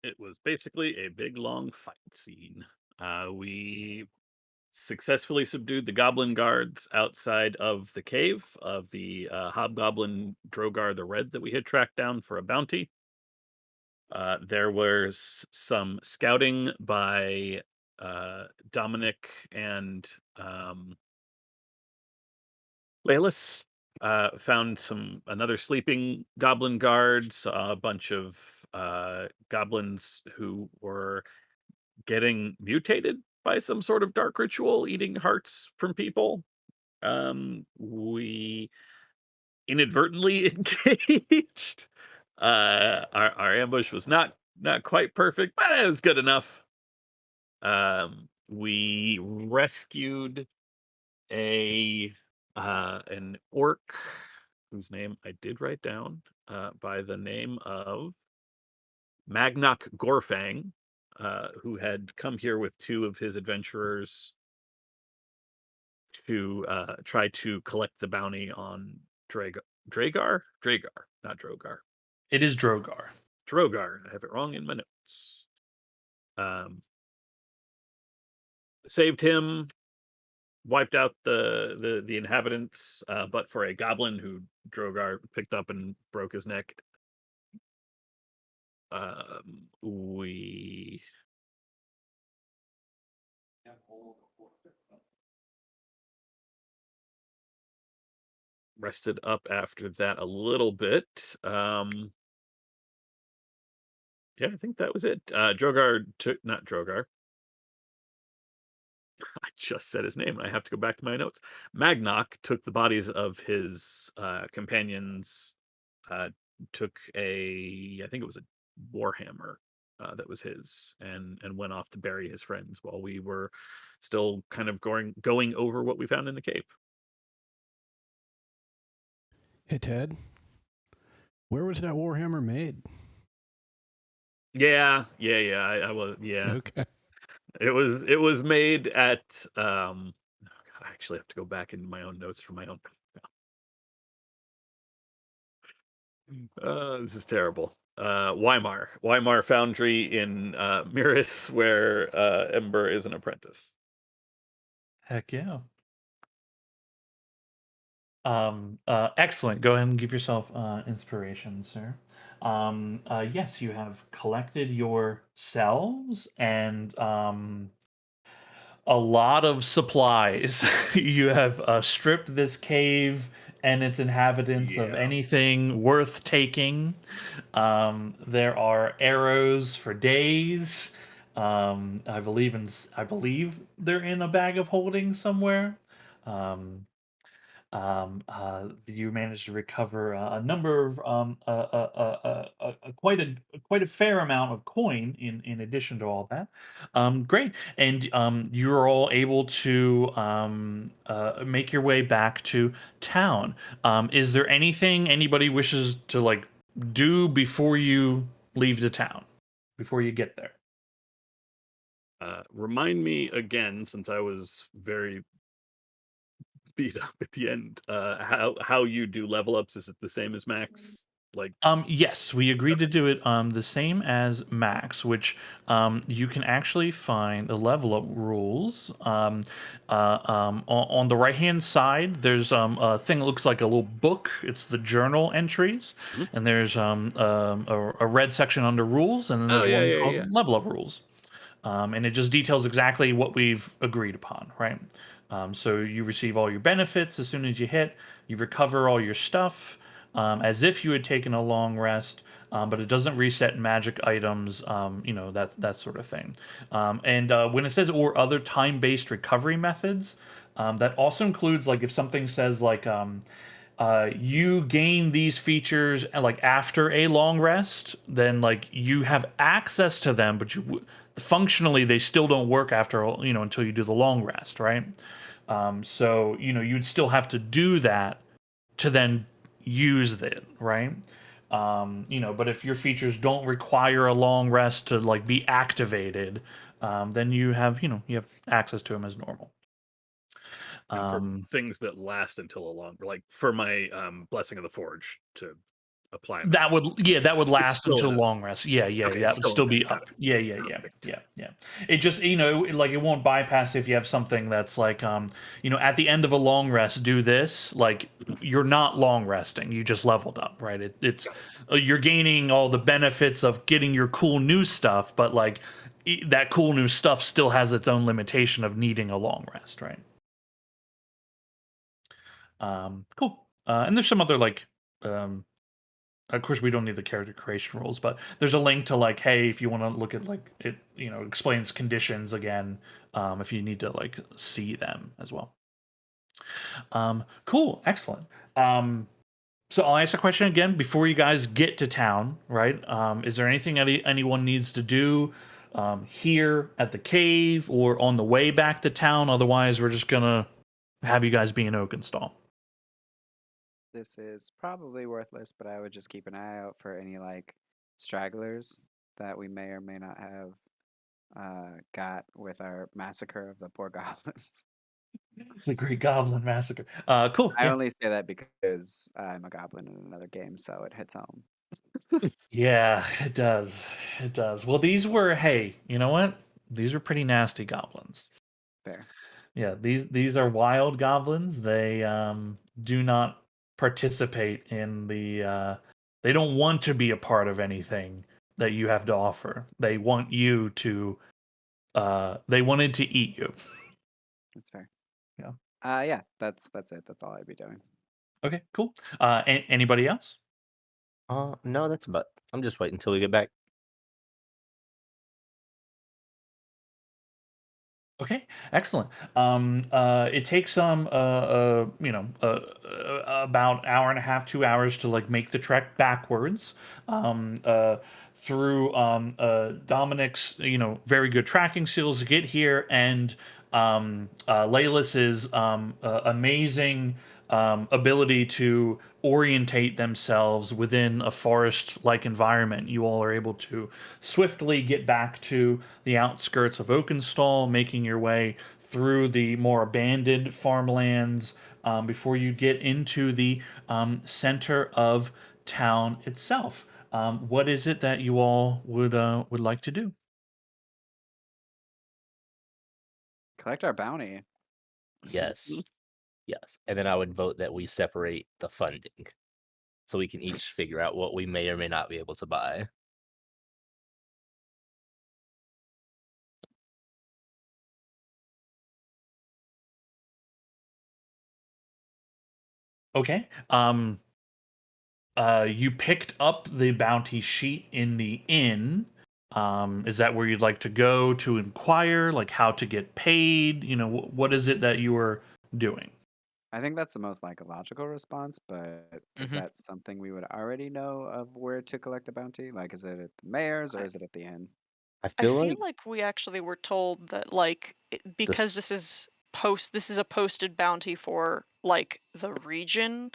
It was basically a big long fight scene. We successfully subdued the goblin guards outside of the cave of the hobgoblin Drogar the Red that we had tracked down for a bounty. There was some scouting by Dominic and Leylus. Found another sleeping goblin guard, saw a bunch of goblins who were getting mutated by some sort of dark ritual, eating hearts from people. We inadvertently engaged. Our ambush was not quite perfect, but it was good enough. We rescued a an orc whose name I did write down by the name of Magnok Gorfang, who had come here with two of his adventurers to try to collect the bounty on Dragar, not Drogar. It is Drogar. Drogar. I have it wrong in my notes. Um, Saved him, wiped out the inhabitants, but for a goblin who Drogar picked up and broke his neck. We rested up after that a little bit. Yeah, I think that was it. Drogar took not Drogar. I just said his name. I have to go back to my notes. Magnok took the bodies of his companions. Uh, took I think it was a warhammer that was his, and went off to bury his friends while we were still kind of going over what we found in the cave. Hey, Ted, where was that Warhammer made? Yeah. I was yeah. Okay. It was made at oh God, I actually have to go back into my own notes for my own. This is terrible. Weimar Foundry in Miris, where Ember is an apprentice. Heck yeah. Excellent. Go ahead and give yourself inspiration, sir. Yes, you have collected your cells and a lot of supplies. You have stripped this cave and its inhabitants of Yeah. anything worth taking. There are arrows for days. I believe they're in a bag of holding somewhere. Um, you managed to recover a number of quite a fair amount of coin in addition to all that. Great, and you're all able to make your way back to town. Is there anything anybody wishes to like do before you leave the town, before you get there? Remind me again, since I was very beat up at the end. How you do level ups? Is it the same as Max? Like, Yes, we agreed to okay. do it the same as Max, which you can actually find the level up rules. On the right hand side, there's a thing that looks like a little book. It's the journal entries, Mhm. and there's a red section under rules, and then Oh there's yeah, one yeah, yeah. called level up rules. And it just details exactly what we've agreed upon, right? So you receive all your benefits as soon as you hit. You recover all your stuff as if you had taken a long rest, but it doesn't reset magic items. That sort of thing. And when it says or other time-based recovery methods, that also includes like if something says like. You gain these features like after a long rest, then like you have access to them, but functionally they still don't work after until you do the long rest, right? So you'd still have to do that to then use it, right? But if your features don't require a long rest to like be activated, then you have access to them as normal. And for Um, things that last until a long, like for my blessing of the forge to apply That would last still until in it. long rest. Yeah, Okay, that it's would still still in be it. Got up. it. Yeah. Perfect. It just like it won't bypass if you have something that's like at the end of a long rest, do this. Like you're not long resting. You just leveled up, right? It's Got you're gaining all the benefits of getting your cool new stuff, but like that cool new stuff still has its own limitation of needing a long rest, right? Cool. And there's some other like um of course we don't need the character creation rules, but there's a link to like, hey, if you want to look at like it, explains conditions again, if you need to like see them as well. Cool, excellent. So I'll ask the question again before you guys get to town, right? Is there anything anyone needs to do here at the cave or on the way back to town? Otherwise, we're just gonna have you guys be in Oakenstall. This is probably worthless, but I would just keep an eye out for any like stragglers that we may or may not have got with our massacre of the poor goblins. The Great Goblin Massacre. Cool. I Yeah. only say that because I'm a goblin in another game, so it hits home. Yeah, it does. It does. Well, these were, hey, you know what? These are pretty nasty goblins. Fair. Yeah, these are wild goblins. They do not participate in the they don't want to be a part of anything that you have to offer. They want you to they wanted to eat you. That's fair. Yeah. Yeah, that's it. That's all I'd be doing. Okay, cool. Anybody else? No, that's about. I'm just waiting until we get back. Okay, excellent. It takes about hour and a half, 2 hours to like make the trek backwards, through Dominic's very good tracking skills to get here, and Laylis's amazing ability to orientate themselves within a forest-like environment. You all are able to swiftly get back to the outskirts of Oakenstall, making your way through the more abandoned farmlands before you get into the center of town itself. What is it that you all would like to do? Collect our bounty. Yes, yes. And then I would vote that we separate the funding, so we can each figure out what we may or may not be able to buy. Okay. You picked up the bounty sheet in the inn. Is that where you'd like to go to inquire, like how to get paid? What is it that you are doing? I think that's the most like a logical response, but is that something we would already know of where to collect the bounty? Like, is it at the mayor's or I is it at the inn? I I feel feel like like we actually were told that like because this. this is a posted bounty for like the region.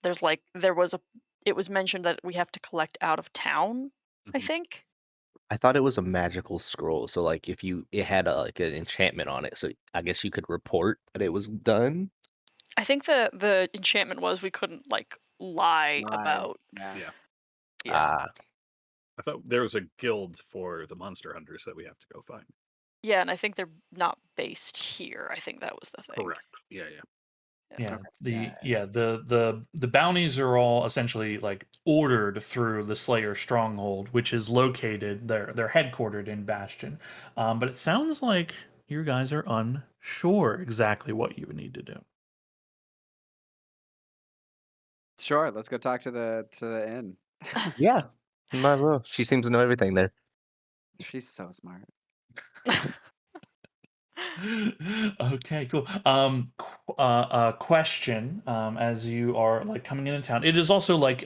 There's like there was a it was mentioned that we have to collect out of town, I Mhm. think. I thought it was a magical scroll, so like if it had like an enchantment on it, so I guess you could report that it was done. I think the enchantment was we couldn't like lie Lie. about. Yeah. Yeah. Yeah. Ah, I thought there was a guild for the monster hunters that we have to go find. Yeah, and I think they're not based here. I think that was the thing. Correct. Yeah. Yeah, Okay. the bounties are all essentially like ordered through the Slayer stronghold, which is located they're headquartered in Bastion. But it sounds like you guys are unsure exactly what you would need to do. Sure, let's go talk to the inn. yeah, might as well. She seems to know everything there. She's so smart. Okay, cool. Question. As you are like coming into town, it is also like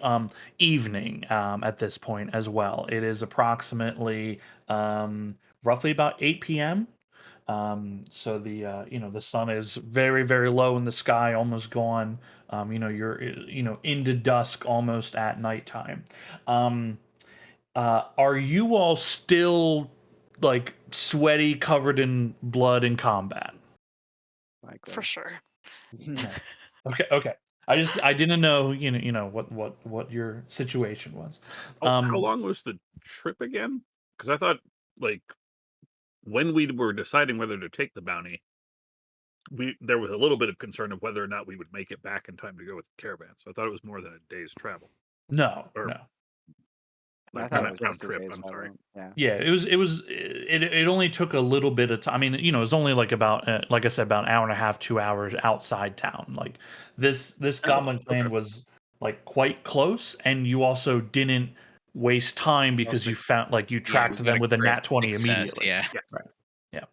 evening at this point as well. It is approximately roughly about 8 p.m. So the sun is very very low in the sky, almost gone. You're into dusk, almost at nighttime. Um, are you all still like sweaty, covered in blood in combat? Likely. For sure. No. Okay. I didn't know what your situation was. How long was the trip again? Because I thought, like, when we were deciding whether to take the bounty, there was a little bit of concern of whether or not we would make it back in time to go with the caravan. So I thought it was more than a day's travel. No, Or, no. I like, thought it round was just a trip, day's I'm sorry. travel. Yeah. Yeah, it only took a little bit of time. I mean, it was only like about like I said, about an hour and a half, 2 hours outside town. Like this Oh, Goblin Clan okay. was like quite close, and you also didn't waste time because you found like you Yeah, tracked we them got with a great nat 20 success, immediately. Yeah. Right. Yeah.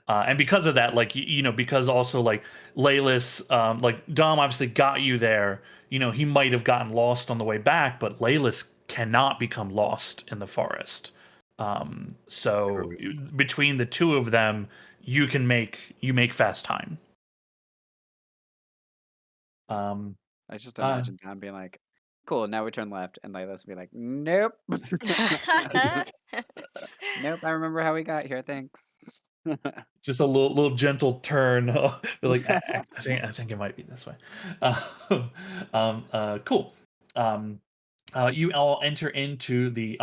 And because of that, like because also like Laylis, like Dom obviously got you there. He might have gotten lost on the way back, but Laylis cannot become lost in the forest. So between the two of them, you make fast time. I just imagine Dom being like, "Cool, now we turn left," and Layla's be like, "Nope, nope. I remember how we got here. Thanks." Just a little gentle turn. Like I think it might be this way. Cool. You all enter into the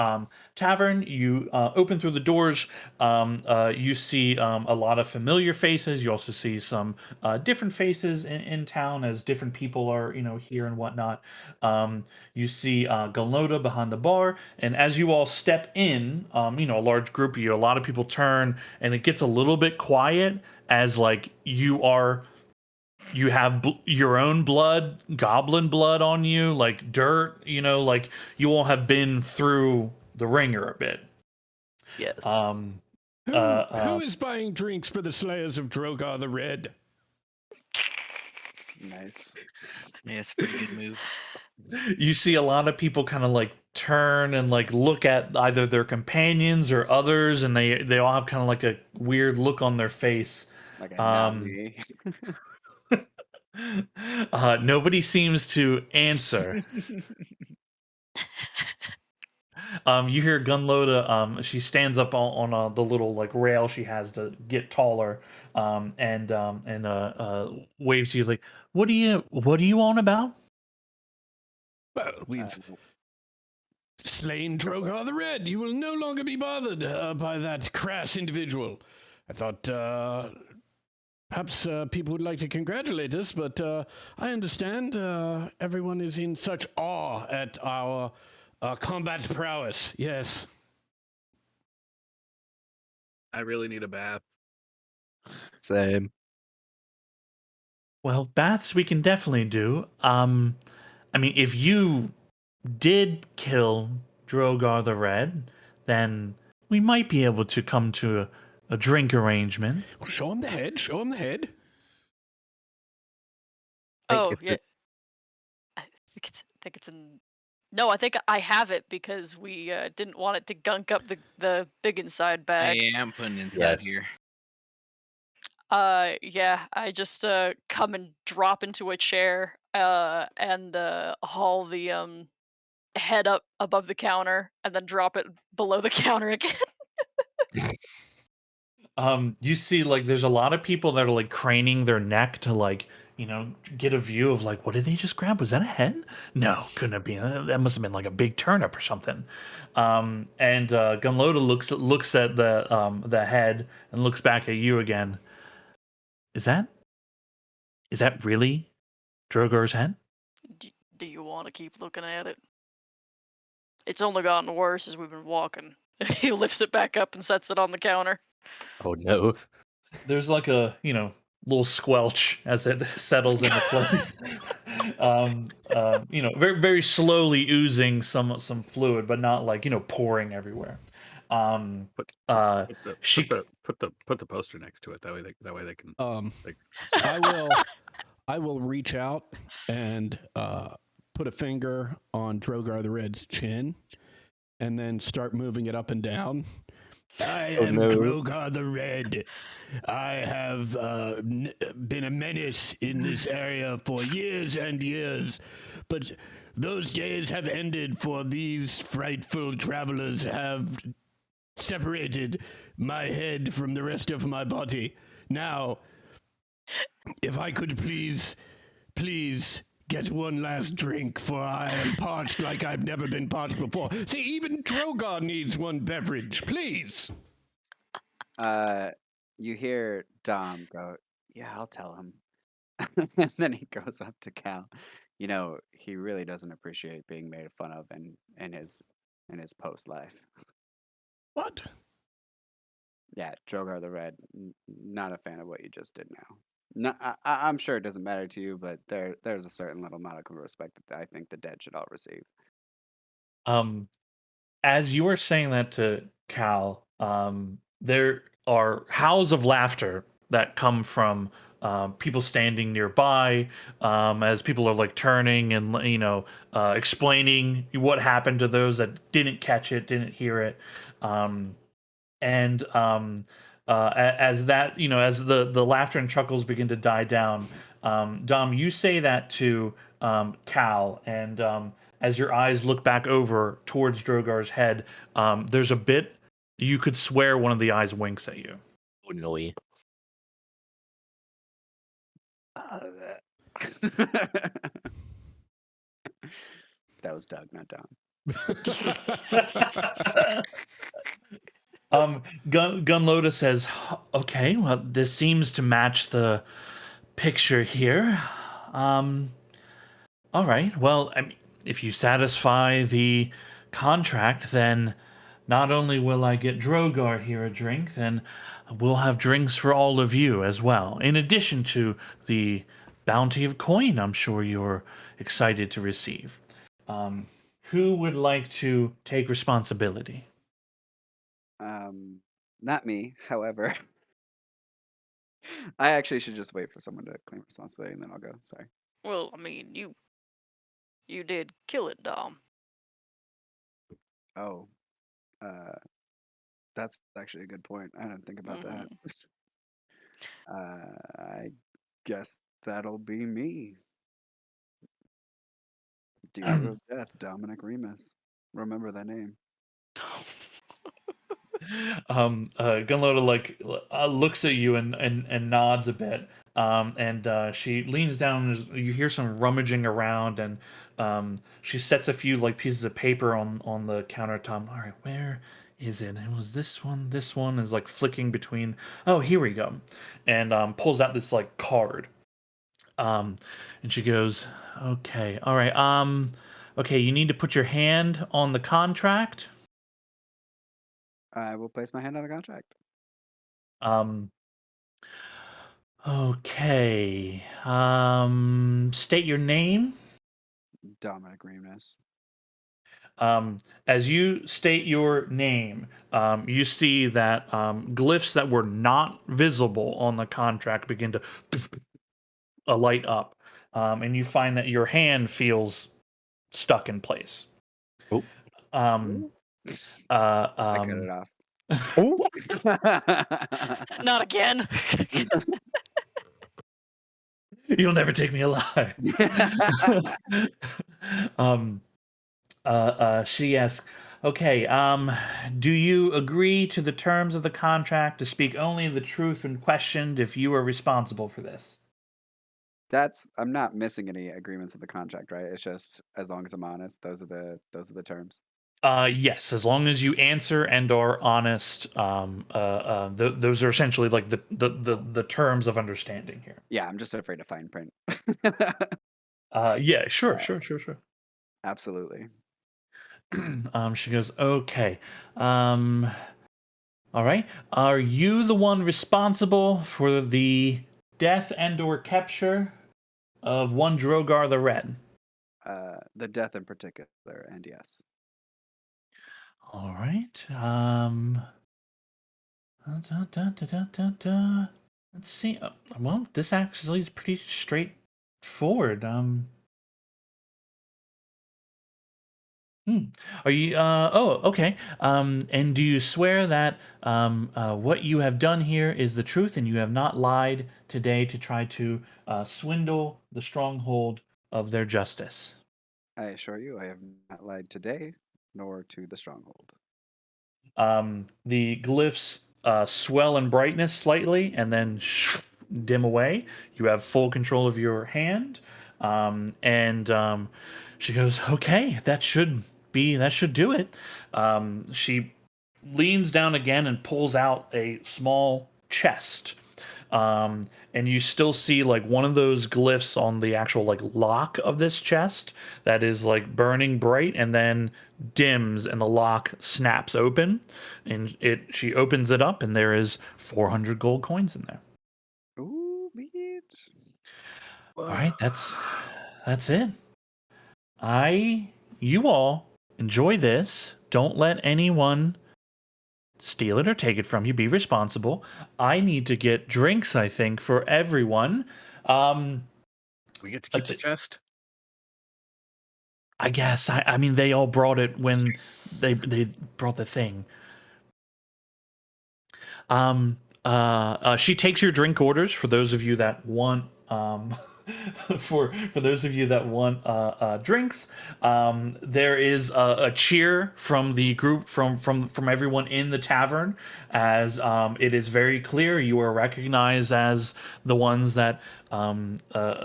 tavern. You open through the doors. You see a lot of familiar faces. You also see some different faces in town as different people are, here and whatnot. You see Galnoda behind the bar, and as you all step in, a large group of you, a lot of people turn, and it gets a little bit quiet as like you have your own blood, goblin blood on you, like dirt, like you all have been through the ringer a bit. Yes. Who is buying drinks for the Slayers of Drogar the Red? Nice. Yeah, it's a pretty good move. You see a lot of people kind of like turn and like look at either their companions or others, and they all have kind of like a weird look on their face. Like a not me. Nobody seems to answer. You hear Gunloda. She stands up on the little like rail she has to get taller. And waves to you like, what are you on about? Well, we've slain Drogar the Red. You will no longer be bothered by that crass individual. I thought perhaps people would like to congratulate us, but I understand everyone is in such awe at our combat prowess. Yes. I really need a bath. Same. Well, baths we can definitely do. I mean, if you did kill Drogar the Red, then we might be able to come to a drink arrangement. Well, show him the head. Show him the head. Oh yeah. I think it's in. No, I think I have it because we didn't want it to gunk up the big inside I bag. am putting in that Yes. here. Yeah, I just come and drop into a chair and haul the head up above the counter and then drop it below the counter again. You see like there's a lot of people that are like craning their neck to like get a view of like, what did they just grab? Was that a head? No, couldn't have been. That must have been like a big turnip or something. And Gunloda looks at the head and looks back at you again. Is that really Drogar's head? Do you want to keep looking at it? It's only gotten worse as we've been walking. He lifts it back up and sets it on the counter. Oh no. There's like a little squelch as it settles into place. Very very slowly oozing some fluid, but not like pouring everywhere. Put She the poster next to it. That way they can. I will reach out and put a finger on Drogar the Red's chin, and then start moving it up and down. I am Drogar the Red. I have been a menace in this area for years and years, but those days have ended, for these frightful travelers have separated my head from the rest of my body. Now, if I could please get one last drink, for I am parched like I've never been parched before. See, even Drogar needs one beverage, please. You hear Dom go, "Yeah, I'll tell him." And then he goes up to Cal. You know, he really doesn't appreciate being made fun of in his post life. What? Yeah, Drogar the Red, not a fan of what you just did now. No, I'm sure it doesn't matter to you, but there's a certain little modicum of respect that I think the dead should all receive. As you are saying that to Cal, there are howls of laughter that come from people standing nearby, as people are like turning and explaining what happened to those that didn't catch it, didn't hear it, and as that as the laughter and chuckles begin to die down, Dom, you say that to Cal, and as your eyes look back over towards Drogar's head, there's a bit you could swear one of the eyes winks at you. Oh, no. That was Doug, not Dom. Gunloda says, "Okay, well, this seems to match the picture here. All right. Well, I mean, if you satisfy the contract, then not only will I get Drogar here a drink, then we'll have drinks for all of you as well, in addition to the bounty of coin I'm sure you're excited to receive. Who would like to take responsibility?" Not me. However, I actually should just wait for someone to claim responsibility and then I'll go. Sorry. Well, I mean, you did kill it, Dom. Oh, that's actually a good point. I didn't think about that. I guess that'll be me. Dealer of Death, Dominic Remus. Remember that name. Gunloda looks at you and nods a bit, and she leans down. And you hear some rummaging around, and she sets a few like pieces of paper on the countertop. All right, where is it? It was this one. This one is like flicking between. Oh, here we go, and pulls out this like card. And she goes, "Okay, all right. Okay, you need to put your hand on the contract." I will place my hand on the contract. Um, okay. State your name. Dominic Remus. As you state your name, you see that glyphs that were not visible on the contract begin to light up, and you find that your hand feels stuck in place. Oh. I cut it off. Not again. You'll never take me alive. She asks, "Okay, do you agree to the terms of the contract to speak only the truth when questioned if you are responsible for this?" I'm not missing any agreements of the contract, right? It's just as long as I'm honest, those are the terms. Yes, as long as you answer and are honest, those are essentially like the terms of understanding here. Yeah, I'm just afraid of fine print. Yeah, sure. Absolutely. She goes, "Okay. All right. Are you the one responsible for the death and/or capture of one Drogar the Red?" The death in particular, and yes. All right. Let's see. Well, this actually is pretty straightforward. Are you? Oh, okay. And do you swear that what you have done here is the truth, and you have not lied today to try to swindle the stronghold of their justice? I assure you, I have not lied today, nor to the stronghold. The glyphs swell in brightness slightly and then dim away. You have full control of your hand. And she goes, "Okay, that should do it." She leans down again and pulls out a small chest. And you still see like one of those glyphs on the actual like lock of this chest that is like burning bright and then dims and the lock snaps open, and she opens it up and there is 400 gold coins in there. Ooh, bitch. All right, that's it. You all enjoy this. Don't let anyone steal it or take it from you. Be responsible. I need to get drinks, I think, for everyone. We get to keep the Att- chest. I guess. I mean, they all brought it when Yes. they brought the thing. She takes your drink orders for those of you that want for those of you that want drinks. There is a cheer from the group from everyone in the tavern, as it is very clear you are recognized as the ones that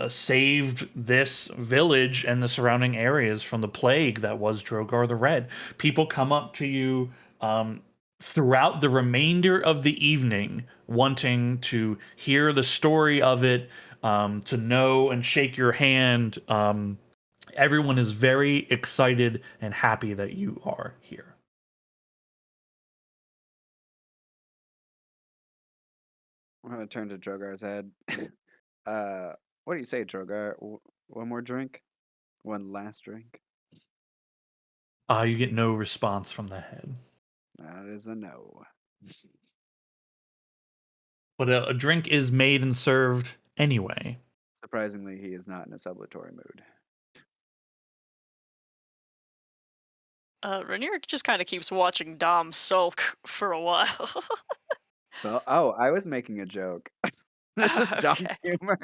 saved this village and the surrounding areas from the plague that was Drogar the Red. People come up to you throughout the remainder of the evening, wanting to hear the story of it, to know and shake your hand. Everyone is very excited and happy that you are here. I'm gonna turn to Drogar's head. What do you say, Drogar? One more drink? One last drink? You get no response from the head. That is a no. But a drink is made and served anyway. Surprisingly, he is not in a celebratory mood. Rainier just kind of keeps watching Dom sulk for a while. So, oh, I was making a joke. That's just dumb Okay. humor.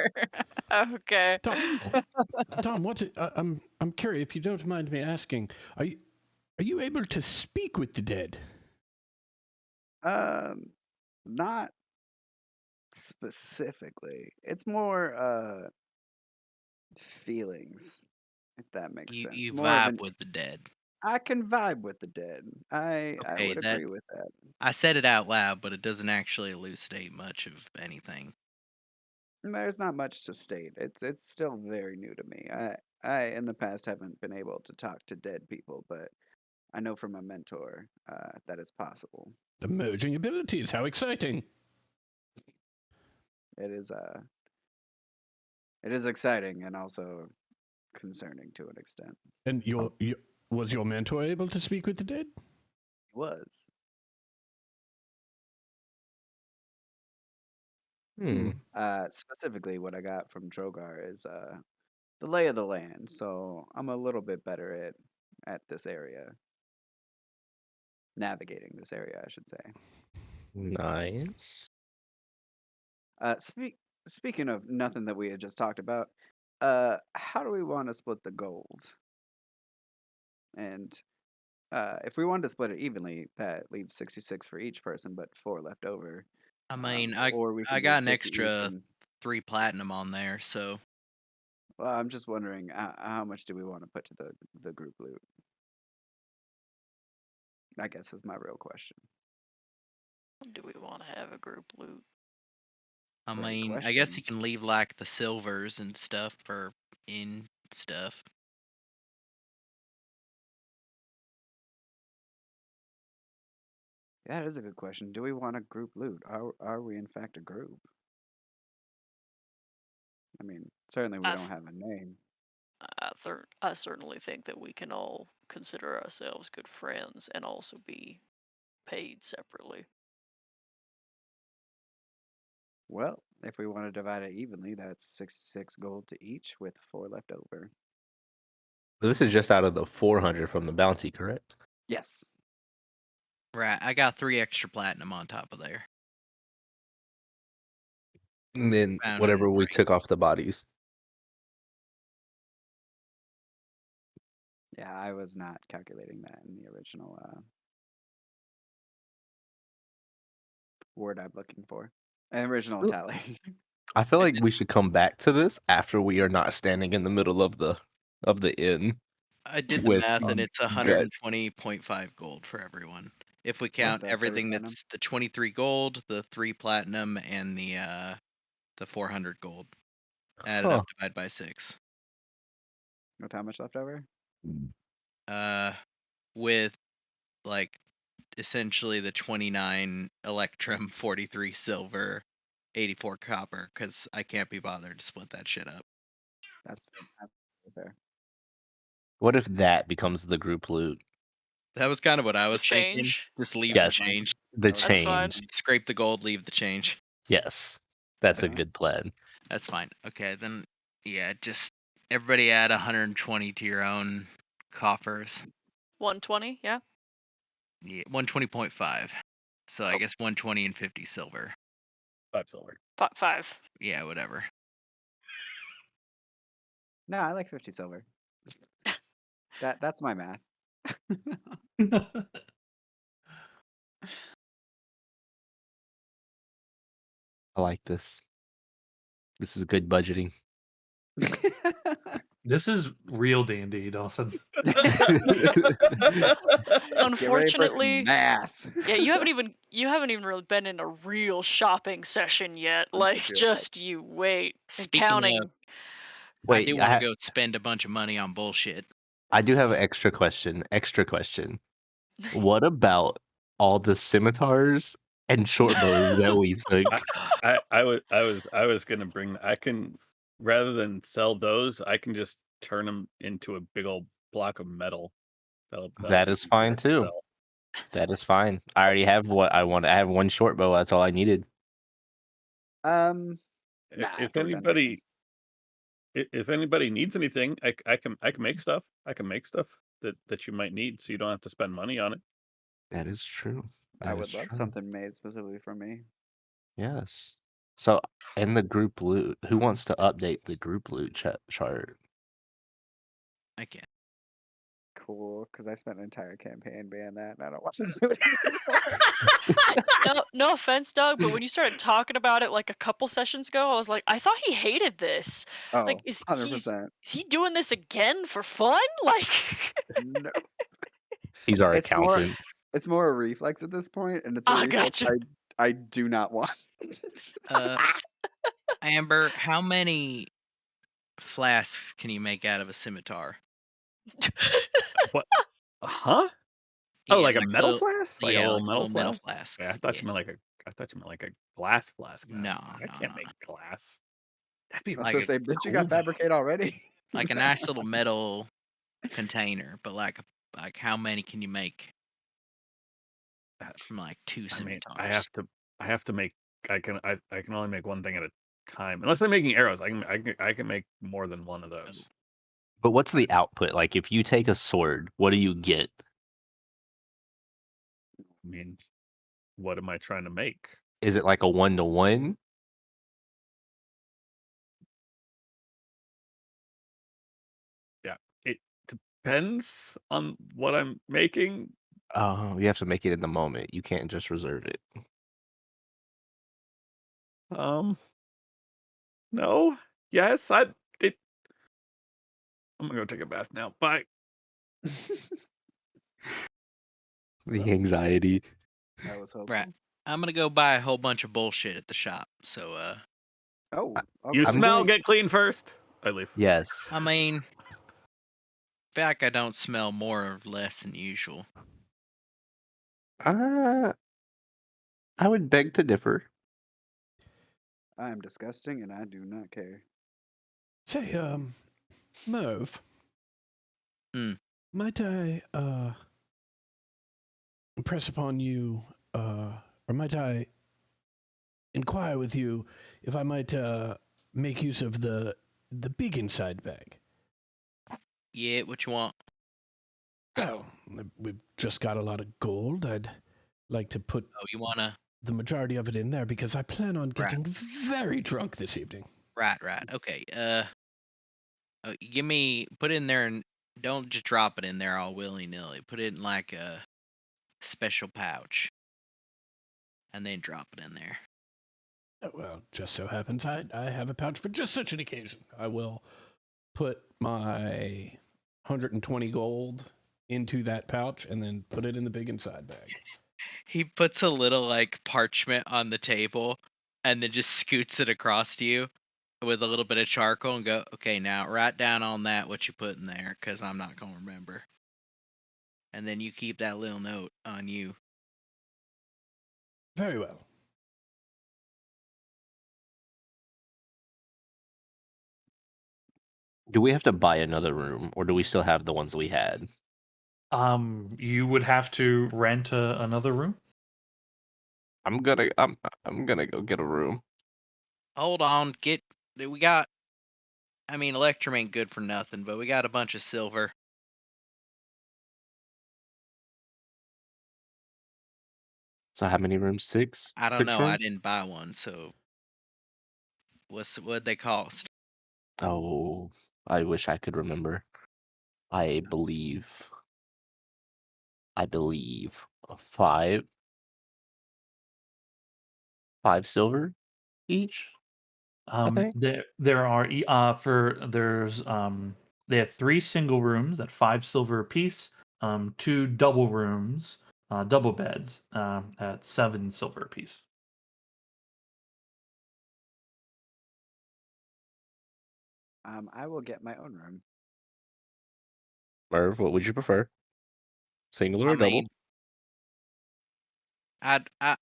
Okay. Tom, what's it? I'm curious. If you don't mind me asking, are you able to speak with the dead? Not specifically. It's more feelings, if that makes You sense. you More of vibe with the dead. I can vibe with the dead. I Okay, would that agree with that. I said it out loud, but it doesn't actually elucidate much of anything. There's not much to state. It's still very new to me. I in the past haven't been able to talk to dead people, but I know from a mentor that it's possible. Emerging abilities. How exciting! It is it is exciting and also concerning to an extent. And was your mentor able to speak with the dead? It was. Specifically, what I got from Drogar is the lay of the land. So I'm a little bit better at this area, navigating this area, I should say. Nice. Speaking of nothing that we had just talked about, how do we want to split the gold? And if we wanted to split it evenly, that leaves 66 for each person, but 4 left over. I mean, Or we I can do got an 50 each. extra And 3 platinum on there, so well, I'm just wondering how much do we want to put to the group loot? I guess is my real question. Do we want to have a group loot? I Great mean, I question. guess you can leave like the silvers and stuff for in stuff. Yeah, that is a good question. Do we want a group loot? Are we in fact a group? I mean, certainly we I don't th- have a name. I certainly think that we can all consider ourselves good friends and also be paid separately. Well, if we want to divide it evenly, that's 66 gold to each with 4 left over. This is just out of the 400 from the bounty, correct? Yes. Right, I got 3 extra platinum on top of there. And then Found in whatever we 3. took off the bodies. Yeah, I was not calculating that in the original word I'm looking for. An original Ooh. tally. I feel like we should come back to this after we are not standing in the middle of the inn. I did the with math and it's guts. 120.5 gold for everyone. If we count the everything platinum? that's the 23 gold, the 3 platinum, and the 400 gold. Add it Huh. up, divide by 6. With how much left over? With like essentially the 29 electrum, 43 silver, 84 copper, because I can't be bothered to split that shit up. That's fair. What if that becomes the group loot? That was kind of what I was thinking. change? Just leave Yes. the change. The That's fine. change. Scrape the gold, leave the change. Yes. That's a Uh-huh. good plan. That's fine. Okay, then yeah, just everybody add 120 to your own coffers. 120, yeah. Yeah, 120.5. So I guess 120 and 50 silver. 5 silver. 5. Yeah, whatever. No, I like 50 silver. That's my math. I like this. This is good budgeting. This is real D&D, Dawson. Get ready for some Unfortunately, math. yeah, you haven't even really been in a real shopping session yet. Like, feel just you wait. And Speaking of- counting. I Wait, do want to go spend a bunch of money on bullshit. I do have an extra question. What about all the scimitars and short bows that we took? I was gonna bring. I can, rather than sell those, I can just turn them into a big old block of metal. That be is fine easier to too. sell. That is fine. I already have what I want. I have one short bow. That's all I needed. I- Nah, if we're done there. if anybody needs anything, I can make stuff. I can make stuff that you might need, so you don't have to spend money on it. That is true. I That would is love true. something made specifically for me. Yes. So in the group loot, who wants to update the group loot chart? I can't. Cool, because I spent an entire campaign being that, and I don't want to do it anymore. No offense, Doug, but when you started talking about it like a couple sessions ago, I was like, I thought he hated this. Like, Oh, is 100%. he doing this again for fun? Like, No. He's our It's more, accountant. it's more a reflex at this point, and it's a Ah, reflex gotcha. I do not want. Amber, how many flasks can you make out of a scimitar? What? Huh? Oh, Yeah, like a metal little- flask? Like a yeah, little like metal metal flask? flasks. Yeah, I thought you meant like a glass flask. No, I no, can't no, make no. glass. That'd be I was Like gonna a say, bitch, you got cool, though. fabricate already. like a nice little metal container, but like how many can you make from like 2 I mean, scimitars? I have to make. I can only make one thing at a time. Unless I'm making arrows, I can make more than one of those. But what's the output? Like if you take a sword, what do you get? I mean, what am I trying to make? Is it like a 1-to-1? Yeah, it depends on what I'm making. Oh, you have to make it in the moment. You can't just reserve it. No, yes, it. I'm gonna go take a bath now. Bye. The anxiety. I was hoping. Right. I'm gonna go buy a whole bunch of bullshit at the shop. So Oh, You okay. smell. going- Get clean first. I leave. Yes. I mean, in fact, I don't smell more or less than usual. I would beg to differ. I am disgusting, and I do not care. Say, Merv. Hmm. Might I, impress upon you, or might I inquire with you if I might, make use of the big inside bag? Yeah, what you want? Well, we've just got a lot of gold. I'd like to put Oh, you wanna? the majority of it in there because I plan on getting very drunk this evening. Right. Okay. Put it in there and don't just drop it in there all willy nilly. Put it in like a special pouch, and then drop it in there. Well, just so happens I have a pouch for just such an occasion. I will put my 120 gold into that pouch and then put it in the big inside bag. He puts a little like parchment on the table and then just scoots it across to you with a little bit of charcoal and go, okay, now write down on that what you put in there because I'm not going to remember. And then you keep that little note on you. Very well. Do we have to buy another room, or do we still have the ones we had? You would have to rent another room. I'm gonna go get a room. Hold on, we got. I mean, Electrum ain't good for nothing, but we got a bunch of silver. So how many rooms? Six? I don't Six know. I rooms? didn't buy one, so what'd they cost? Oh, I wish I could remember. I believe five silver each. Okay. There are they have 3 single rooms at 5 silver apiece. 2 double rooms, double beds, at 7 silver apiece. I will get my own room. Merv, what would you prefer? Single or I double? mean,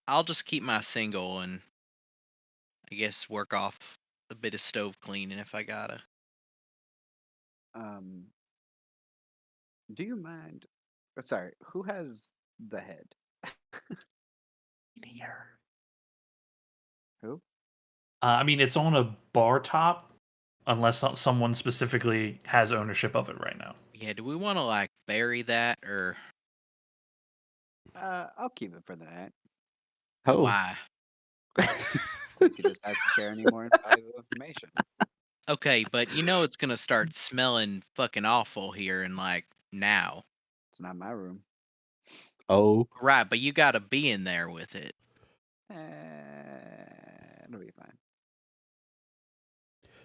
I'll just keep my single and I guess work off a bit of stove cleaning if I gotta. Do you mind? Sorry, who has the head? Here. Who? I mean, it's on a bar top, unless someone specifically has ownership of it right now. Yeah, do we want to like bury that or I'll keep it for the night. Oh. why? Because he just hasn't shared any more valuable information. Okay, but you know it's gonna start smelling fucking awful here in like now. It's not my room. Oh. Right, but you gotta be in there with it. It'll be fine.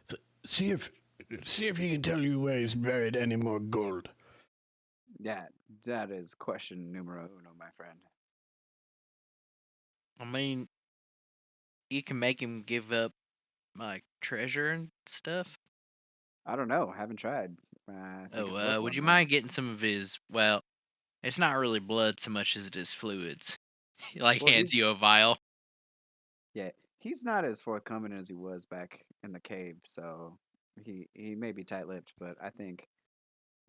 So, see if he can tell you where he's buried any more gold. Yeah, that is question numero uno, my friend. I mean, you can make him give up like treasure and stuff. I don't know. Haven't tried. I think it's worth Oh, would one, you though. mind getting some of his? Well, it's not really blood so much as it is fluids. He like Well, hands he's you a vial. yeah, he's not as forthcoming as he was back in the cave, so he may be tight-lipped, but I think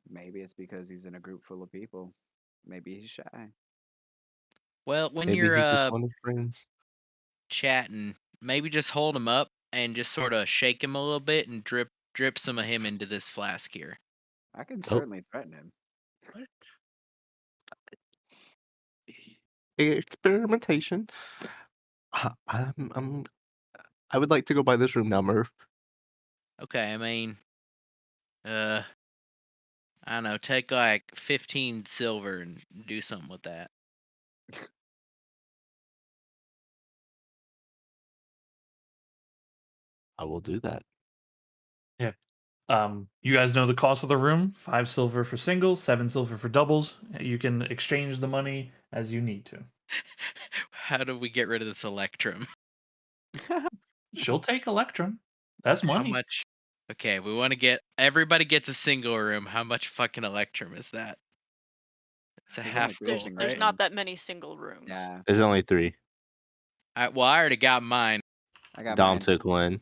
maybe it's because he's in a group full of people. Maybe he's shy. Well, when Maybe you're he just wanted friends. chatting, maybe just hold him up and just sort of shake him a little bit and drip some of him into this flask here. I can Oh. certainly threaten him. What? Experimentation. I would like to go buy this room now, Merv. Okay, I mean, I don't know, take like 15 silver and do something with that. I will do that. Yeah. You guys know the cost of the room: 5 silver for singles, 7 silver for doubles. You can exchange the money as you need to. How do we get rid of this Electrum? She'll take Electrum. That's How money. much? Okay, we want to get everybody gets a single room. How much fucking Electrum is that? It's a There's half only 3 gold. There's things, not and that many single rooms. yeah, There's only 3. Well, I already got mine. I got Dom mine. took one.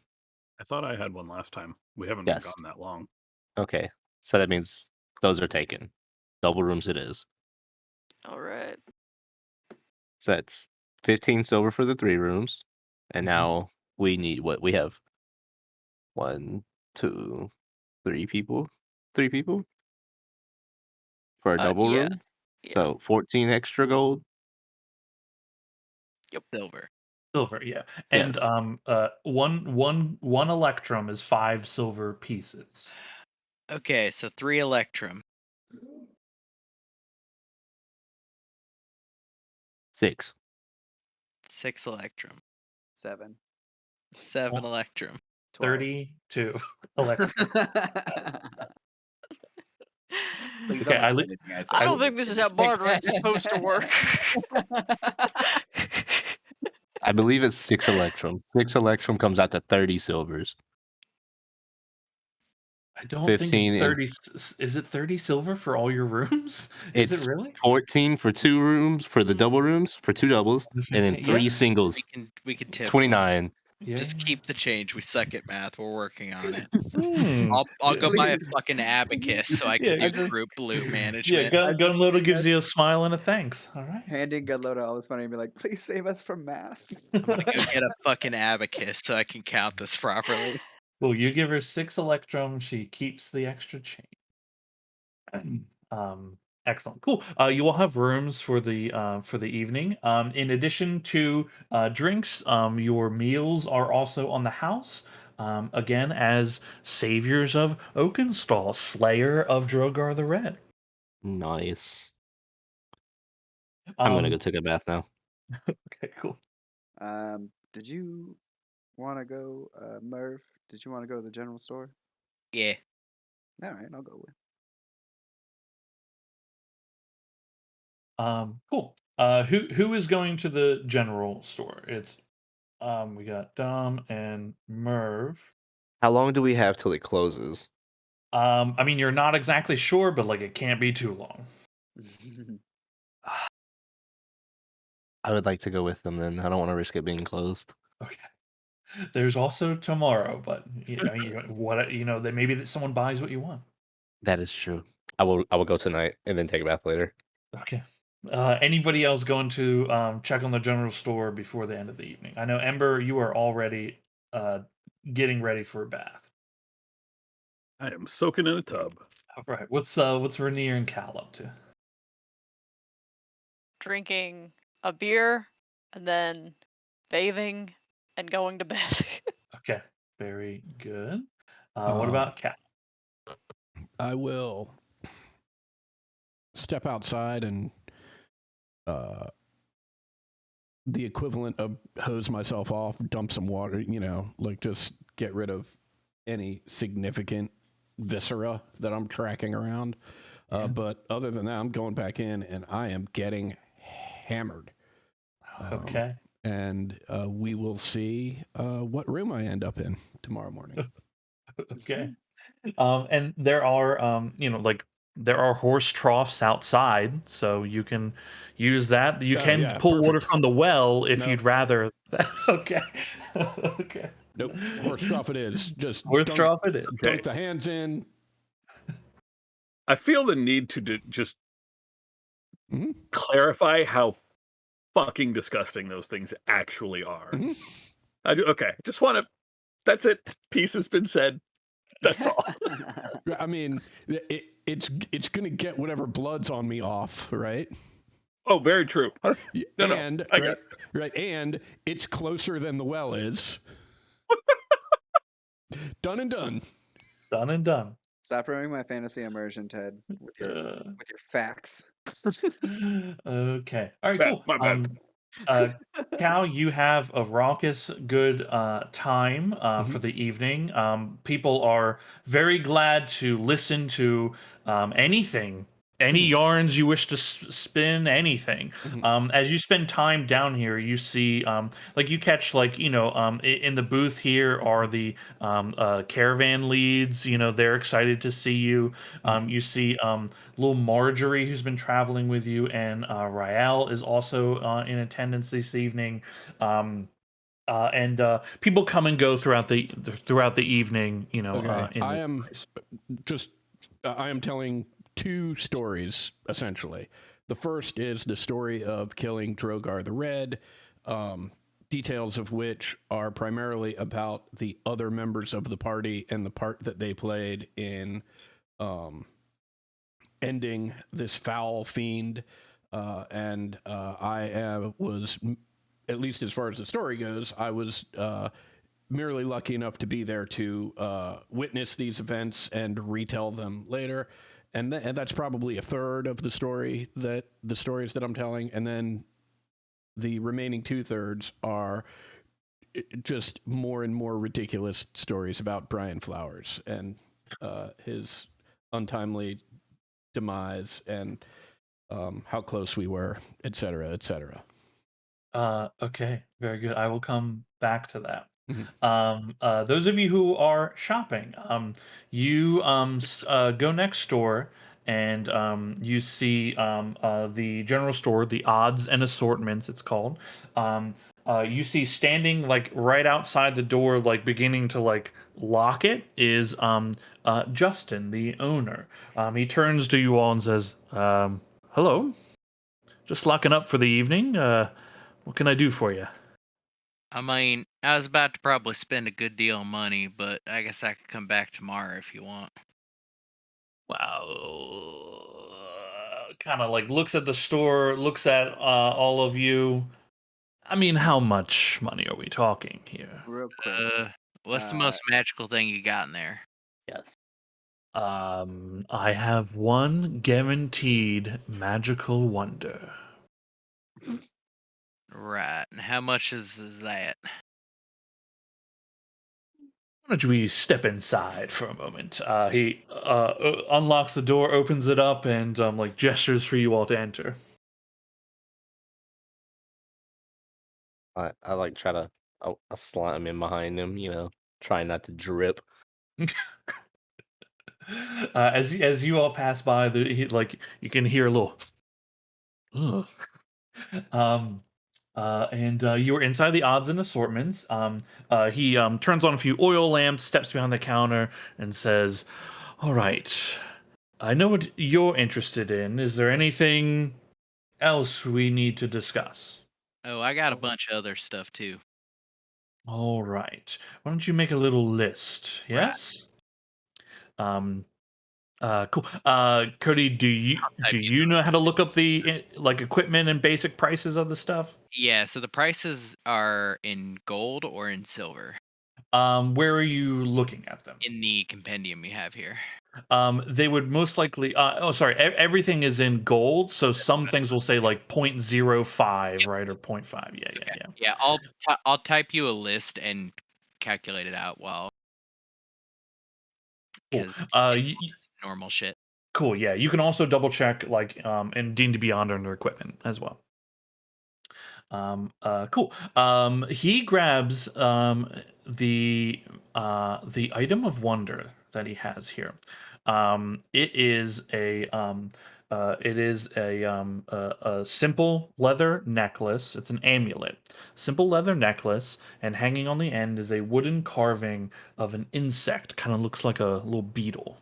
I thought I had one last time. We haven't Yes. been gone that long. Okay. So that means those are taken. Double rooms it is. All right. So that's 15 silver for the 3 rooms. And Mhm. now we need what we have. 1, 2, 3 people. 3 people for a double Yeah. room. Yeah. So 14 extra gold. Silver. Silver, yeah. And Yes. one Electrum is 5 silver pieces. Okay, so 3 Electrum. 6. 6 Electrum. 7. 7 Electrum. 12. 32 Electrum. Please Okay, don't I listen to li- anything I say. I don't I- think this is how Bardrin's supposed to work. I believe it's 6 Electrum. 6 Electrum comes out to 30 silvers. I don't think 15 it's and 30. Is it 30 silver for all your rooms? Is it it's really? 14 for 2 rooms for the double rooms for 2 doubles, and then 15, 3 yeah. singles. We can tip. 29. Yeah. Just keep the change. We suck at math. We're working on it. Hmm. I'll go buy a Please. fucking abacus so I Yeah, can I do just- group loot Yeah, management. Gunloader gives you a smile and a thanks. All right. Handing Gunloader all this money and be like, please save us from math. I'm gonna go get a fucking abacus so I can count this properly. Well, you give her 6 Electrum, she keeps the extra chain. Excellent, cool. You will have rooms for the evening. In addition to drinks, your meals are also on the house. Again, as saviors of Oakenstall, Slayer of Drogar the Red. Nice. I'm gonna Um, go take a bath now. Okay, cool. Did you want to go, Merv? Did you want to go to the general store? Yeah. All right, I'll go with. Cool. Who is going to the general store? It's we got Dom and Merv. How long do we have till it closes? I mean, you're not exactly sure, but like it can't be too long. I would like to go with them then. I don't want to risk it being closed. Okay. There's also tomorrow, but that maybe that someone buys what you want. That is true. I will go tonight and then take a bath later. Okay. Anybody else going to check on the general store before the end of the evening? I know Ember, you are already getting ready for a bath. I am soaking in a tub. All right. What's Rainier and Cal up to? Drinking a beer and then bathing and going to bed. Okay. Very good. What Um, about Cal? I will step outside and the equivalent of hose myself off, dump some water, like just get rid of any significant viscera that I'm tracking around. Yeah. But other than that, I'm going back in and I am getting hammered. Okay. And we will see what room I end up in tomorrow morning. Okay. And there are there are horse troughs outside, so you can use that. You Oh, can yeah, pull water perfect. from the well if No. you'd rather. Okay. Okay. Nope, horse trough it is. Just Horse dunk, trough it is. dunk the hands in. I feel the need to just Mhm. clarify how fucking disgusting those things actually are. Mhm. I do. Okay, just want to. That's it. Piece has been said. That's all. I mean, it's going to get whatever blood's on me off, right? Oh, very true. No, And I got right, and it's closer than the well is. Done and done. Done and done. Stop ruining my fantasy immersion, Ted, with your facts. Okay. All right. Bad, Cool. my bad. Cal, you have a raucous good time for Mhm. the evening. People are very glad to listen to anything, any yarns you wish to spin, anything. Mhm. As you spend time down here, you see, you catch, in the booth here are the caravan leads. They're excited to see you. You see little Marjorie, who's been traveling with you, and Rael is also in attendance this evening. And people come and go throughout the evening. Okay. In I this am place. just I am telling two stories essentially. The first is the story of killing Drogar the Red, details of which are primarily about the other members of the party and the part that they played in ending this foul fiend. And I was, at least as far as the story goes, I was merely lucky enough to be there to witness these events and retell them later. And that's probably a third of the stories that I'm telling. And then the remaining 2/3 are just more and more ridiculous stories about Brian Flowers and his untimely demise and how close we were, et cetera, et cetera. Okay, very good. I will come back to that. Mhm. Those of you who are shopping, you go next door and you see the general store, the odds and assortments, it's called. You see standing like right outside the door, like beginning to like lock it, is Justin, the owner. He turns to you all and says, "Hello, just locking up for the evening. What can I do for you?" I mean, I was about to probably spend a good deal of money, but I guess I could come back tomorrow if you want. Wow. Kind of like looks at the store, looks at all of you. I mean, how much money are we talking here? Real quick. What's the Uh, most magical thing you got in there? Yes. I have one guaranteed magical wonder. Right. And how much is that? Why don't we step inside for a moment? He unlocks the door, opens it up, and like gestures for you all to enter. I like try to I slime in behind him, trying not to drip. As you all pass by, like you can hear a little. Ugh. Um, and you're inside the odds and assortments. He turns on a few oil lamps, steps behind the counter, and says, "All right, I know what you're interested in. Is there anything else we need to discuss?" Oh, I got a bunch of other stuff too. All right. Why don't you make a little list? Right. Yes. Um. Cool. Cody, do type you you know how to look up the like equipment and basic prices of the stuff? Yeah, so the prices are in gold or in silver Where are you looking at them? in the compendium you have here. They would most likely. Oh, sorry. Everything is in gold, so some things will say like 0.05, right, or 0.5. Yeah, yeah, Okay. yeah. Yeah, I'll type you a list and calculate it out while Cool. because normal shit. Cool. Yeah, you can also double check like and Dean to Beyond under equipment as well. Cool. He grabs the item of wonder that he has here. It is a simple leather necklace. It's an amulet, simple leather necklace, and hanging on the end is a wooden carving of an insect. Kind of looks like a little beetle.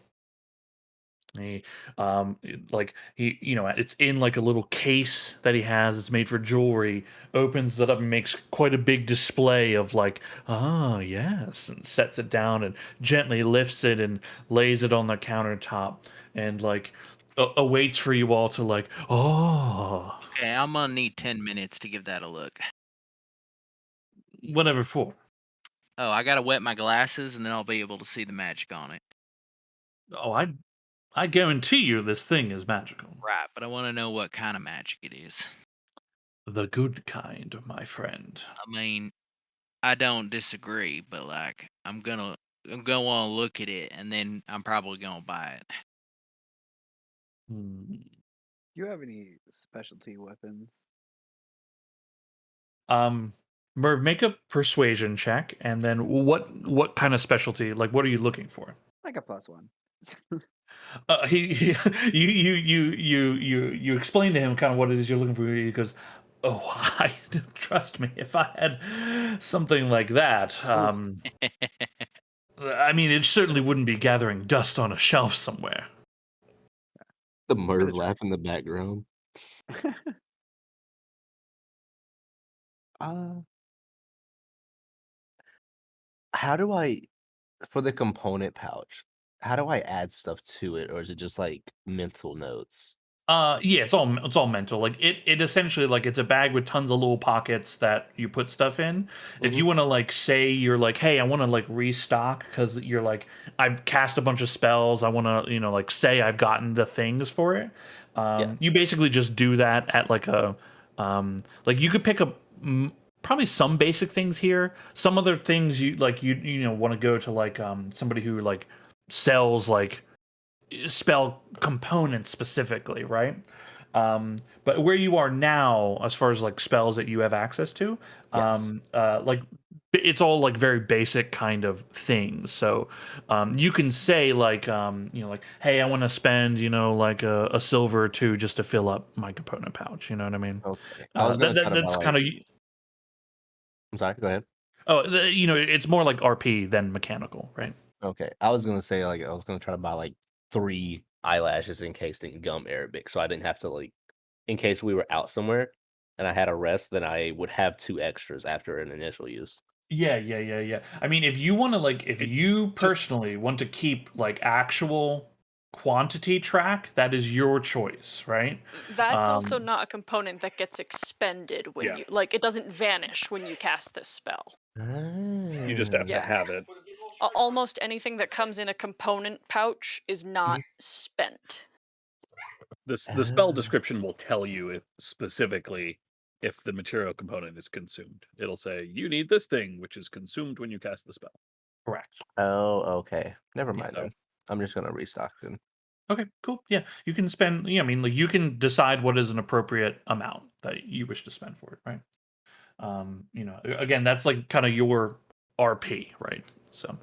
He, it's in like a little case that he has. It's made for jewelry. Opens it up and makes quite a big display of like, ah, yes, and sets it down and gently lifts it and lays it on the countertop and like awaits for you all to like, oh, Okay, I'm gonna need 10 minutes to give that a look. whatever for. Oh, I gotta wet my glasses and then I'll be able to see the magic on it. Oh, I guarantee you this thing is magical. Right, but I want to know what kind of magic it is. The good kind, my friend. I mean, I don't disagree, but like I'm gonna want to look at it and then I'm probably gonna buy it. Hmm. Do you have any specialty weapons? Merv, make a persuasion check, and then what kind of specialty? Like, what are you looking for? Like a +1. He you explain to him kind of what it is you're looking for. He goes, "Oh, I trust me. If I had something like that, I mean, it certainly wouldn't be gathering dust on a shelf somewhere." The For Merv the laugh in the background. Uh, how do I, for the component pouch, how do I add stuff to it, or is it just like mental notes? Yeah, it's all mental. Like it essentially like it's a bag with tons of little pockets that you put stuff in. If you Mhm. want to like say you're like, hey, I want to like restock because you're like, I've cast a bunch of spells. I want to like say I've gotten the things for it. Yeah. You basically just do that at like a like you could pick up probably some basic things here. Some other things you want to go to like somebody who like sells like spell components specifically, right? But where you are now, as far as like spells that you have access to, Yes. like it's all like very basic kind of things. So you can say like like, hey, I want to spend like a silver or two just to fill up my component pouch. You know what I mean? Okay. I was gonna try to buy That's kind like. of I'm sorry. Go ahead. it's more like RP than mechanical, right? Okay. I was gonna say like I was gonna try to buy like 3 eyelashes encased in gum Arabic, so I didn't have to like, in case we were out somewhere and I had a rest, then I would have 2 extras after an initial use. Yeah. I mean, if you want to if It you just personally want to keep like actual quantity track, that is your choice, right? That's also Um, not a component that gets expended when yeah. you like it doesn't vanish when you cast this spell. you just have to Yeah. have it. Almost anything that comes in a component pouch is not spent. The spell description will tell you specifically if the material component is consumed. It'll say you need this thing, which is consumed when you cast the spell. Correct. Oh, okay. Never Yeah. mind then. I'm just gonna restock then. Okay, cool. Yeah, you can spend. Yeah, I mean, like you can decide what is an appropriate amount that you wish to spend for it, right? Again, that's like kind of your RP, right? So,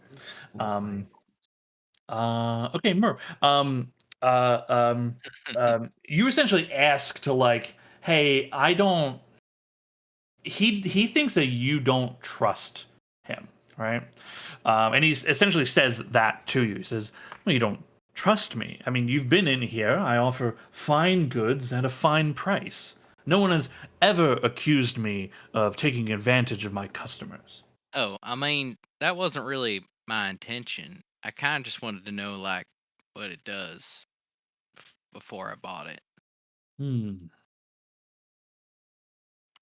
um, okay, Murph. Uh, um, you essentially ask to like, hey, I don't. He thinks that you don't trust him, right? And he essentially says that to you. He says, "Well, you don't trust me. I mean, you've been in here. I offer fine goods at a fine price. No one has ever accused me of taking advantage of my customers." Oh, I mean, that wasn't really my intention. I kind of just wanted to know like what it does before I bought it. Hmm.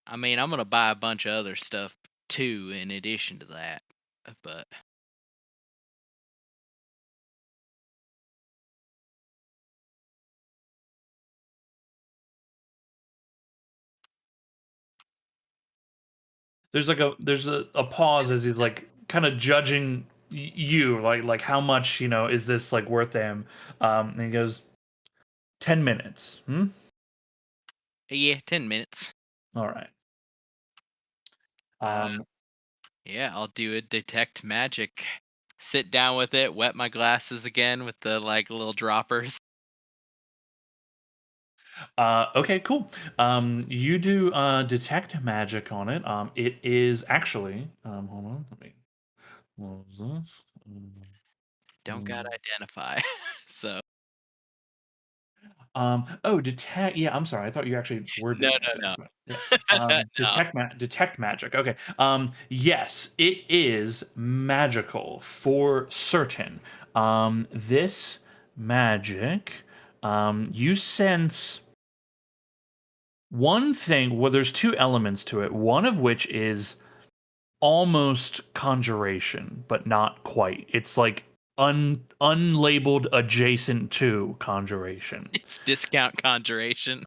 I mean, I'm gonna buy a bunch of other stuff too in addition to that, but There's a pause as he's like kind of judging you, like how much is this like worth to him? And he goes, 10 minutes. Hmm. yeah, 10 minutes. All right. Uh, Um, yeah, I'll do a detect magic. Sit down with it, wet my glasses again with the like little droppers. Okay, cool. You do detect magic on it. It is actually. Hold on. Let me. What was this? Don't gotta identify. So Oh, detect. Yeah, I'm sorry. I thought you actually were no, doing no, identify. Yeah. no. No. Detect magic. Okay. Yes, it is magical for certain. This magic. You sense one thing. Well, there's 2 elements to it. One of which is almost conjuration, but not quite. It's like unlabeled adjacent to conjuration. It's discount conjuration.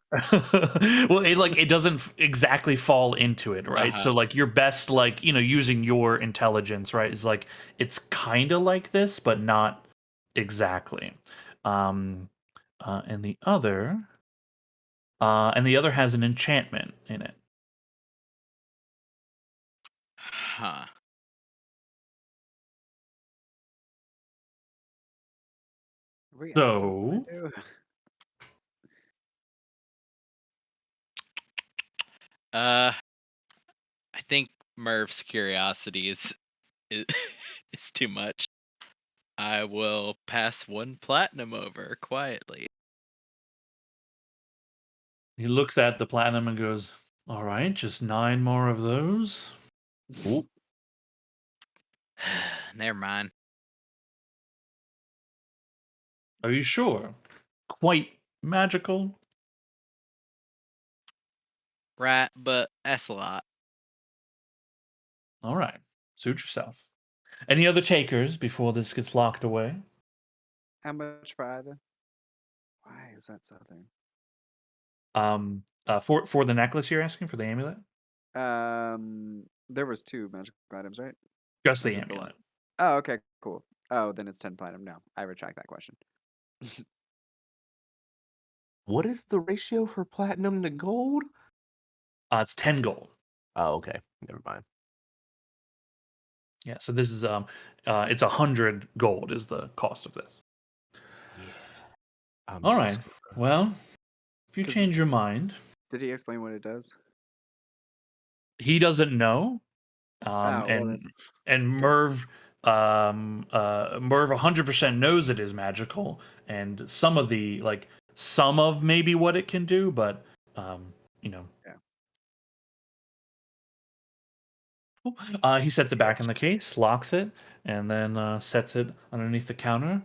Well, it doesn't exactly fall into it, right? Uh-huh. So like your best like, using your intelligence, right, is like it's kind of like this, but not exactly. Um and the other has an enchantment in it. Huh. Are we asking So, what to do? I think Merv's curiosity is, is too much. I will pass 1 platinum over quietly. he looks at the platinum and goes, "All right, just 9 more of those." Never mind. Are you sure? Quite magical? Right, but that's a lot. All right. Suit yourself. Any other takers before this gets locked away? How much for either? Why is that southern? For the necklace you're asking for the amulet? There was 2 magical items, right? Just Or the just the 1? amulet. Oh, okay, cool. Oh, then it's 10 platinum. No, I retract that question. What is the ratio for platinum to gold? It's 10 gold. Oh, okay. Never mind. Yeah, so this is it's 100 gold is the cost of this. Yeah. All right. Well, if you 'Cause- change your mind, Did he explain what it does? he doesn't know, Oh, well then. and Merv 100% knows it is magical, and some of maybe what it can do, but you know. Yeah. He sets it back in the case, locks it, and then sets it underneath the counter.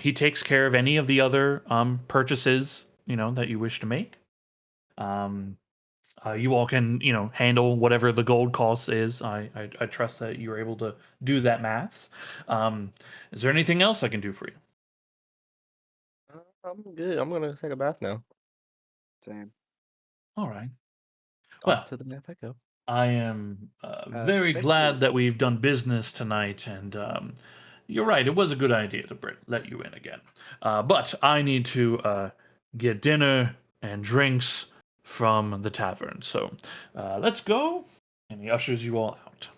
He takes care of any of the other purchases, that you wish to make. You all can, handle whatever the gold cost is. I trust that you are able to do that maths. Is there anything else I can do for you? I'm good. I'm gonna take a bath now. Same. All right. Off Well, to the bath I go. I am very thank glad you. that we've done business tonight, and you're right. It was a good idea to let you in again. But I need to get dinner and drinks from the tavern. So let's go. And he ushers you all out.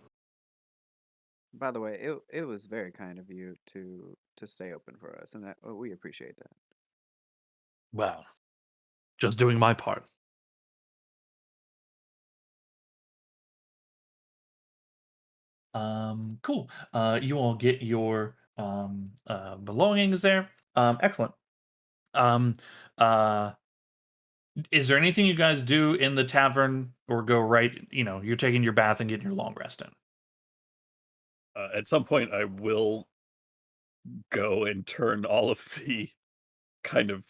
By the way, it was very kind of you to stay open for us, and we appreciate that. Well, just doing my part. Cool. You all get your belongings there. Excellent. Um, uh, is there anything you guys do in the tavern or go right? You're taking your bath and getting your long rest in. At some point, I will go and turn all of the kind of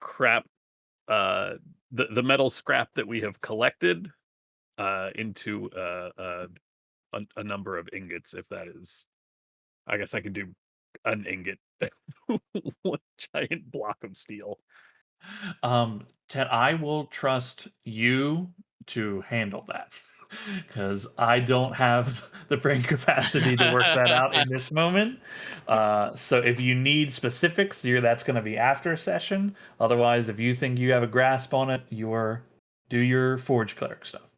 crap, the metal scrap that we have collected, into a number of ingots. If that is, I guess I can do an ingot, one giant block of steel. Ted, I will trust you to handle that because I don't have the brain capacity to work that out in this moment. So if you need specifics, that's going to be after a session. Otherwise, if you think you have a grasp on it, do your forge cleric stuff.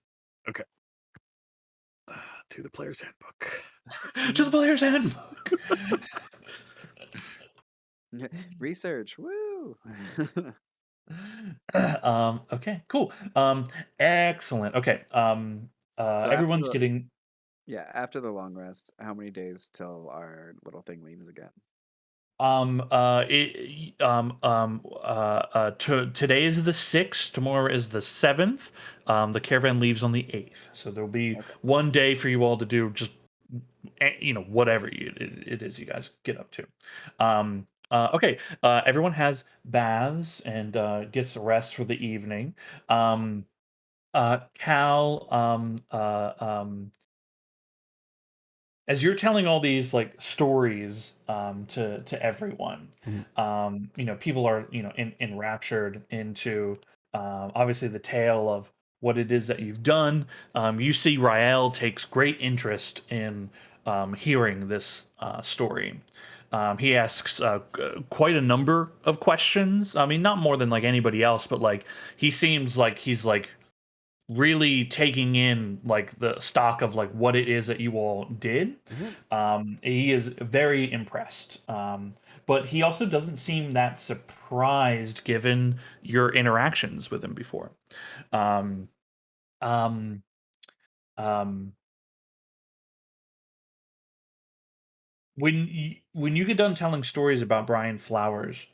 Okay. To the player's handbook. To the player's handbook. Research, woo! Okay, cool. Excellent. Okay. So after Everyone's the getting after the long rest, how many days till our little thing leaves again? today is the 6th, tomorrow is the 7th. The caravan leaves on the 8th, so there'll be Okay. one day for you all to do just whatever it is you guys get up to. Okay, everyone has baths and gets rest for the evening. Cal, as you're telling all these like stories to everyone, people are enraptured into obviously the tale of what it is that you've done. You see Rael takes great interest in hearing this story. He asks quite a number of questions. I mean, not more than like anybody else, but like he seems like he's like really taking in like the stock of like what it is that you all did. He is very impressed. But he also doesn't seem that surprised given your interactions with him before. Um, um, um, when you get done telling stories about Brian Flowers,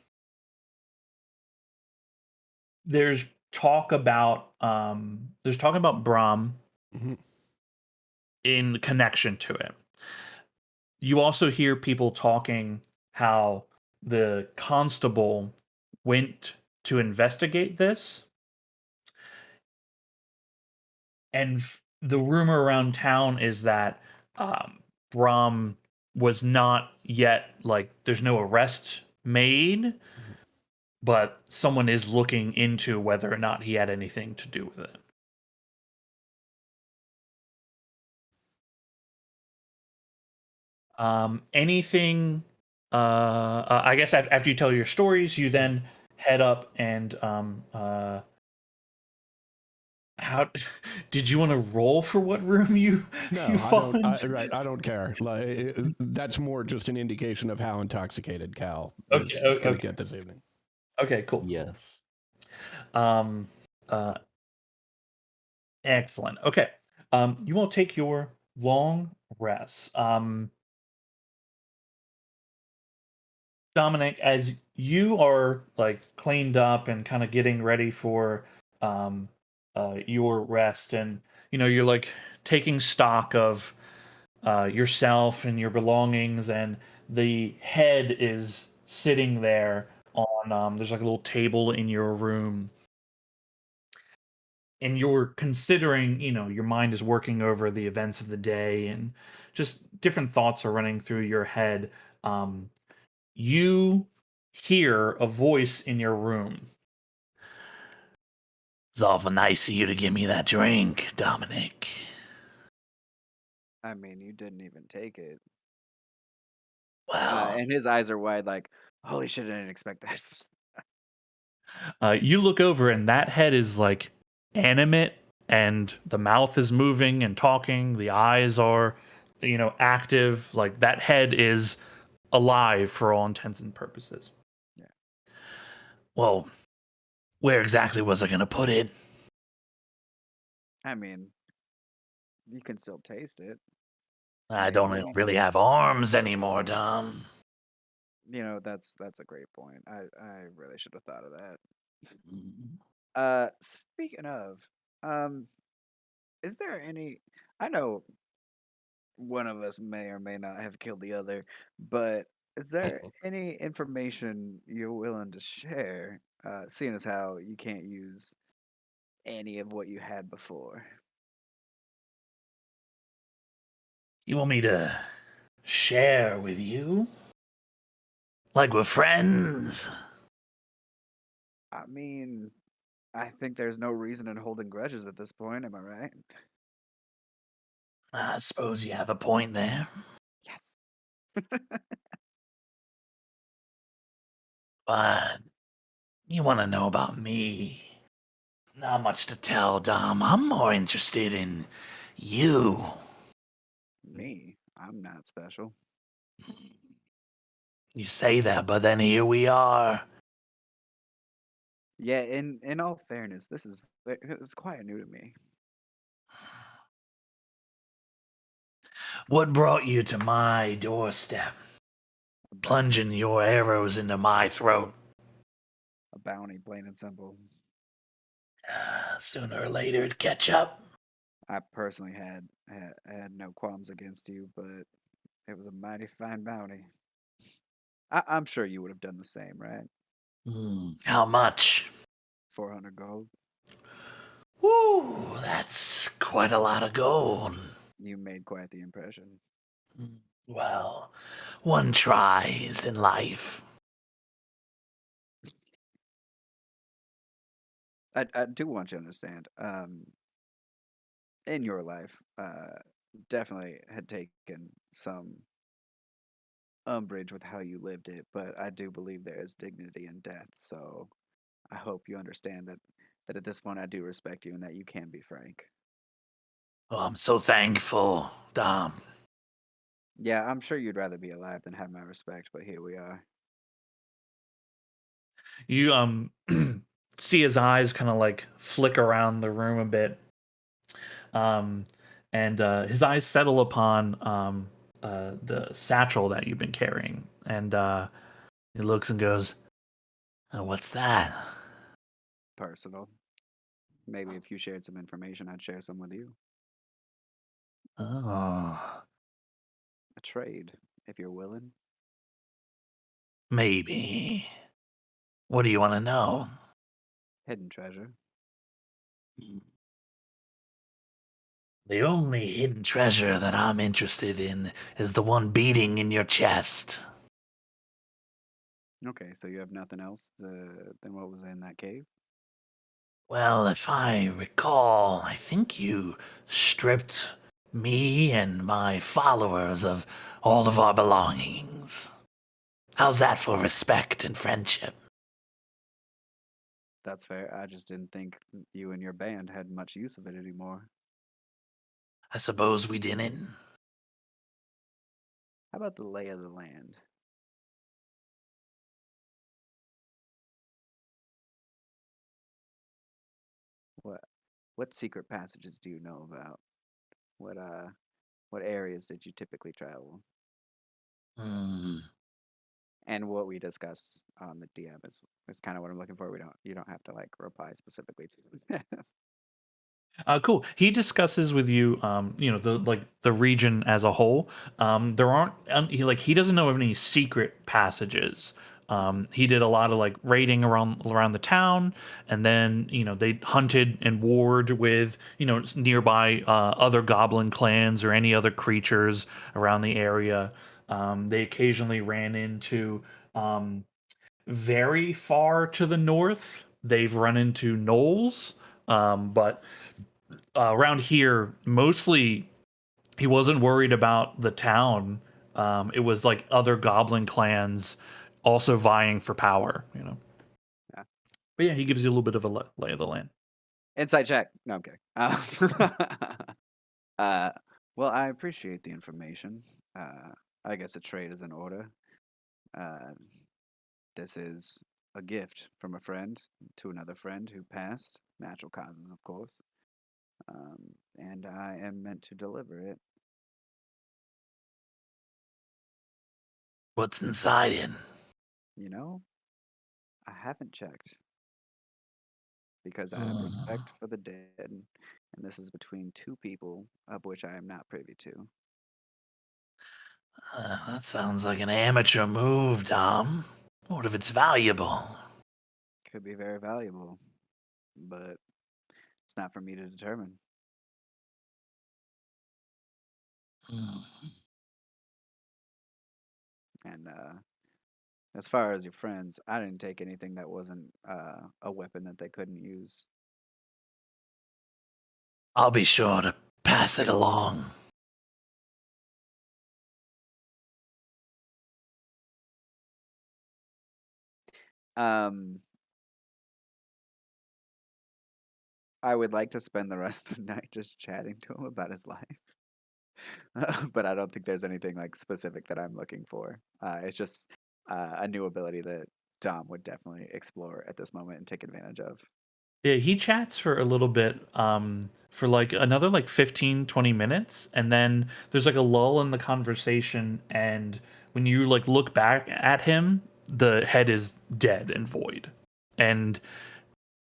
there's there's talk about Brahm Mhm. in connection to it. You also hear people talking how the constable went to investigate this, and the rumor around town is that Brahm was not yet like there's no arrest made, but someone is looking into whether or not he had anything to do with it. Anything? I guess after you tell your stories, you then head up and how did you want to roll for what room you No, you I fall don't. into? Right, I don't care. That's more just an indication of how intoxicated Cal Okay, is okay, going to okay. get this evening. Okay, cool. Yes. Um, excellent. Okay. You will take your long rest. Dominic, as you are like cleaned up and kind of getting ready for um your rest, and you're like taking stock of yourself and your belongings, and the head is sitting there on there's like a little table in your room, and you're considering, your mind is working over the events of the day, and just different thoughts are running through your head. You hear a voice in your room. It's awful nice of you to give me that drink, Dominic. I mean, you didn't even take it. Well, And his eyes are wide, like, holy shit, I didn't expect this. you look over, and that head is like animate, and the mouth is moving and talking. The eyes are, active. Like that head is alive for all intents and purposes. Yeah. Well, where exactly was I going to put it? I mean, you can still taste it. I don't Maybe. really have arms anymore, Dom. That's a great point. I really should have thought of that. Speaking of, um, is there any? I know one of us may or may not have killed the other, but is there any information you're willing to share? Seeing as how you can't use any of what you had before. You want me to share with you? Like we're friends? I mean, I think there's no reason in holding grudges at this point. Am I right? I suppose you have a point there. Yes. But you want to know about me? Not much to tell, Dom. I'm more interested in you. Me, I'm not special. You say that, but then here we are. Yeah, in all fairness, this is quite new to me. What brought you to my doorstep? A bounty, Plunging your arrows into my throat. a bounty, plain and simple. Sooner or later it'd catch up. I personally had no qualms against you, but it was a mighty fine bounty. I'm sure you would have done the same, right? How much? 400 gold. Woo, that's quite a lot of gold. You made quite the impression. Well, one tries in life. I do want you to understand. In your life, definitely had taken some umbrage with how you lived it, but I do believe there is dignity in death. So I hope you understand that at this point I do respect you and that you can be frank. Oh, I'm so thankful, Dom. Yeah, I'm sure you'd rather be alive than have my respect, but here we are. You see his eyes kind of like flick around the room a bit. Um and his eyes settle upon the satchel that you've been carrying, and he looks and goes, "What's that?" Personal. Maybe if you shared some information, I'd share some with you. Oh, A trade, if you're willing. maybe. What do you want to know? Hidden treasure. The only hidden treasure that I'm interested in is the one beating in your chest. Okay, so you have nothing else than what was in that cave? Well, if I recall, I think you stripped me and my followers of all of our belongings. How's that for respect and friendship? That's fair. I just didn't think you and your band had much use of it anymore. I suppose we didn't. How about the lay of the land? What what secret passages do you know about? What areas did you typically travel? Hmm. And what we discussed on the DM is kind of what I'm looking for. You don't have to like reply specifically to Cool. He discusses with you, the region as a whole. There aren't he doesn't know of any secret passages. He did a lot of like raiding around the town, and then they hunted and warred with nearby other goblin clans or any other creatures around the area. They occasionally ran into very far to the north. They've run into gnolls, but around here, mostly he wasn't worried about the town. It was like other goblin clans also vying for power. Yeah. But yeah, he gives you a little bit of a lay of the land. Insight check. No, I'm kidding. Uh, well, I appreciate the information. I guess a trade is in order. Uh, this is a gift from a friend to another friend who passed, natural causes, of course. And I am meant to deliver it. What's inside it? You know, I haven't checked because I have respect for the dead, and this is between two people of which I am not privy to. That sounds like an amateur move, Dom. What if it's valuable? Could be very valuable, but it's not for me to determine. Hmm. And as far as your friends, I didn't take anything that wasn't a weapon that they couldn't use. I'll be sure to pass it along. Um, I would like to spend the rest of the night just chatting to him about his life. But I don't think there's anything like specific that I'm looking for. It's just a new ability that Dom would definitely explore at this moment and take advantage of. Yeah, he chats for a little bit, for like another like 15, 20 minutes, and then there's like a lull in the conversation, and when you like look back at him, the head is dead and void. And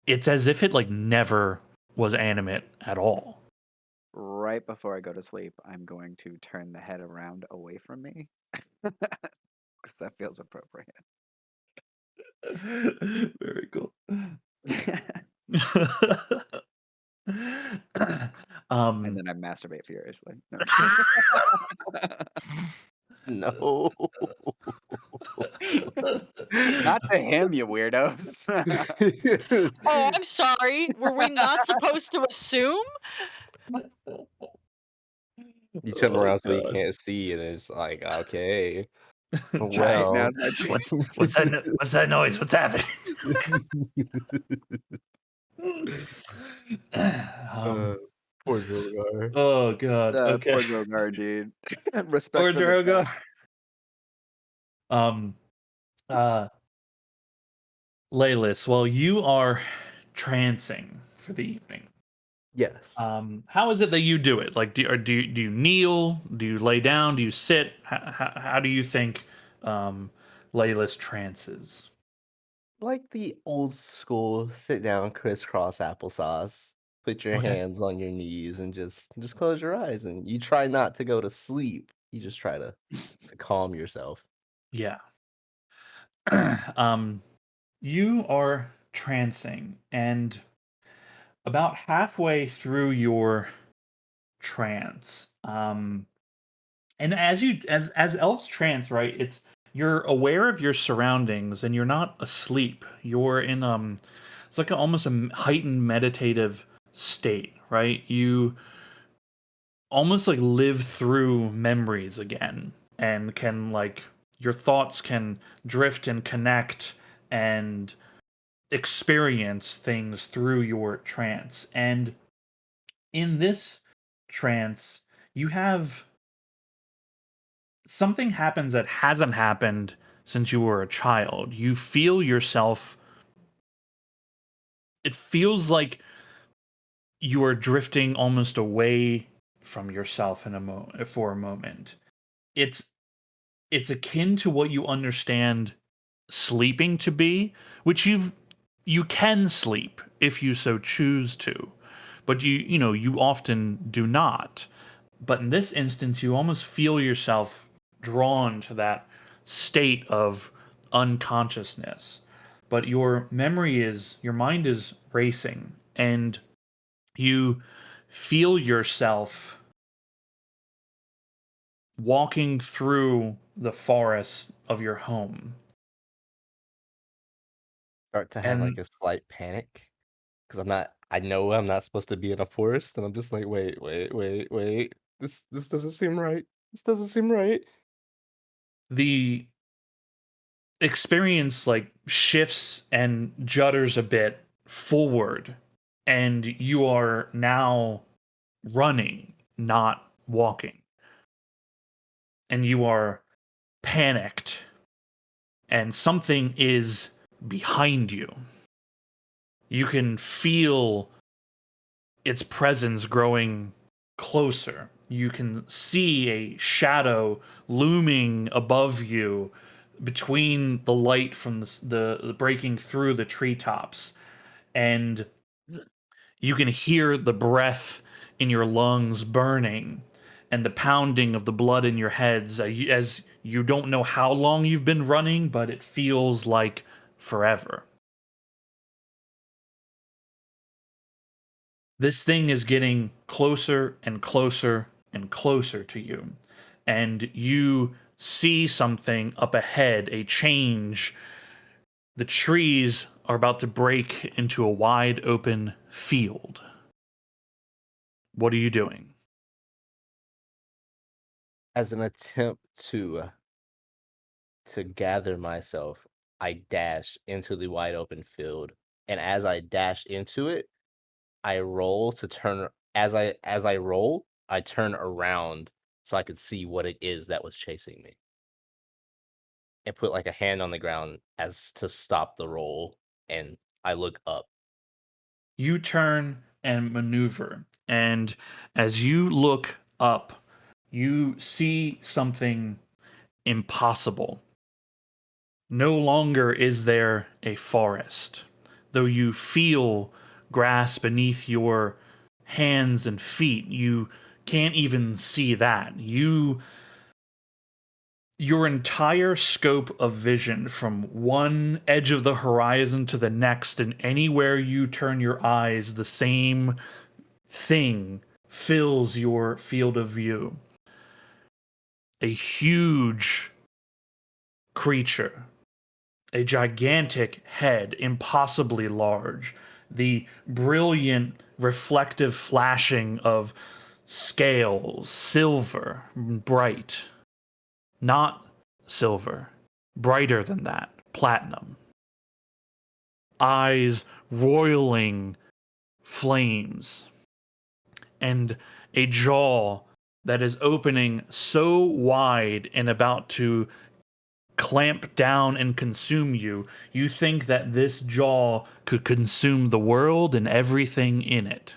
it's as if it like never was animate at all. Right before I go to sleep, I'm going to turn the head around away from me because that feels appropriate. Very cool. And then I masturbate furiously. No, I'm just kidding. No. Not to him, you weirdos. Oh, I'm sorry. Were we not supposed to assume? You turn Oh around so he god. can't see, and it's like, okay, Alright, well. now's my chance. What's that noise? What's happening? uh, poor Drogar. Oh god. Okay. Poor Drogar, dude. Respect Or for the dead. Drogar. Um. Laylis, while you are trancing for the evening, Yes. how is it that you do it? Like, do you kneel? Do you lay down? Do you sit? How do you think Laylis trances? Like the old school sit down crisscross applesauce. Put your Okay. hands on your knees and just close your eyes, and you try not to go to sleep. You just try to calm yourself. Yeah. um, you are trancing, and about halfway through your trance, and as elves trance, right, you're aware of your surroundings and you're not asleep. You're in it's like almost a heightened meditative state, right? You almost like live through memories again, and can like your thoughts can drift and connect and experience things through your trance. And in this trance, you have something happens that hasn't happened since you were a child. You feel yourself, it feels like you are drifting almost away from yourself for a moment. It's it's akin to what you understand sleeping to be, which you can sleep if you so choose to, but you often do not. But in this instance, you almost feel yourself drawn to that state of unconsciousness. But your mind is racing, and you feel yourself walking through the forest of your home. Start to have like And a slight panic because I know I'm not supposed to be in a forest, and I'm just like, wait. This doesn't seem right. This doesn't seem right. the experience like shifts and judders a bit forward, and you are now running, not walking. And you are panicked, and something is behind you. You can feel its presence growing closer. You can see a shadow looming above you between the light from the breaking through the treetops, and you can hear the breath in your lungs burning and the pounding of the blood in your heads as you don't know how long you've been running, but it feels like forever. This thing is getting closer and closer and closer to you. And you see something up ahead, a change. The trees are about to break into a wide open field. What are you doing? As an attempt to gather myself, I dash into the wide open field, and as I dash into it, I roll to turn. As I roll, I turn around so I could see what it is that was chasing me, and put like a hand on the ground as to stop the roll, and I look up. You turn and maneuver, and as you look up, you see something impossible. No longer is there a forest, though you feel grass beneath your hands and feet. You can't even see that. Your entire scope of vision from one edge of the horizon to the next, and anywhere you turn your eyes, the same thing fills your field of view. A huge creature, a gigantic head, impossibly large, the brilliant reflective flashing of scales, silver, bright, not silver, brighter than that, platinum, eyes roiling flames, and a jaw that is opening so wide and about to clamp down and consume you. You think that this jaw could consume the world and everything in it.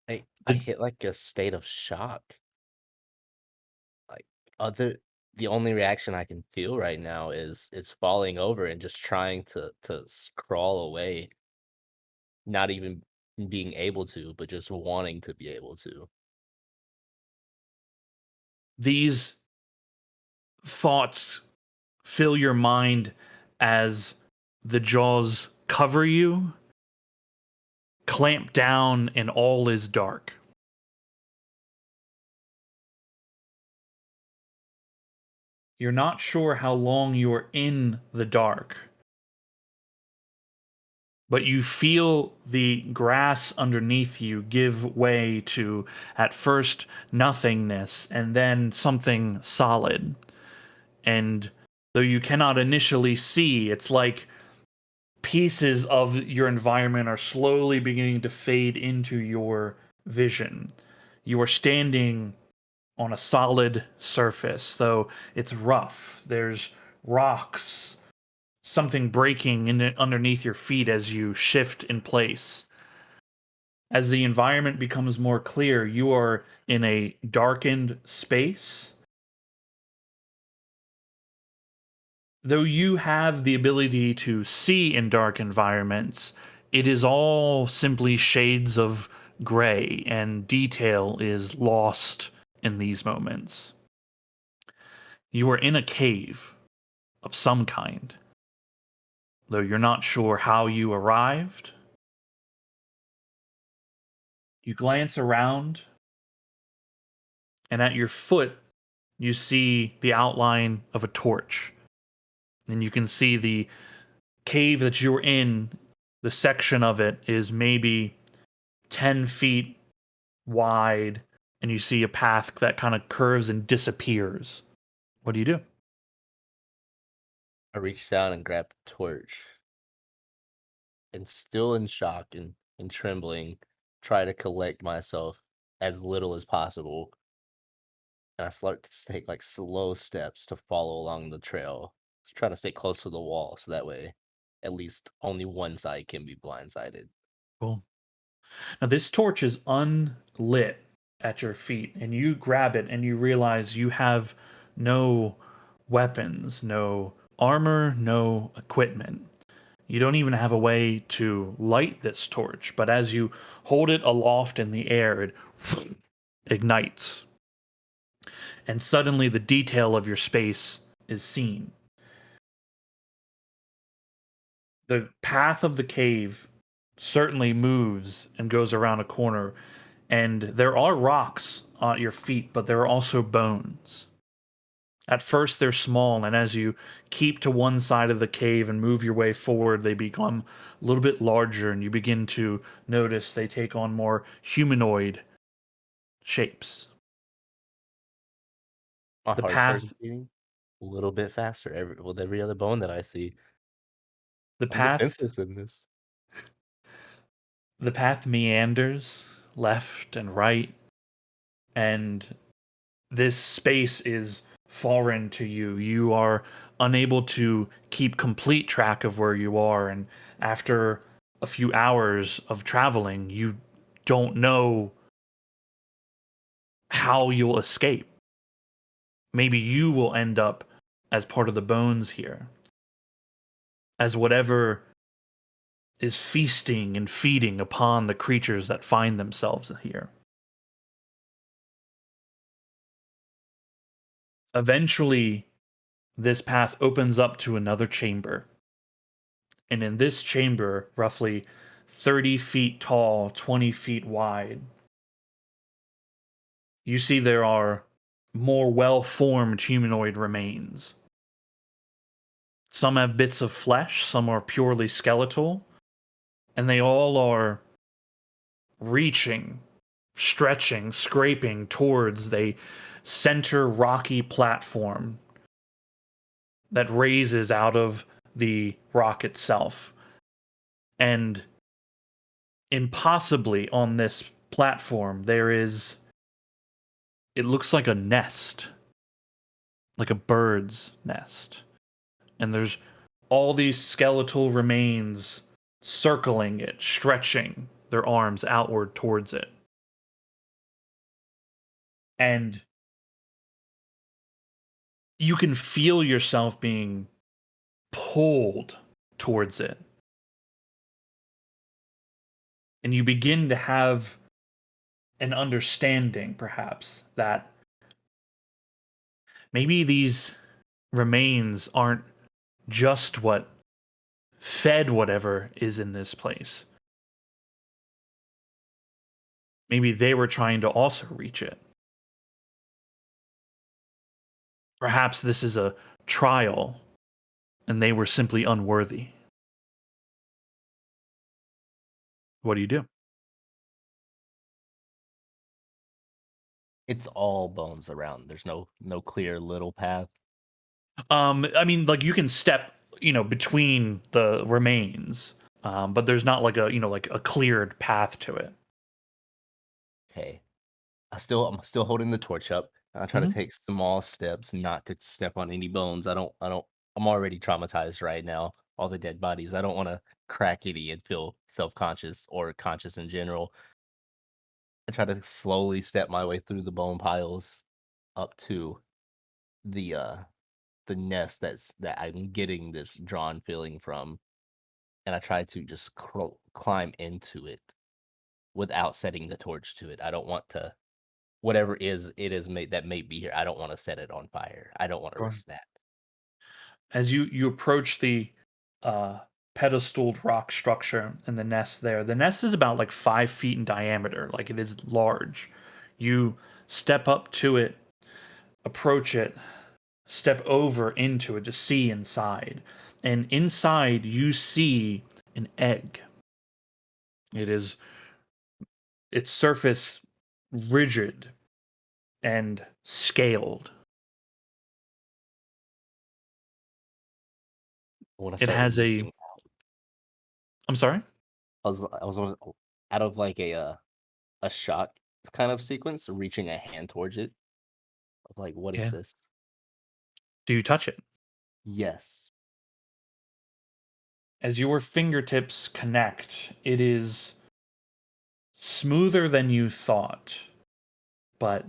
I The, hit like a state of shock. Like other the only reaction I can feel right now is falling over and just trying to crawl away, not even being able to, but just wanting to be able to. these thoughts fill your mind as the jaws cover you, clamp down, and all is dark. You're not sure how long you're in the dark. but you feel the grass underneath you give way to, at first, nothingness and then something solid. And though you cannot initially see, it's like pieces of your environment are slowly beginning to fade into your vision. You are standing on a solid surface, though it's rough. There's rocks, something breaking in underneath your feet as you shift in place. As the environment becomes more clear, you are in a darkened space. Though you have the ability to see in dark environments, it is all simply shades of gray, and detail is lost in these moments. You are in a cave of some kind, though you're not sure how you arrived. You glance around, and at your foot, you see the outline of a torch. And you can see the cave that you're in, the section of it is maybe 10 feet wide, and you see a path that kind of curves and disappears. What do you do? I reach down and grab the torch, and still in shock and trembling, try to collect myself as little as possible. And I start to take like slow steps to follow along the trail. Just try to stay close to the wall so that way at least only one side can be blindsided. Cool. Now, this torch is unlit at your feet, and you grab it and you realize you have no weapons, no armor, no equipment. You don't even have a way to light this torch, but as you hold it aloft in the air, it ignites. And suddenly the detail of your space is seen. The path of the cave certainly moves and goes around a corner, and there are rocks at your feet, but there are also bones. At first, they're small, and as you keep to one side of the cave and move your way forward, they become a little bit larger, and you begin to notice they take on more humanoid shapes. My The heart starts path, beating a little bit faster with every other bone that I see. the I'm path, defenseless in this. the path meanders left and right, and this space is foreign to you. You are unable to keep complete track of where you are, and after a few hours of traveling, you don't know how you'll escape. Maybe you will end up as part of the bones here, as whatever is feasting and feeding upon the creatures that find themselves here. Eventually, this path opens up to another chamber. And in this chamber, roughly 30 feet tall, 20 feet wide, you see there are more well formed humanoid remains. Some have bits of flesh, some are purely skeletal, and they all are reaching, stretching, scraping towards a center rocky platform that raises out of the rock itself. And impossibly on this platform, there is, it looks like a nest, like a bird's nest. And there's all these skeletal remains circling it, stretching their arms outward towards it. And you can feel yourself being pulled towards it. And you begin to have an understanding, perhaps, that maybe these remains aren't just what fed whatever is in this place. Maybe they were trying to also reach it. Perhaps this is a trial and they were simply unworthy. What do you do? It's all bones around. There's no clear little path. I mean, like you can step, between the remains, but there's not like a cleared path to it. Okay. I'm still holding the torch up. I try to Mhm. take small steps not to step on any bones. I'm already traumatized right now. All the dead bodies. I don't want to crack any and feel self-conscious or conscious in general. I try to slowly step my way through the bone piles up to the the nest that I'm getting this drawn feeling from, and I try to just climb into it without setting the torch to it. I don't want to whatever it is that may be here. I don't want to set it on fire. I don't want to Sure. risk that. As you approach the uh, pedestaled rock structure and the nest there, the nest is about like 5 feet in diameter, like it is large. You step up to it, approach it, step over into it to see inside. And inside, you see an egg. It is its surface rigid and scaled. I want to It start has moving. I'm sorry? Out of like a shot kind of sequence, reaching a hand towards it. Of like, what is Yeah. this? Do you touch it? Yes. As your fingertips connect, it is smoother than you thought, but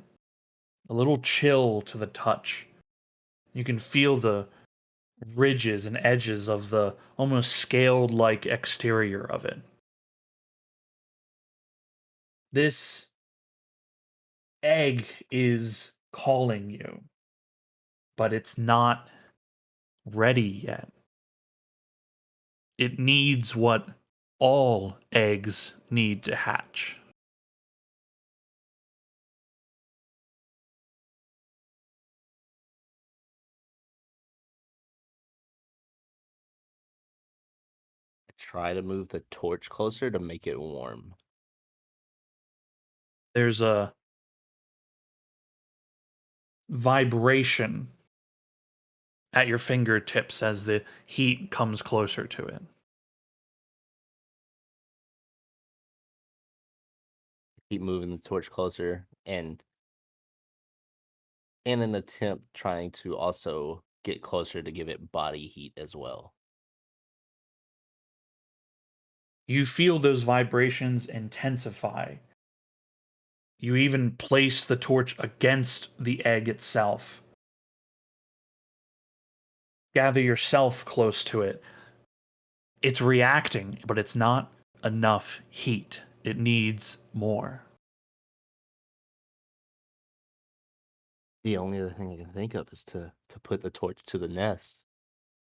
a little chill to the touch. You can feel the ridges and edges of the almost scaled like exterior of it. This egg is calling you, but it's not ready yet. It needs what all eggs need to hatch. I try to move the torch closer to make it warm. There's a vibration at your fingertips as the heat comes closer to it. Keep moving the torch closer, and in an attempt trying to also get closer to give it body heat as well. You feel those vibrations intensify. You even place the torch against the egg itself. Gather yourself close to it. It's reacting, but it's not enough heat. It needs more. The only other thing I can think of is to put the torch to the nest.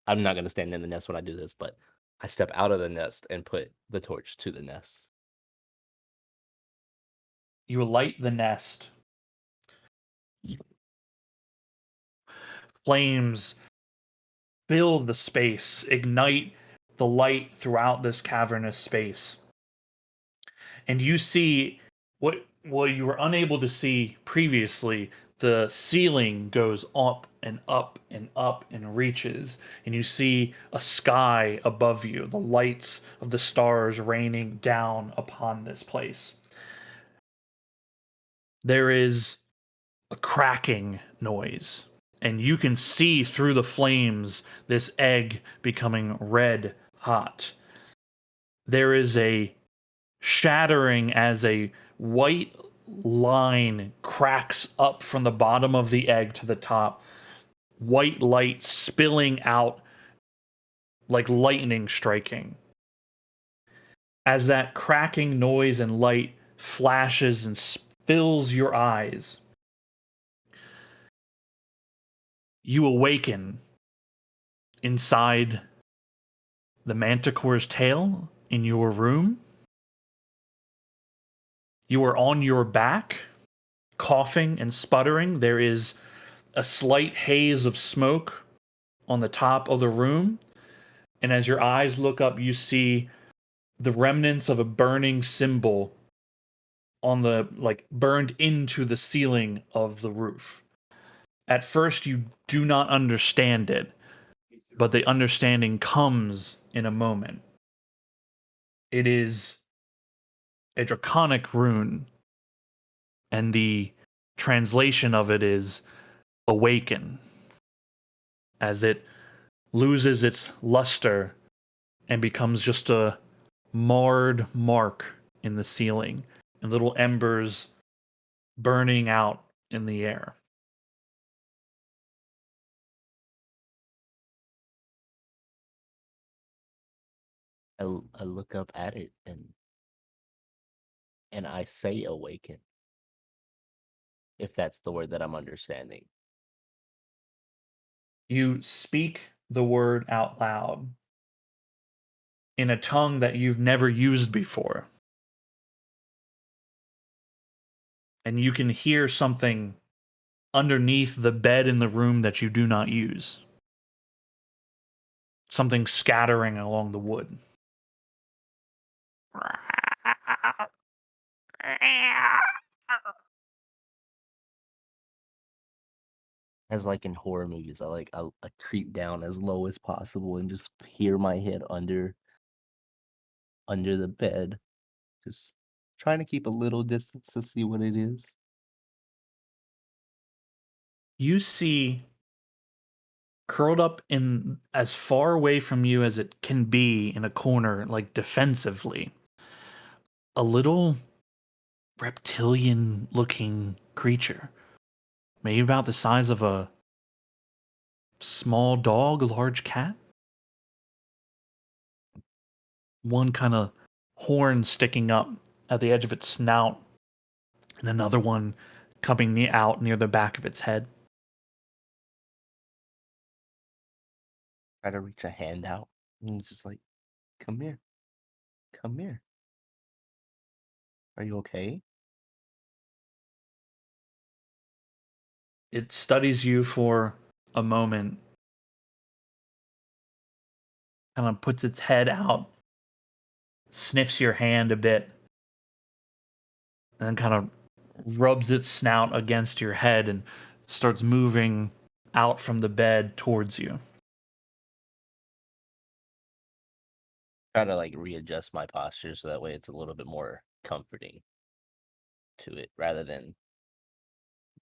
I'm not gonna stand in the nest when I do this, but I step out of the nest and put the torch to the nest. You light the nest. Flames fill the space, ignite the light throughout this cavernous space. And you see what you were unable to see previously. The ceiling goes up and up and up and reaches, and you see a sky above you, the lights of the stars raining down upon this place. There is a cracking noise, and you can see through the flames this egg becoming red hot. There is a shattering as a white line cracks up from the bottom of the egg to the top. White light spilling out like lightning striking. As that cracking noise and light flashes and fills your eyes, you awaken inside the manticore's tail in your room. You are on your back, coughing and sputtering. There is a slight haze of smoke on the top of the room. And as your eyes look up, you see the remnants of a burning symbol on the burned into the ceiling of the roof. At first, you do not understand it, but the understanding comes in a moment. It is a draconic rune, and the translation of it is awaken, as it loses its luster and becomes just a marred mark in the ceiling and little embers burning out in the air. I look up at it and I say awaken, if that's the word that I'm understanding. You speak the word out loud in a tongue that you've never used before. And you can hear something underneath the bed in the room that you do not use. Something scattering along the wood. As like in horror movies, I creep down as low as possible and just peer my head under the bed, just trying to keep a little distance to see what it is. You see, curled up in as far away from you as it can be in a corner, like defensively, a little reptilian looking creature. Maybe about the size of a small dog, large cat. One kind of horn sticking up at the edge of its snout, and another one coming out near the back of its head. Try to reach a hand out and it's just like, come here, come here. Are you okay? It studies you for a moment, kind of puts its head out, sniffs your hand a bit, and then kind of rubs its snout against your head and starts moving out from the bed towards you. Try to like readjust my posture so that way it's a little bit more comforting to it rather than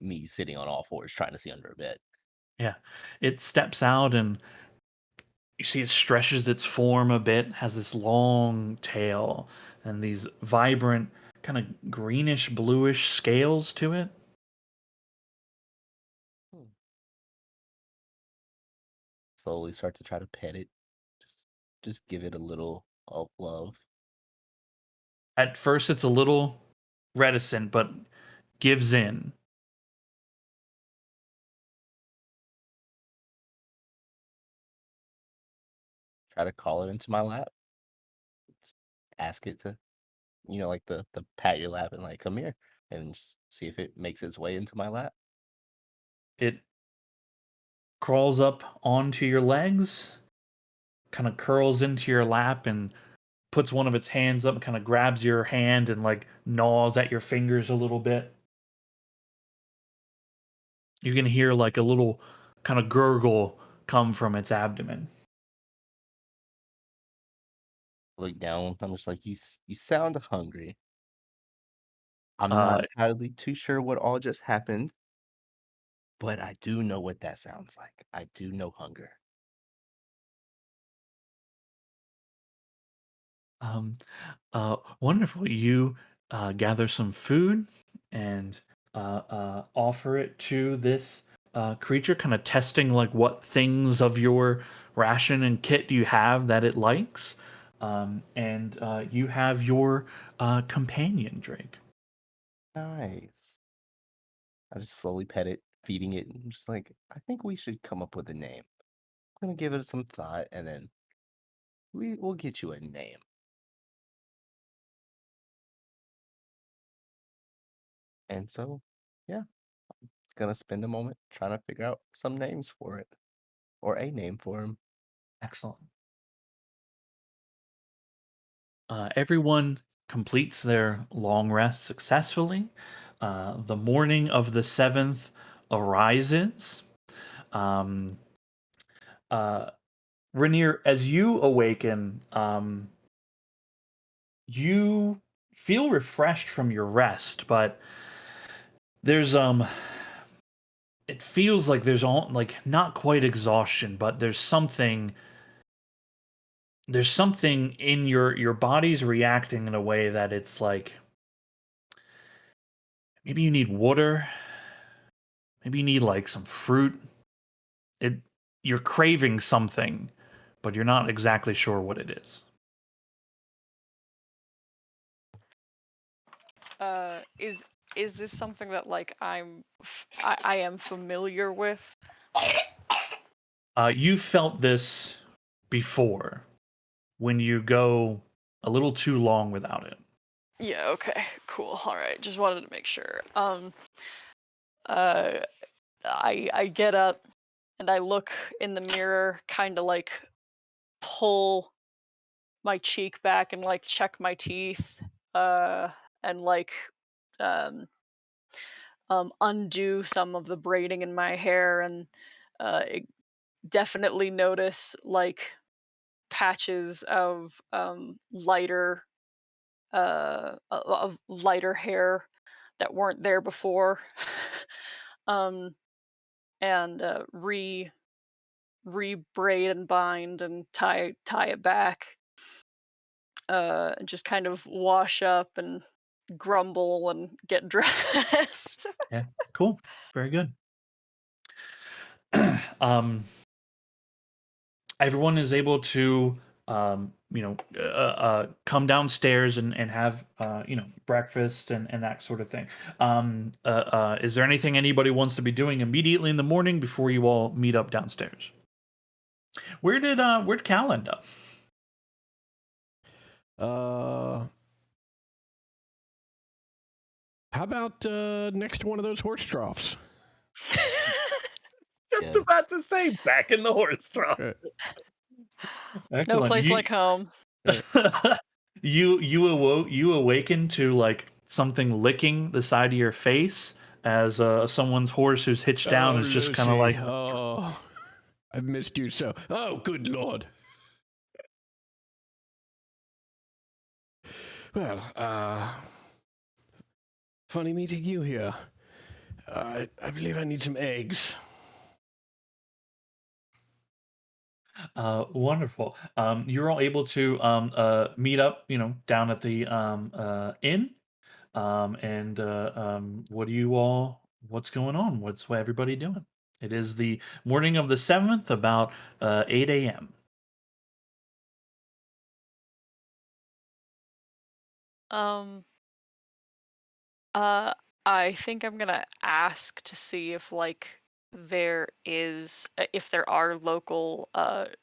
me sitting on all fours trying to see under a bed. Yeah. It steps out and you see it stretches its form a bit, has this long tail and these vibrant, kind of greenish bluish scales to it. Slowly start to try to pet it. Just give it a little of love. At first, it's a little reticent, but gives in. Try to call it into my lap. Ask it to, like the pat your lap and like come here and just see if it makes its way into my lap. It crawls up onto your legs, kind of curls into your lap, and puts one of its hands up, kind of grabs your hand and like gnaws at your fingers a little bit. You can hear like a little kind of gurgle come from its abdomen. Look down. I'm just like, you sound hungry. I'm Uh, not entirely too sure what all just happened, but I do know what that sounds like. I do know hunger. um, Wonderful. You gather some food and offer it to this creature, kind of testing like what things of your ration and kit do you have that it likes. And you have your companion, Drake. Nice. I just slowly pet it, feeding it, and just like, I think we should come up with a name. I'm gonna give it some thought, and then we'll get you a name. And so, yeah, gonna spend a moment trying to figure out some names for it, or a name for him. Excellent. Everyone completes their long rest successfully. The morning of the 7th arises. Um, Rainier, as you awaken, you feel refreshed from your rest, but there's it feels like there's all like not quite exhaustion, but there's something in your body's reacting in a way that it's like maybe you need water, maybe you need like some fruit. It You're craving something, but you're not exactly sure what it is. Is this something that like I am familiar with? You felt this before when you go a little too long without it. Yeah, okay, cool. All right, just wanted to make sure. Uh, I get up and I look in the mirror, kind of like pull my cheek back and like check my teeth, and like um undo some of the braiding in my hair, and definitely notice like patches of of lighter hair that weren't there before. um and re-braid and bind and tie it back, and just kind of wash up and grumble and get dressed. Yeah, cool, very good. um, Everyone is able to come downstairs and have breakfast and that sort of thing. Is there anything anybody wants to be doing immediately in the morning before you all meet up downstairs? Where'd Cal end up? How about next to one of those horse troughs? Just Yeah. about to say, back in the horse trough. No Excellent. place like home. You awaken to like something licking the side of your face as someone's horse who's hitched down is just kind of Lucy. like, Oh, I've missed you so. Oh, good Lord. Well, funny meeting you here. I believe I need some eggs. Wonderful. You're all able to meet up, down at the inn. And what's going on? What's everybody doing? It is the morning of the 7th, about 8 a.m. um uh I think I'm gonna ask to see if like if there are local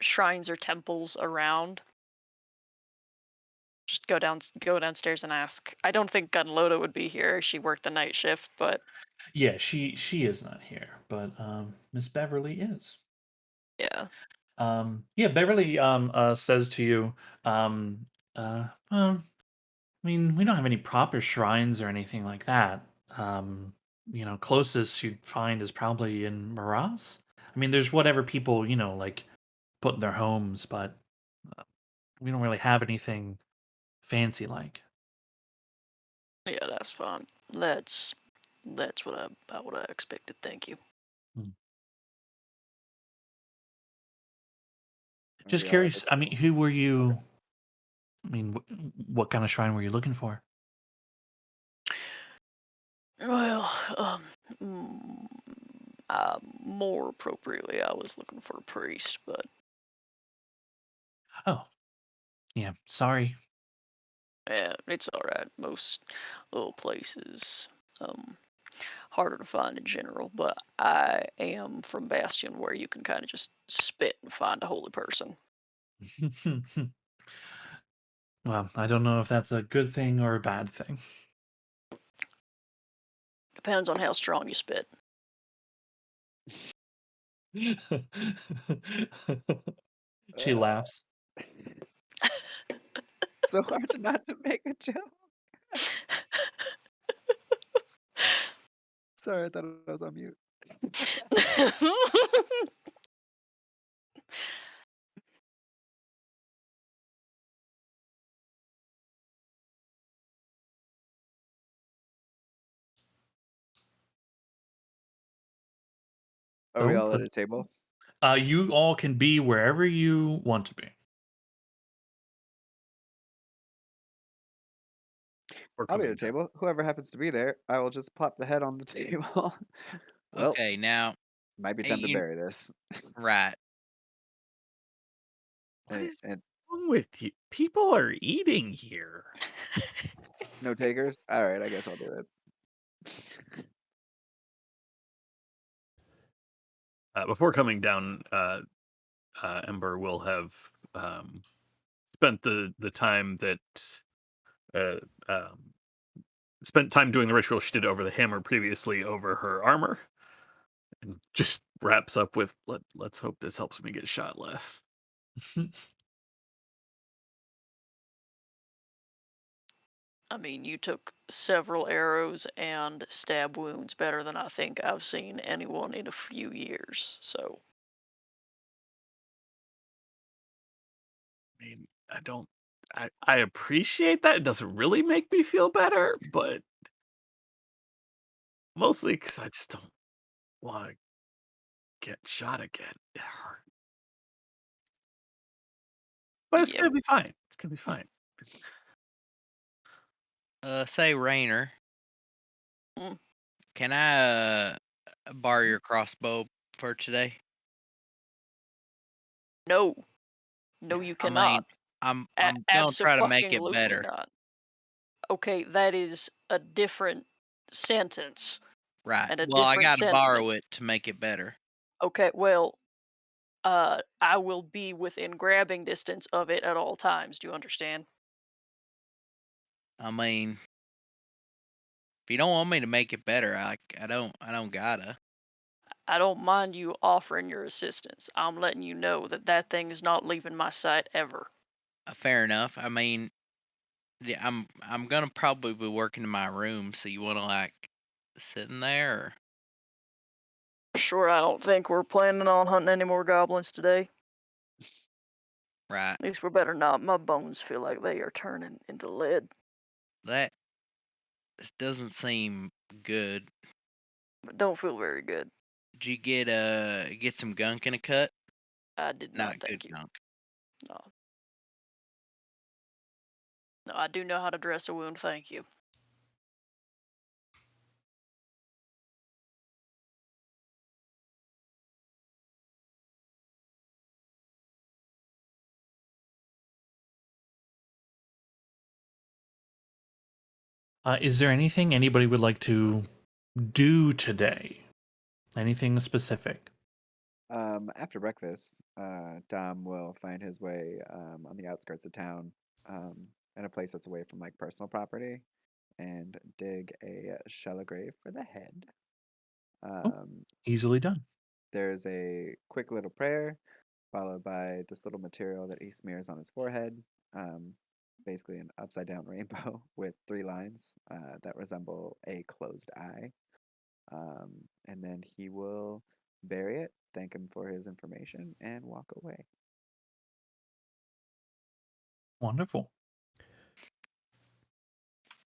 shrines or temples around. Just go downstairs and ask. I don't think Gunloda would be here. She worked the night shift, but Yeah, she is not here, but Miss Beverly is. yeah. Yeah, Beverly says to you, well, I mean, we don't have any proper shrines or anything like that. Closest you'd find is probably in Maras. I mean, there's whatever people, like put in their homes, but uh, we don't really have anything fancy like. Yeah, that's fine. That's about what I expected. Thank you. Just Maybe I'll let curious. the I mean, table- who were you? I mean, what kind of shrine were you looking for? Well, mm, more appropriately, I was looking for a priest, but Oh, yeah. Sorry. yeah, it's all right. Most little places, um, harder to find in general. But I am from Bastion, where you can kind of just spit and find a holy person. Well, I don't know if that's a good thing or a bad thing. Depends on how strong you spit. She laughs. It's so hard to not to make a joke. Sorry, I thought I was on mute. Are we Oh, all at but a table? you all can be wherever you want to be. We're I'll be coming at a down. table. Whoever happens to be there, I will just plop the head on the table. Well, Okay, now might be hey, time to bury this. right. What And, is and wrong with you? People are eating here. no takers? All right, I guess I'll do it. Before coming down, Ember will have spent the time that uh, spent time doing the ritual she did over the hammer previously over her armor, and just wraps up with let's hope this helps me get shot less. I mean, you took several arrows and stab wounds better than I think I've seen anyone in a few years. So, I mean, I appreciate that. It doesn't really make me feel better, but mostly because I just don't want to get shot again. It hurt. But it's yeah. gonna be fine. It's gonna be fine. Say Rainer, Mm. can I borrow your crossbow for today? No, no, you I mean, cannot. I'm gonna try to make it Abso-fucking-lutely better. not. Okay, that is a different sentence Right. and a Well, I different gotta sentiment. borrow it to make it better. Okay, well, I will be within grabbing distance of it at all times. Do you understand? I mean, if you don't want me to make it better, I don't gotta. I don't mind you offering your assistance. I'm letting you know that that thing is not leaving my sight ever. Fair enough. I mean, yeah, I'm gonna probably be working in my room, so you wanna like sit in there? Or? Sure, I don't think we're planning on hunting any more goblins today. Right. At least we better not. My bones feel like they are turning into lead. That doesn't seem good. But don't feel very good. Did you get some gunk in a cut? I did not, Not good thank you. gunk. No. No, I do know how to dress a wound, thank you. Is there anything anybody would like to do today? Anything specific? After breakfast, Dom will find his way on the outskirts of town, in a place that's away from like personal property, and dig a shallow grave for the head. Easily done. There's a quick little prayer, followed by this little material that he smears on his forehead. Um, Basically, an upside down rainbow with 3 lines that resemble a closed eye. And then he will bury it, thank him for his information, and walk away. Wonderful.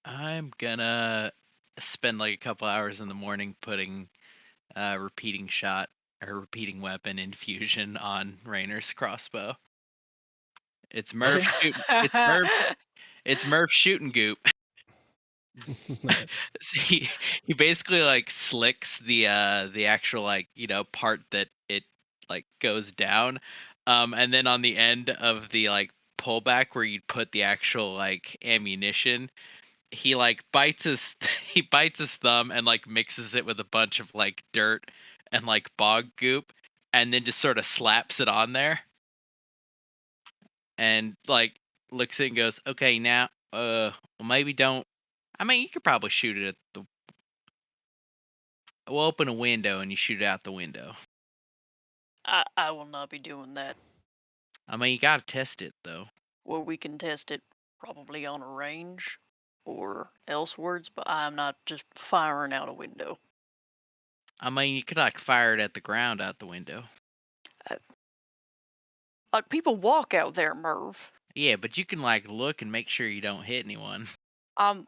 I'm gonna spend like a couple hours in the morning putting repeating shot or repeating weapon infusion on Rainer's crossbow. It's Murph shooting. It's Murph shooting goop. So he basically like slicks the actual like part that it like goes down, and then on the end of the like pullback where you'd put the actual like ammunition, he like bites his he bites his thumb and like mixes it with a bunch of like dirt and like bog goop, and then just sort of slaps it on there, and like looks at it and goes, okay, now well, maybe don't. I mean, you could probably shoot it at the. We'll open a window and you shoot it out the window. I will not be doing that. I mean, you gotta test it though. Well, we can test it probably on a range or elsewards, but I'm not just firing out a window. I mean, you could like fire it at the ground out the window. Like people walk out there, Merv. Yeah, but you can like look and make sure you don't hit anyone. I'm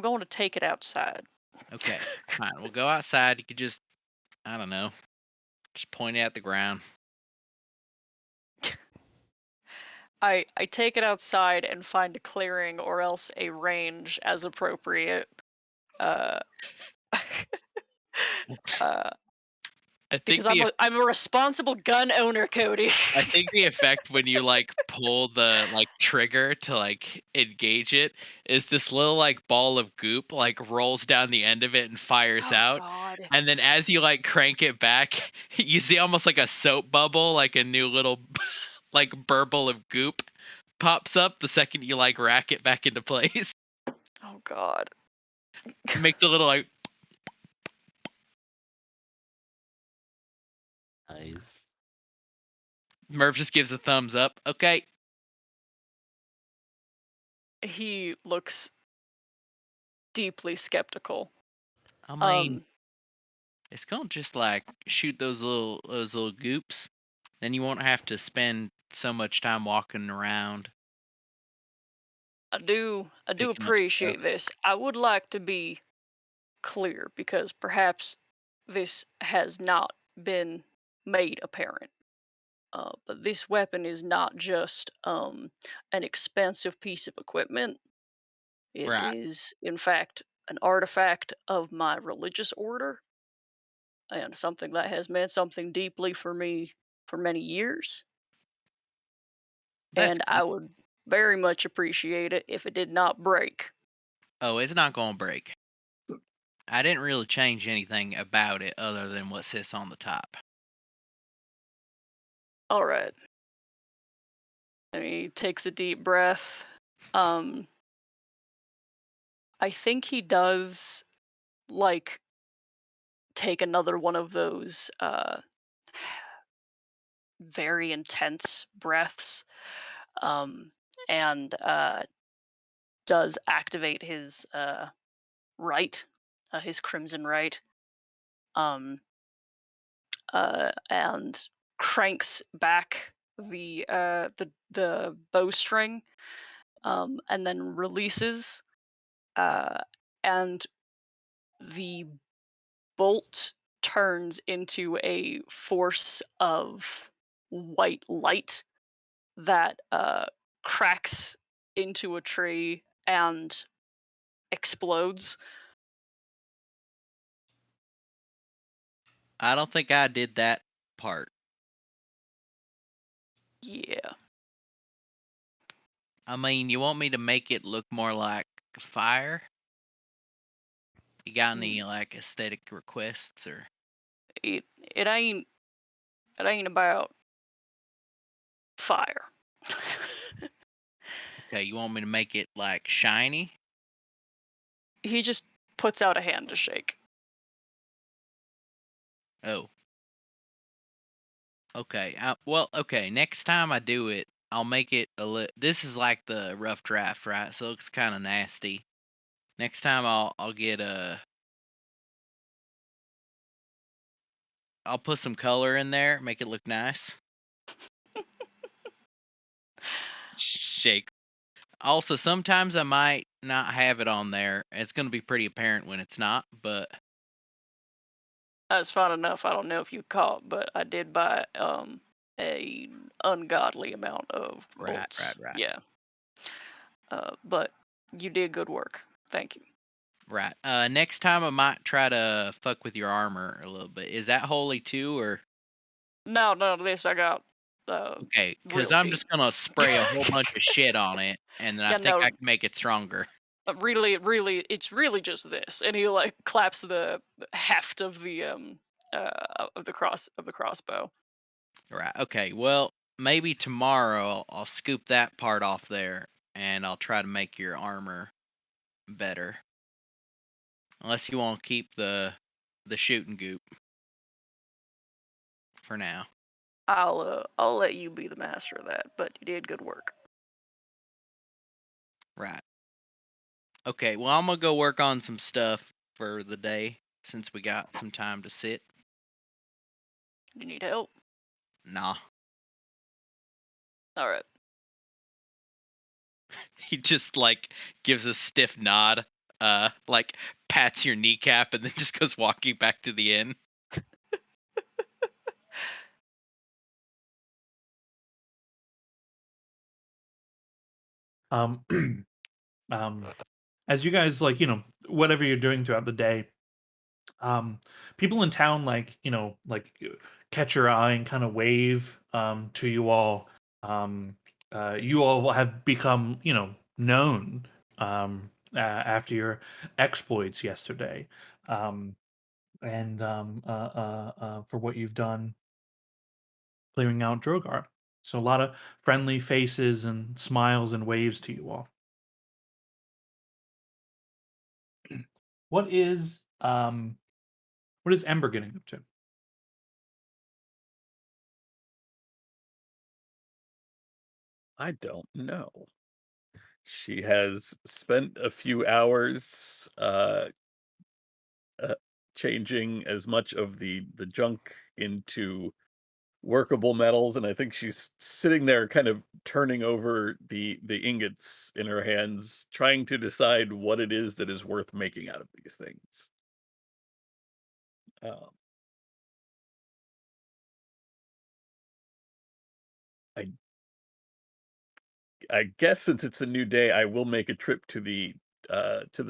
going to take it outside. Okay, fine. We'll go outside. You could just, I don't know, just point it at the ground. I take it outside and find a clearing or else a range as appropriate. Uh, I think because the I'm a responsible gun owner, Cody. I think the effect when you like pull the like trigger to like engage it is this little like ball of goop like rolls down the end of it and fires Oh out. God. And then as you like crank it back, you see almost like a soap bubble, like a new little like burble of goop pops up the second you like rack it back into place. Oh God. It makes a little like Nice. Merv just gives a thumbs up. Okay. He looks deeply skeptical. I mean, it's gonna just like shoot those little goops. Then you won't have to spend so much time walking around. I do Picking up appreciate stuff. this. I would like to be clear because perhaps this has not been made apparent. But this weapon is not just an expensive piece of equipment. It Right. is, in fact, an artifact of my religious order and something that has meant something deeply for me for many years. That's And good. I would very much appreciate it if it did not break. Oh, it's not gonna break. I didn't really change anything about it other than what sits on the top. All right. And he takes a deep breath. I think he does like take another one of those very intense breaths, and does activate his right, his crimson right, um, and cranks back the bowstring, and then releases, uh, and the bolt turns into a force of white light that cracks into a tree and explodes. I don't think I did that part. Yeah. I mean, you want me to make it look more like fire? You got any like aesthetic requests or? It it ain't about fire. Okay, you want me to make it like shiny? He just puts out a hand to shake. Oh. Okay. Well, okay. Next time I do it, I'll make it This is like the rough draft, right? So it looks kind of nasty. Next time I'll get I'll put some color in there, make it look nice. Shake. Also, sometimes I might not have it on there. It's gonna be pretty apparent when it's not, but That's fine enough. I don't know if you caught, but I did buy a ungodly amount of bolts. right. Yeah. But you did good work. Thank you. Right. Next time I might try to fuck with your armor a little bit. Is that holy too, or No, this I got okay? Because real I'm cheap. just gonna spray a whole bunch of shit on it, and then I Yeah, think no. I can make it stronger. Really, it's really just this, and he like claps the heft of the crossbow. Right. Okay. Well, maybe tomorrow I'll scoop that part off there, and I'll try to make your armor better. Unless you want to keep the shooting goop for now. I'll let you be the master of that, but you did good work. Right. Okay, well, I'm gonna go work on some stuff for the day since we got some time to sit. You need help? Nah. All right. He just like gives a stiff nod, like pats your kneecap and then just goes walking back to the inn. Um, as you guys like, whatever you're doing throughout the day, people in town catch your eye and kind of wave to you all. Um, you all have become, known after your exploits yesterday, and for what you've done clearing out Drogar. So a lot of friendly faces and smiles and waves to you all. What is Ember getting up to? I don't know. She has spent a few hours changing as much of the junk into workable metals, and I think she's sitting there kind of turning over the ingots in her hands, trying to decide what it is that is worth making out of these things. Um, I I guess since it's a new day, I will make a trip to the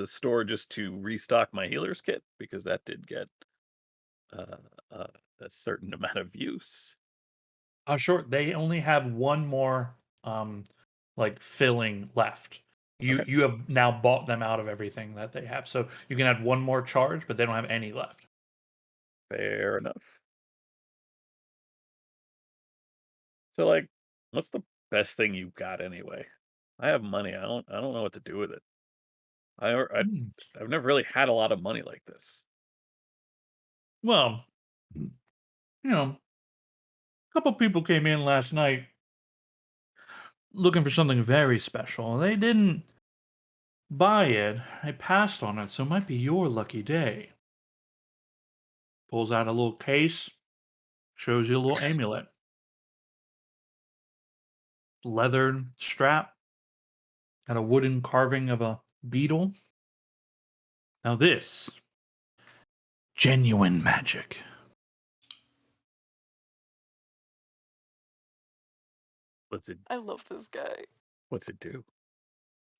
store just to restock my healer's kit because that did get uh, uh, a certain amount of use. Sure. They only have one more filling left. You Okay, you have now bought them out of everything that they have. So you can add one more charge, but they don't have any left. fair enough. So, like, what's the best thing you got anyway? I have money. I don't know what to do with it. Hmm. I've never really had a lot of money like this. Well, a couple people came in last night looking for something very special. They didn't buy it. They passed on it, so it might be your lucky day. Pulls out a little case, shows you a little amulet. Leather strap, got a wooden carving of a beetle. Now this, genuine magic. What's it I love this guy. what's it do?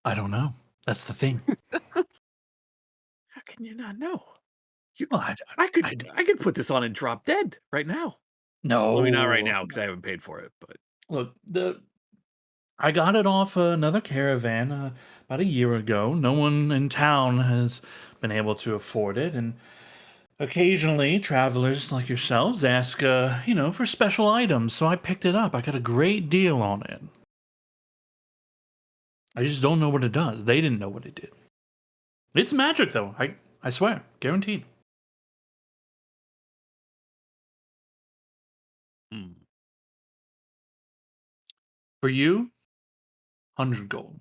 I don't know. That's the thing. How can you not know? You Well, I I could put this on and drop dead right now. no. Well, I mean, not right now because I haven't paid for it, but Look, I got it off another caravan about a year ago. No one in town has been able to afford it, and occasionally travelers like yourselves ask, for special items. So I picked it up. I got a great deal on it. I just don't know what it does. They didn't know what it did. It's magic, though. I swear, guaranteed. hmm. For you, 100 gold.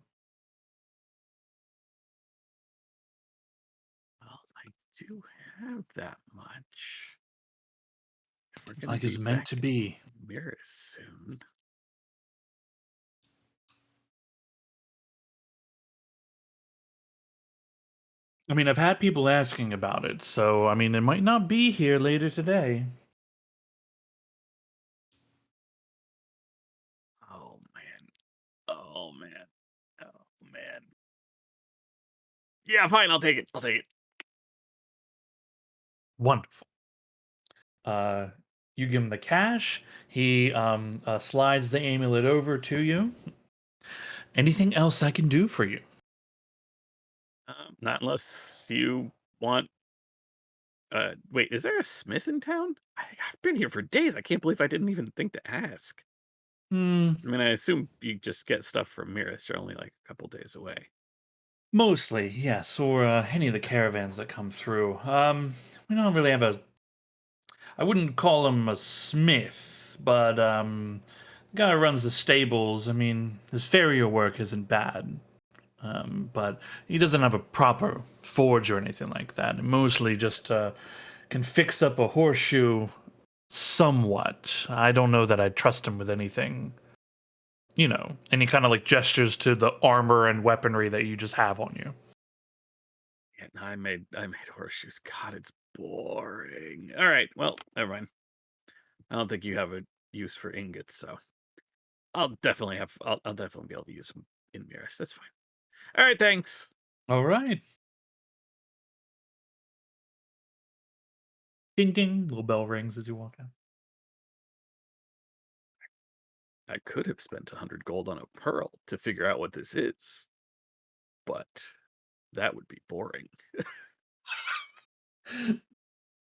Well, I do have that much. We're It's gonna like be it's meant back to in be. Mirrors soon. I mean, I've had people asking about it, so I mean, it might not be here later today. Oh man. Oh man. Oh man. Yeah, fine. I'll take it. I'll take it. Wonderful. You give him the cash. He slides the amulet over to you. Anything else I can do for you? Not unless you want. Wait. Is there a smith in town? I've been here for days. I can't believe I didn't even think to ask. Hmm. I mean, I assume you just get stuff from Mirrors. You're only like a couple days away. Mostly, yes, or any of the caravans that come through. We don't really have a. I wouldn't call him a smith, but the guy who runs the stables. I mean, his farrier work isn't bad. but he doesn't have a proper forge or anything like that. Mostly just can fix up a horseshoe somewhat. I don't know that I'd trust him with anything. Any kind of like gestures to the armor and weaponry that you just have on you. Yeah, no, I made horseshoes. God, it's boring. All right, well, never mind. I don't think you have a use for ingots, so I'll definitely be able to use some in mirrors. That's fine. All right, thanks. All right. Ding ding, little bell rings as you walk out. I could have spent 100 gold on a pearl to figure out what this is, but that would be boring.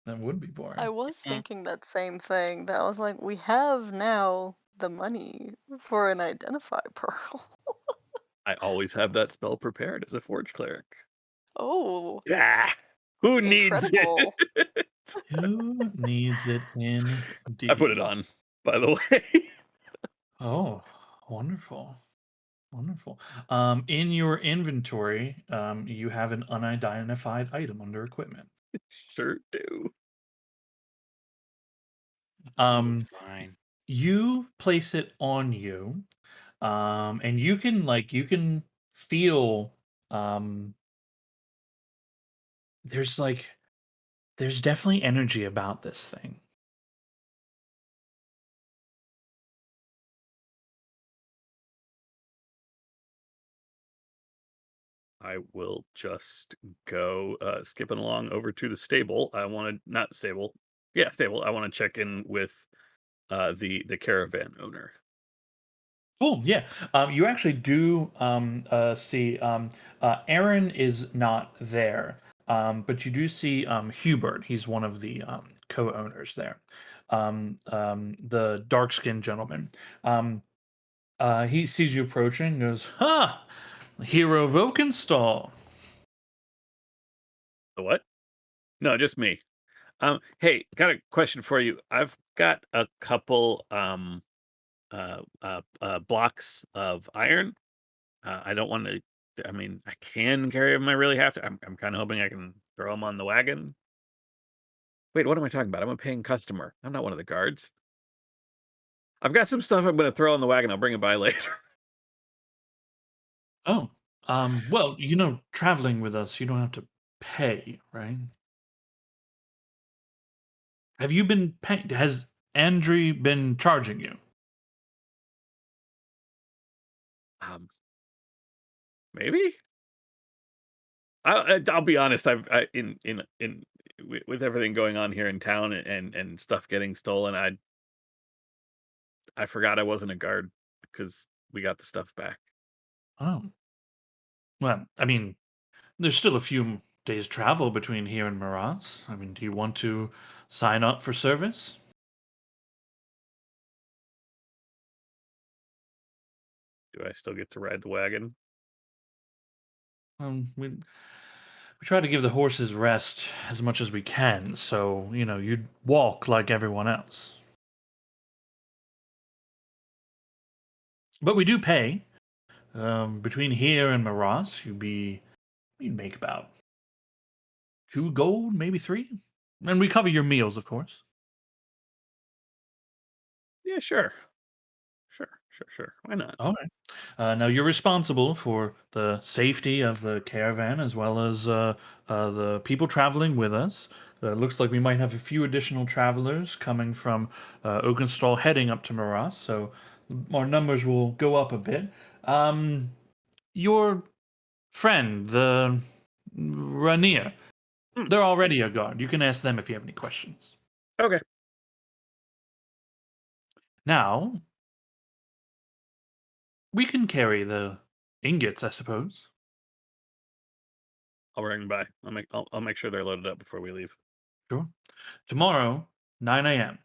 That would be boring. I was thinking that same thing. That I was like, we have now the money for an identify pearl. I always have that spell prepared as a forge cleric. Oh, Yeah, who needs incredible. it? Who needs it indeed? I put it on, by the way. Oh, wonderful. Wonderful. In your inventory, you have an unidentified item under equipment. Sure do. Fine. You place it on you, and you can feel there's definitely energy about this thing. I will just go skipping along over to the stable. I want to not stable. Yeah, stable. I want to check in with the caravan owner. Cool. Yeah. You actually do see Aaron is not there, but you do see Hubert. He's one of the co-owners there. The dark-skinned gentleman. He sees you approaching and goes, "Ha! Hero Vokenstall." The what? No, just me. Hey, got a question for you. I've got a couple blocks of iron. I don't want to. I mean, I can carry them. I really have to. I'm kind of hoping I can throw them on the wagon. Wait, what am I talking about? I'm a paying customer. I'm not one of the guards. I've got some stuff I'm going to throw on the wagon. I'll bring it by later. Oh, well, traveling with us, you don't have to pay, right? Have you been paying? Has Andrew been charging you? Maybe. I'll be honest. With everything going on here in town and stuff getting stolen, I forgot I wasn't a guard because we got the stuff back. Oh, well, I mean, there's still a few days travel between here and Maras. I mean, do you want to sign up for service? Do I still get to ride the wagon? We try to give the horses rest as much as we can, so you'd walk like everyone else. But we do pay. Between here and Maras, you'd make about 2 gold, maybe 3, and we cover your meals, of course. Yeah, sure. Why not? All right. Now you're responsible for the safety of the caravan as well as the people traveling with us. It looks like we might have a few additional travelers coming from Oakenstall heading up to Maras, so our numbers will go up a bit. Your friend, the Rania, they're already a guard. You can ask them if you have any questions. Okay. Now, we can carry the ingots, I suppose. I'll bring them by. I'll make sure they're loaded up before we leave. Sure. Tomorrow, 9 a.m.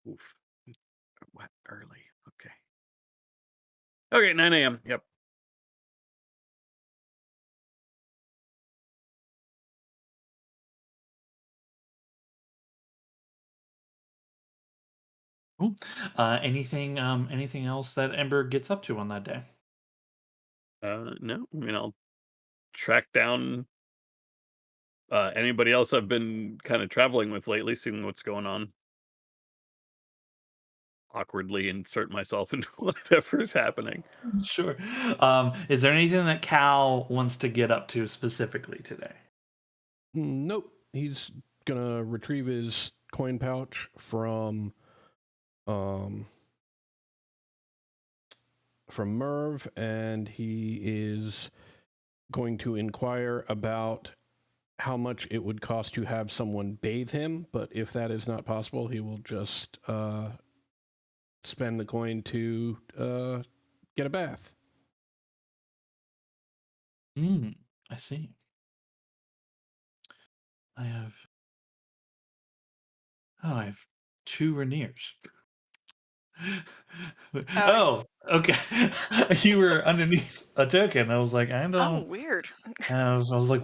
Oof. What? Early. Okay. Okay, 9 a.m. Yep. Cool. Anything else that Ember gets up to on that day? No, I mean I'll track down anybody else I've been kind of traveling with lately, seeing what's going on. Awkwardly insert myself into whatever's happening. Sure. Is there anything that Cal wants to get up to specifically today? Nope. He's gonna retrieve his coin pouch from Merv, and he is going to inquire about how much it would cost to have someone bathe him. But if that is not possible, he will just spend the coin to get a bath. I see. I have 2 Rainiers. Oh, okay. You were underneath a token. I was like, I Oh, don't. weird. I was like,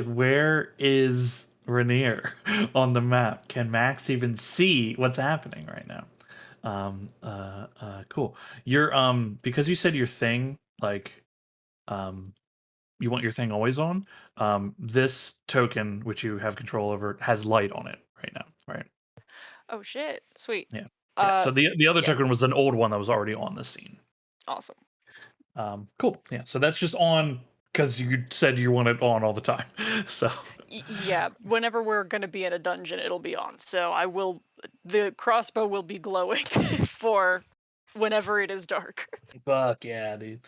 where is Rainier on the map? Can Max even see what's happening right now? Cool. You're because you said your thing, like, you want your thing always on. This token, which you have control over, has light on it right now, right? Oh shit. Sweet. Yeah. Yeah. So the other yeah. token was an old one that was already on the scene. Awesome. Cool. Yeah. So that's just on because you said you want it on all the time. So Yeah, whenever we're gonna be in a dungeon, it'll be on. So the crossbow will be glowing for whenever it is dark. fuck yeah, dude.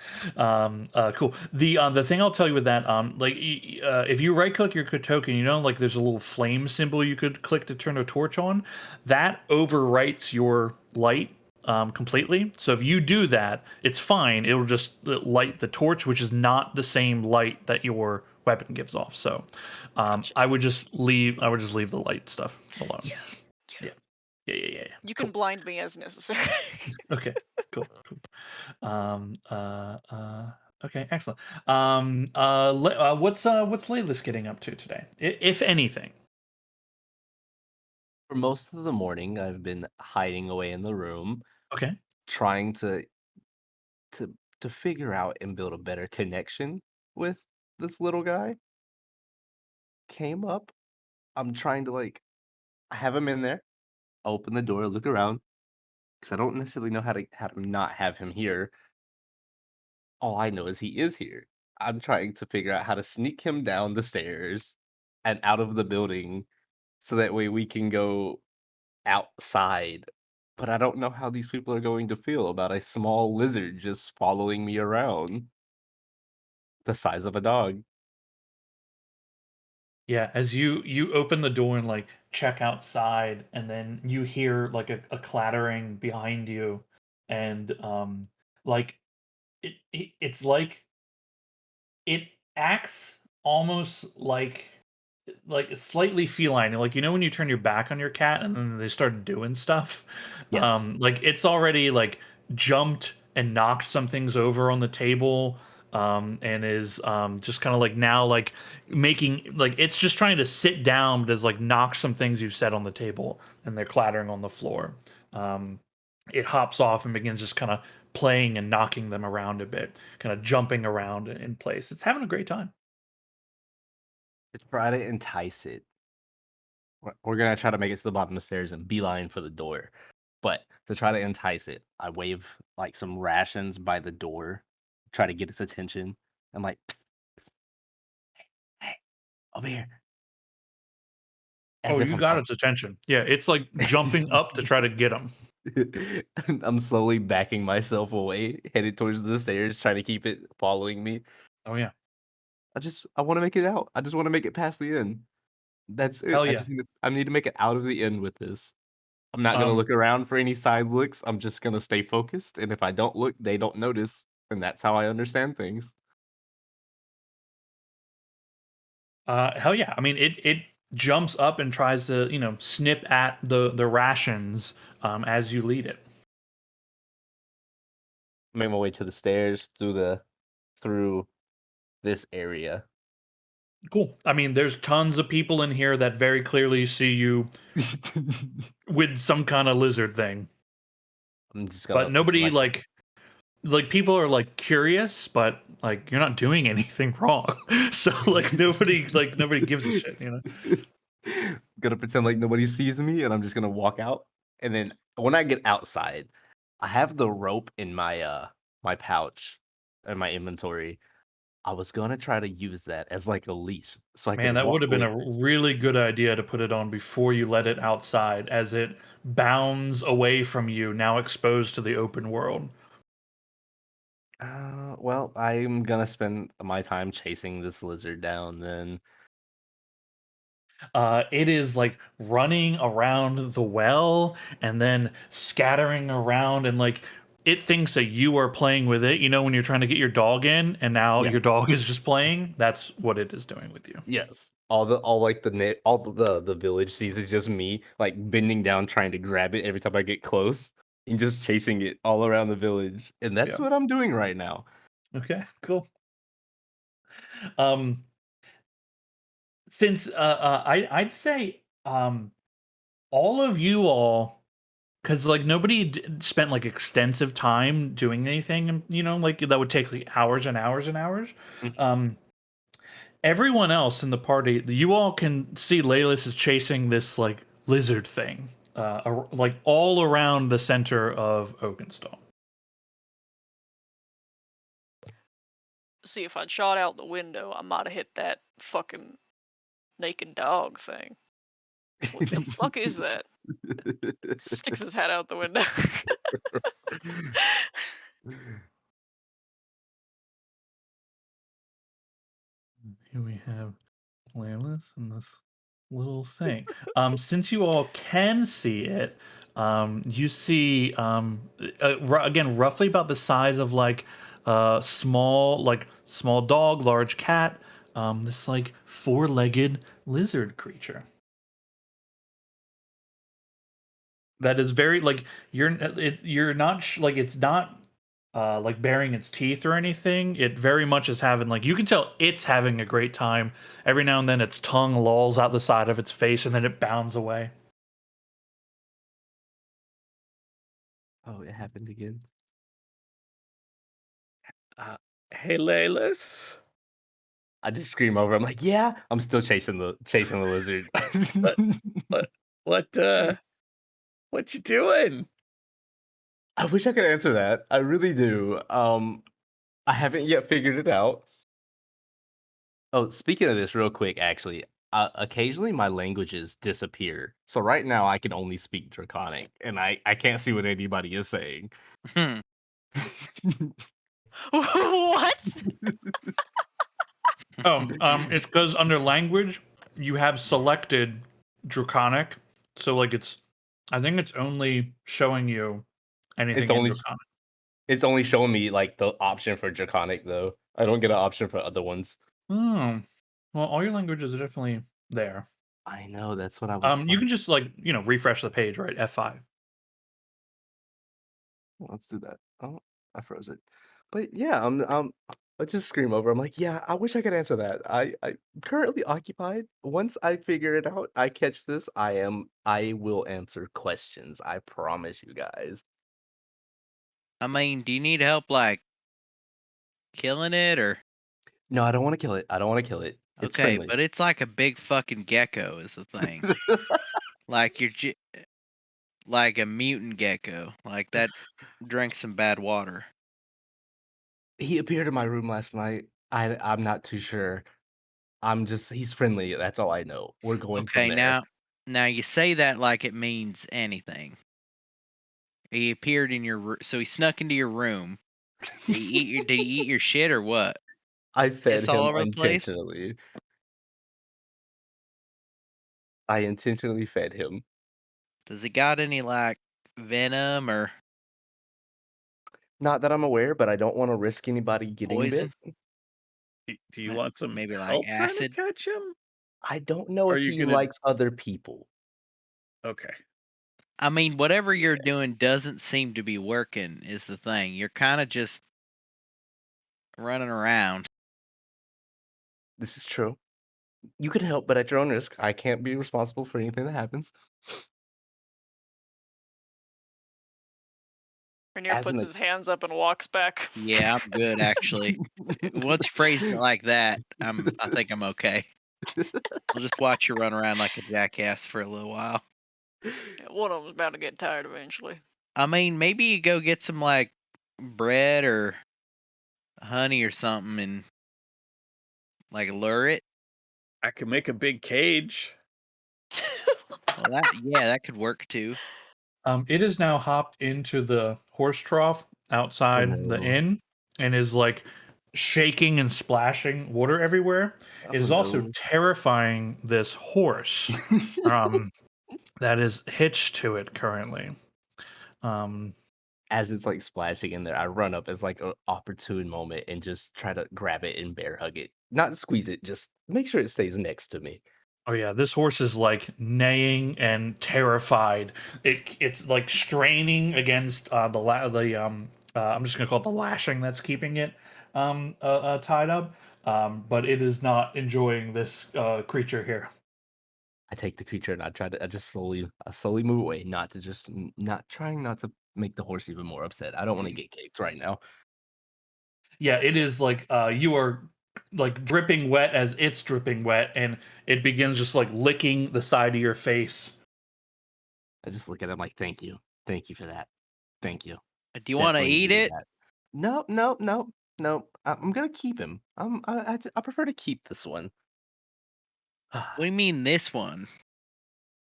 Cool. The thing I'll tell you with that, like, if you right click your token, you know, like there's a little flame symbol you could click to turn a torch on. That overwrites your light completely. So if you do that, it's fine. It'll just light the torch, which is not the same light that your weapon gives off. So Gotcha. I would just leave the light stuff alone. Yeah. Yeah. You can blind me as necessary. Okay, cool. Okay, excellent. What's Layla's getting up to today, if anything? For most of the morning, I've been hiding away in the room, Okay. trying to to figure out and build a better connection with this little guy. Came up. I'm trying to like have him in there, open the door, look around, because I don't necessarily know how to not have him here. All I know is he is here. I'm trying to figure out how to sneak him down the stairs and out of the building so that way we can go outside. But I don't know how these people are going to feel about a small lizard just following me around the size of a dog. Yeah, as you open the door and like check outside, and then you hear like a clattering behind you, and like it's like it acts almost like slightly feline. Like, you know when you turn your back on your cat and then they start doing stuff? Yes. Like it's already like jumped and knocked some things over on the table. And is just kind of like now like making like it's just trying to sit down, but has like knocked some things you've set on the table and they're clattering on the floor. Um, it hops off and begins just kind of playing and knocking them around a bit, kind of jumping around in place. It's having a great time. To try to entice it. We're gonna try to make it to the bottom of the stairs and beeline for the door. But to try to entice it, I wave like some rations by the door, try to get its attention. I'm like, hey, over here. As Oh, if you I'm got talking. its attention. Yeah, it's like jumping up to try to get him. I'm slowly backing myself away, headed towards the stairs, trying to keep it following me. Oh yeah, I want to make it out. I just want to make it past the end. That's it. hell yeah. I need to make it out of the end with this. I'm not gonna Um, look around for any side looks. I'm just gonna stay focused, and if I don't look, they don't notice, and that's how I understand things. hell yeah. I mean, it jumps up and tries to snip at the rations as you lead it. Make my way to the stairs through this area. Cool. I mean, there's tons of people in here that very clearly see you with some kind of lizard thing, I'm just but gonna nobody like like like people are like curious, but like you're not doing anything wrong. So like nobody gives a shit, you know. Gonna pretend like nobody sees me, and I'm just gonna walk out. And then when I get outside, I have the rope in my pouch in my inventory. I was gonna try to use that as like a leash, so I could Man, that would walk have been away. a really good idea to put it on before you let it outside, as it bounds away from you, now exposed to the open world. Well, I'm gonna spend my time chasing this lizard down then. It is like running around the well and then scattering around, and like it thinks that you are playing with it. You know, when you're trying to get your dog in, and now your Yes, dog is just playing. That's what it is doing with you. yes. All like all the village sees is just me like bending down trying to grab it every time I get close and just chasing it all around the village. And that's Yeah. what I'm doing right now. Okay. Cool. Um, since I'd say all of you all, because like nobody spent like extensive time doing anything, and you know, like that would take like hours and hours and hours. Mhm. Um, everyone else in the party, you all can see Laylis is chasing this like lizard thing, like all around the center of Oakenstone. See, if I'd shot out the window, I might have hit that fucking naked dog thing. What the fuck is that? Sticks his head out the window. Here we have Laylis and this little thing. Since you all can see it, you see again roughly about the size of like small dog, large cat. This like four-legged lizard creature that is very like you're not like it's not like baring its teeth or anything. It very much is having like you can tell it's having a great time. Every now and then its tongue lolls out the side of its face and then it bounds away. Oh, it happened again. Uh, hey, Laylis. I just scream over. I'm like, yeah, I'm still chasing the lizard. What, what, what, what you doing? I wish I could answer that. I really do. I haven't yet figured it out. Oh, speaking of this, real quick, actually, occasionally my languages disappear. So right now I can only speak Draconic, and I can't see what anybody is saying. Hmm. What? It's because under language you have selected Draconic, so like I think it's only showing you anything It's in only Draconic. it's only showing me like the option for Draconic though. I don't get an option for other ones. Oh, well, all your languages are definitely there. I know that's what I was You like. can just like refresh the page, right? F5. Let's do that. Oh, I froze it. But yeah, I just scream over. I'm like, yeah, I wish I could answer that. I'm currently occupied. Once I figure it out, I catch this. I will answer questions. I promise you guys. I mean, do you need help like killing it or No, I don't want to kill it. I don't want to kill it. It's okay, friendly. but it's like a big fucking gecko is the thing. Like like a mutant gecko. Like that drank some bad water. He appeared in my room last night. I'm not too sure. He's friendly. That's all I know. We're going from Okay, there. now you say that like it means anything. He appeared in so he snuck into your room. Did he eat your shit or what? I fed Piss all him over the place? intentionally. I intentionally fed him. Does it got any like venom or Not that I'm aware, but I don't want to risk anybody getting bit. poison? Do you want some Maybe like help trying to acid? catch him? I don't know Or are if you he gonna? likes other people. Okay. I mean, whatever you're doing doesn't seem to be working is the thing. You're kind of just running around. This is true. You can help, but at your own risk. I can't be responsible for anything that happens. Rainier As puts an his hands up and walks back. Yeah, I'm good actually. Once you phrased it like that, I think I'm okay. I'll just watch you run around like a jackass for a little while. Yeah, one of them's bound to get tired eventually. I mean, maybe you go get some like bread or honey or something and like lure it. I can make a big cage. Well, that could work too. It is now hopped into the horse trough outside the no. inn and is like shaking and splashing water everywhere. It is also no. terrifying this horse that is hitched to it currently. As it's like splashing in there, I run up as like an opportune moment and just try to grab it and bear hug it. Not squeeze it, just make sure it stays next to me. Oh yeah, this horse is like neighing and terrified. It's like straining against I'm just gonna call it the lashing that's keeping it tied up. But it is not enjoying this creature here. I take the creature and I slowly move away, not trying not to make the horse even more upset. I don't want to get caked right now. Yeah, it is like you are like dripping wet as it's dripping wet, and it begins just like licking the side of your face. I just look at him like, thank you for that, thank you. Do you want to Definitely eat needed it? that. No. I'm gonna keep him. I prefer to keep this one. What do you mean this one?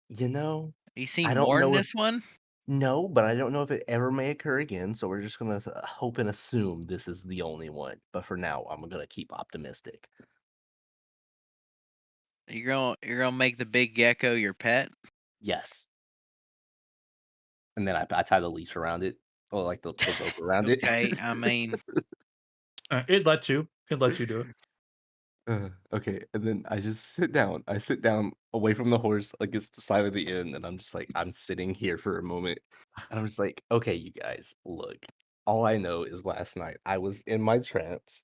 You know, You seen I don't more than know if this one? no, but I don't know if it ever may occur again. So we're just gonna hope and assume this is the only one. But for now, I'm gonna keep optimistic. You're gonna make the big gecko your pet? Yes. And then I tie the leash around it, or like the rope around it. Okay, I mean, It lets you. It lets you do it. Okay, and then I just sit down. I sit down away from the horse against the side of the inn, and I'm just like, I'm sitting here for a moment, and I'm just like, okay, you guys, look. All I know is last night I was in my trance.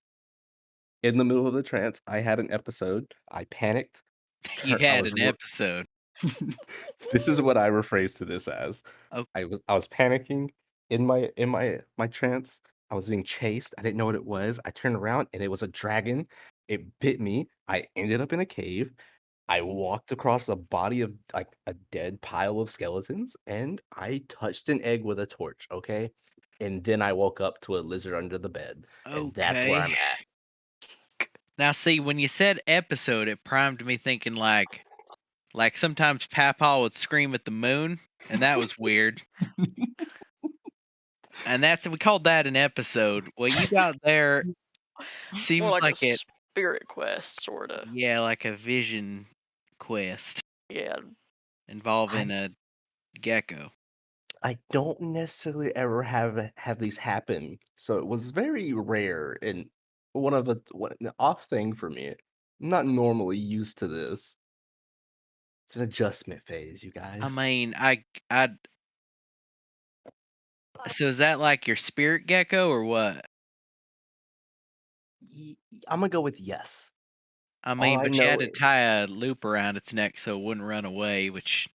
In the middle of the trance, I had an episode. I panicked. you I had was an episode. this is what I rephrase to this as. Oh, I was panicking in my trance. I was being chased. I didn't know what it was. I turned around and it was a dragon. It bit me. I ended up in a cave. I walked across a body of like a dead pile of skeletons and I touched an egg with a torch, okay? And then I woke up to a lizard under the bed. And that's where okay. I'm at. Now, see, when you said episode, it primed me thinking like sometimes Papa would scream at the moon, and that was weird. And we called that an episode. What you got there More seems like like a it, spirit quest, sorta. yeah, like a vision quest Yeah. involving a gecko. I don't necessarily ever have these happen, so it was very rare and an off thing for me. I'm not normally used to this. It's an adjustment phase, you I guys. mean, so is that like your spirit gecko or what? I'm gonna go with yes. I All mean, I but you had know to is tie a loop around its neck so it wouldn't run away, which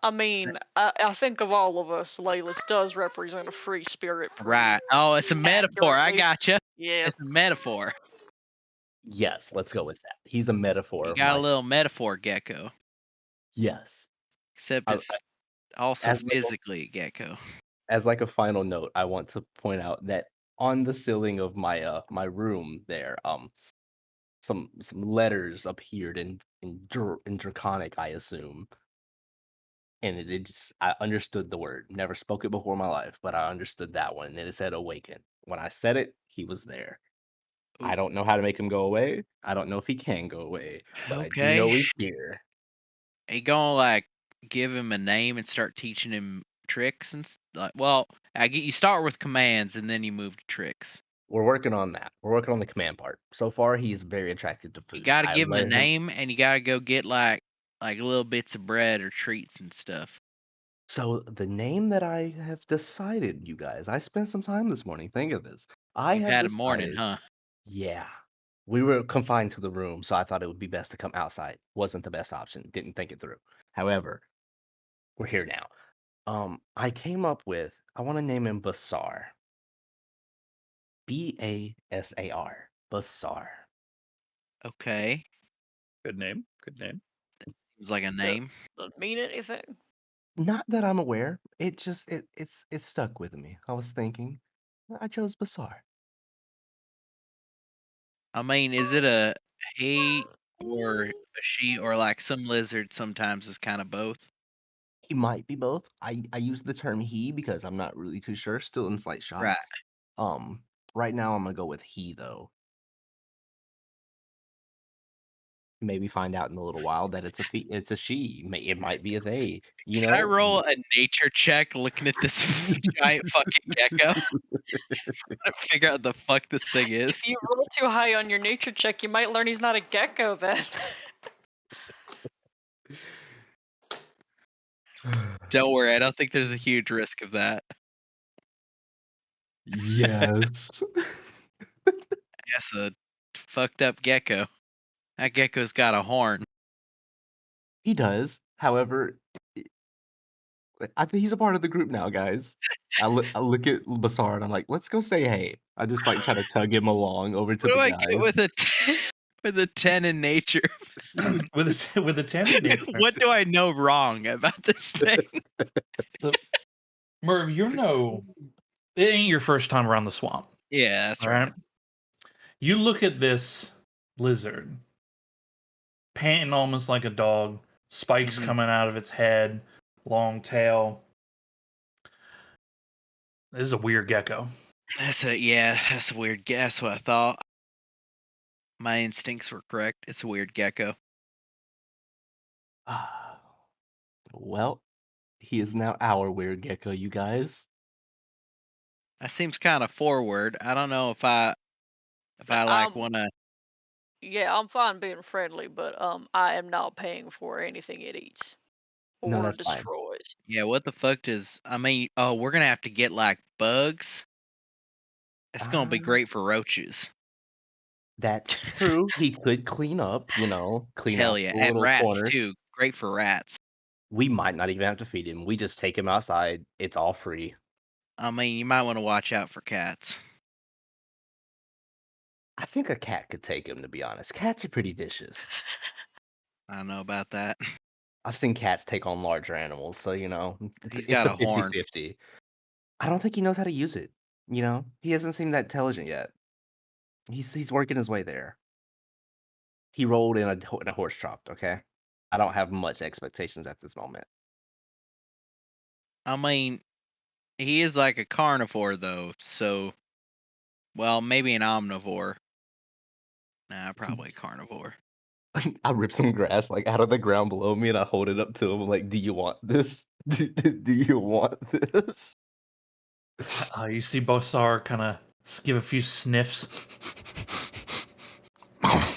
I mean, I think of all of us, Layla's does represent a free spirit. right. Oh, it's a metaphor. I accurately. gotcha. Yeah. It's a metaphor. yes. Let's go with that. He's a metaphor You of got a my little metaphor gecko, yes. except I, it's also as like a, physically a gecko. as like a final note, I want to point out that on the ceiling of my room there, some letters appeared in draconic, I assume. And it just I understood the word. Never spoke it before in my life, but I understood that one. And it said awaken. When I said it, he was there. I Ooh, don't know how to make him go away. I don't know if he can go away, but I do okay. know he's here. Are you gonna like give him a name and start teaching him tricks and like? Well, you start with commands and then you move to tricks. We're working on that. We're working on the command part. So far, he's very attracted to You food. gotta I give him a let him. name and you gotta go get like little bits of bread or treats and stuff. So the name that I have decided, you guys, I spent some time this morning. Think of this. I You've have had a morning, decided. huh? Yeah. We were confined to the room, so I thought it would be best to come outside. Wasn't the best option. Didn't think it through. However, we're here now. I came up with. I want to name him Basar. Basar. Basar. Okay. Good name. Good name. Seems like a name. Doesn't mean anything. Not that I'm aware. It just it stuck with me. I was thinking, I chose Basar. I mean, is it a he or a she or like some lizard sometimes is kind of both? He might be both. I use the term he because I'm not really too sure. Still in slight shock. Right. Um, right now I'm gonna go with he though. Maybe find out in a little while that it's a she. It might be a they. You Can I know. roll a nature check looking at this giant fucking gecko? Figure out what the fuck this thing is. If you roll too high on your nature check, you might learn he's not a gecko then. Don't worry, I don't think there's a huge risk of that. Yes. That's a fucked up gecko. That gecko's got a horn. He does. However, I think he's a part of the group now, guys. I look at Basar and I'm like, let's go say hey. I just like try to tug him along over to What do the I get guys. with with a 10 in nature? with a 10 in nature. What do I know wrong about this thing? Merv, it ain't your first time around the swamp. Yeah, that's All right. right. You look at this lizard, panting almost like a dog, spikes Mhm. coming out of its head, long tail. This is a weird gecko. That's a weird guess. What I thought. My instincts were correct. It's a weird gecko. Well, he is now our weird gecko, you guys. That seems kind of forward. I don't know if I like Um, wanna. Yeah, I'm fine being friendly, but I am not paying for anything it eats No, or that's fine. destroys. Yeah, what the fuck does? I mean, oh, we're gonna have to get like bugs. It's gonna be Ah, great for roaches. that's true. He could clean up, clean Hell out yeah, the and little rats corners. too. Great for rats. We might not even have to feed him. We just take him outside. It's all free. I mean, you might want to watch out for cats. I think a cat could take him, to be honest. Cats are pretty vicious. I don't know about that. I've seen cats take on larger animals, so it's He's it's got a a horn. 50-50. I don't think he knows how to use it. He hasn't seemed that intelligent yet. He's working his way there. He rolled in a horse chopped. Okay, I don't have much expectations at this moment. I mean, he is like a carnivore though, so well, maybe an omnivore. Nah, probably a carnivore. I rip some grass like out of the ground below me and I hold it up to him. I'm like, "Do you want this? Do you want this?" You see Bosar kind of give a few sniffs,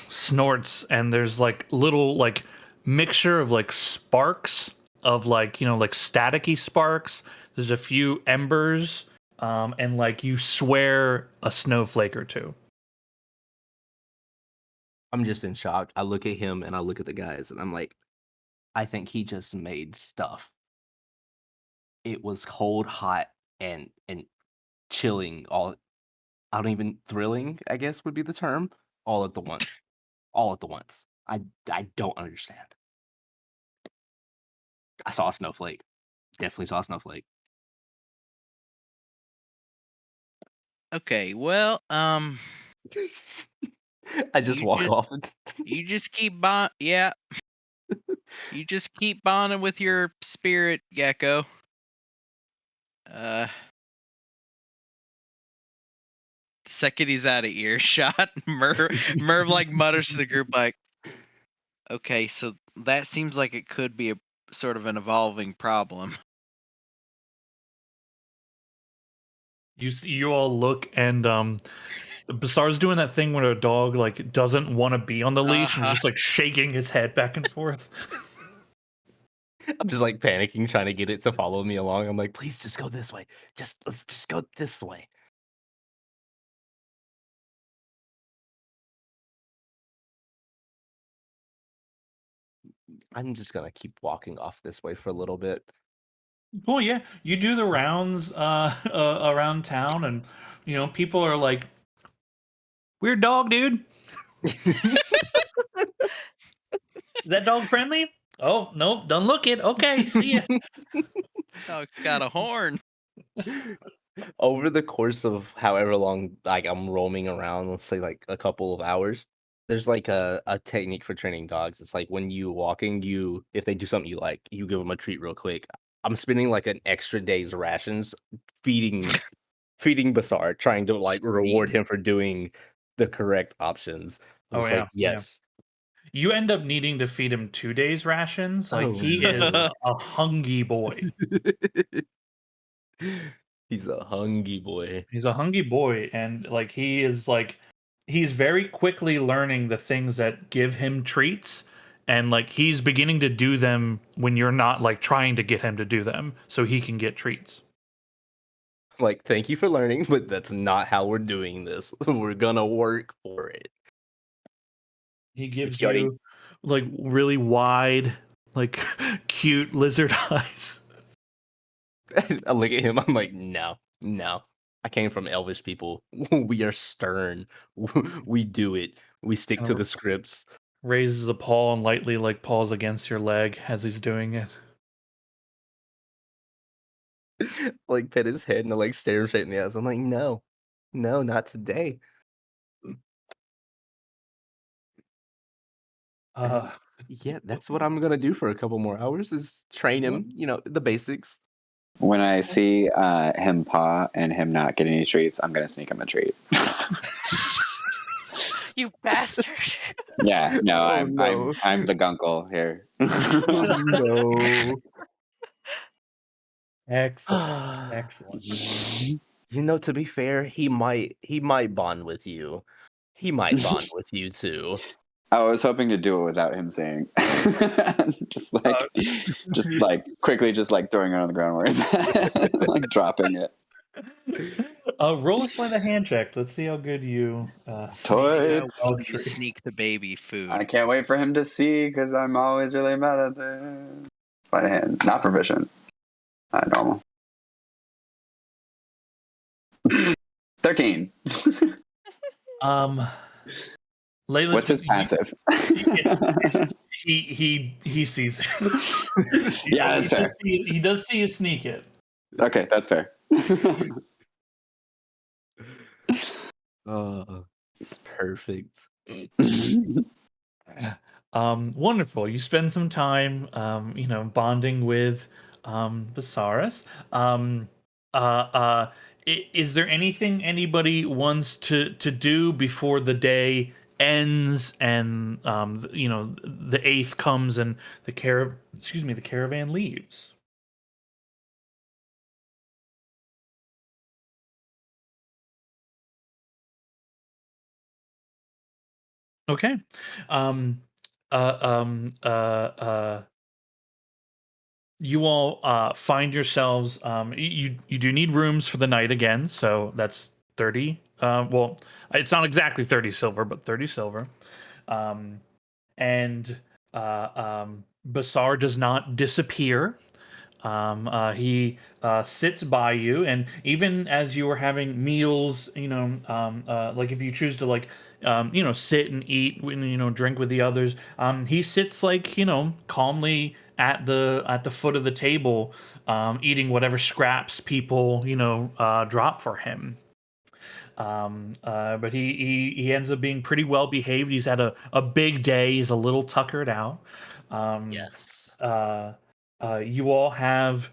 snorts, and there's like little like mixture of like sparks of like staticky sparks. There's a few embers, and like you swear a snowflake or two. I'm just in shock. I look at him and I look at the guys and I'm like, I think he just made stuff. It was cold, hot, and chilling all I don't even thrilling, I guess would be the term, all at the once. All at the once. I don't understand. I saw a snowflake. Definitely saw a snowflake. Okay, well, I just you walk just off and you just keep yeah, you just keep bonding with your spirit gecko. The second he's out of earshot, Merv like mutters to the group like, "Okay, so that seems like it could be a sort of an evolving problem." You all look, and Basar's doing that thing when a dog like doesn't want to be on the leash and Uh-huh. just like shaking its head back and forth. I'm just like panicking, trying to get it to follow me along. I'm like, please just go this way. Let's just go this way. I'm just gonna keep walking off this way for a little bit. Cool, yeah. You do the rounds around town, and people are like, "Weird dog, dude. Is that dog friendly? Oh no, don't look it. Okay, see ya." Dog's got a horn. Over the course of however long like I'm roaming around, let's say like a couple of hours, there's like a technique for training dogs. It's like when you walking, you if they do something you like, you give them a treat real quick. I'm spending like an extra day's rations feeding Basar, trying to like reward Sweet. him for doing the correct options. I'm Oh just like, yeah. yes. You end up needing to feed him 2 days rations. Like Oh he is no. a hungry boy. He's a hungry boy. He's a hungry boy, and he's very quickly learning the things that give him treats, and like he's beginning to do them when you're not like trying to get him to do them, so he can get treats. Like, thank you for learning, but that's not how we're doing this. We're gonna work for it. He gives you already- you like really wide, like cute lizard eyes. I look at him, I'm like, no. I came from Elvish people. We are stern. We do it. We stick to Kinda the scripts. Raises a paw and lightly like paws against your leg as he's doing it. Like, pet his head and I like stare him straight in the eyes. I'm like, no, not today. Uh, Yeah, that's what I'm gonna do for a couple more hours is train him, the basics. When I see him paw and him not getting any treats, I'm gonna sneak him a treat. You bastard. Yeah, no, Oh, no. I'm the gunkle here. Oh, excellent, no. excellent. To be fair, he might bond with you. He might bond with you too. I was hoping to do it without him saying. just like quickly just like throwing it on the ground where he's at, like dropping it. Roll a sleight of hand check. Let's see how good you Toads. Well, you sneak the baby food. I can't wait for him to see because I'm always really mad at this. Sleight of hand, not proficient, not normal. 13. Layla's What's his passive? he sees it. Yeah, that's fair. He does see you sneak it. Okay, that's fair. Oh, it's perfect. Wonderful. You spend some time, bonding with Basaris. Is there anything anybody wants to do before the day ends and the 8th comes and the caravan leaves? Okay. You all find yourselves. You do need rooms for the night again, so that's 30. Well, it's not exactly 30 silver, but 30 silver. And Basar does not disappear. He sits by you, and even as you are having meals, like if you choose to sit and eat, drink with the others, he sits calmly at the foot of the table, eating whatever scraps people drop for him. But he ends up being pretty well behaved. He's had a big day. He's a little tuckered out. Yes. You all have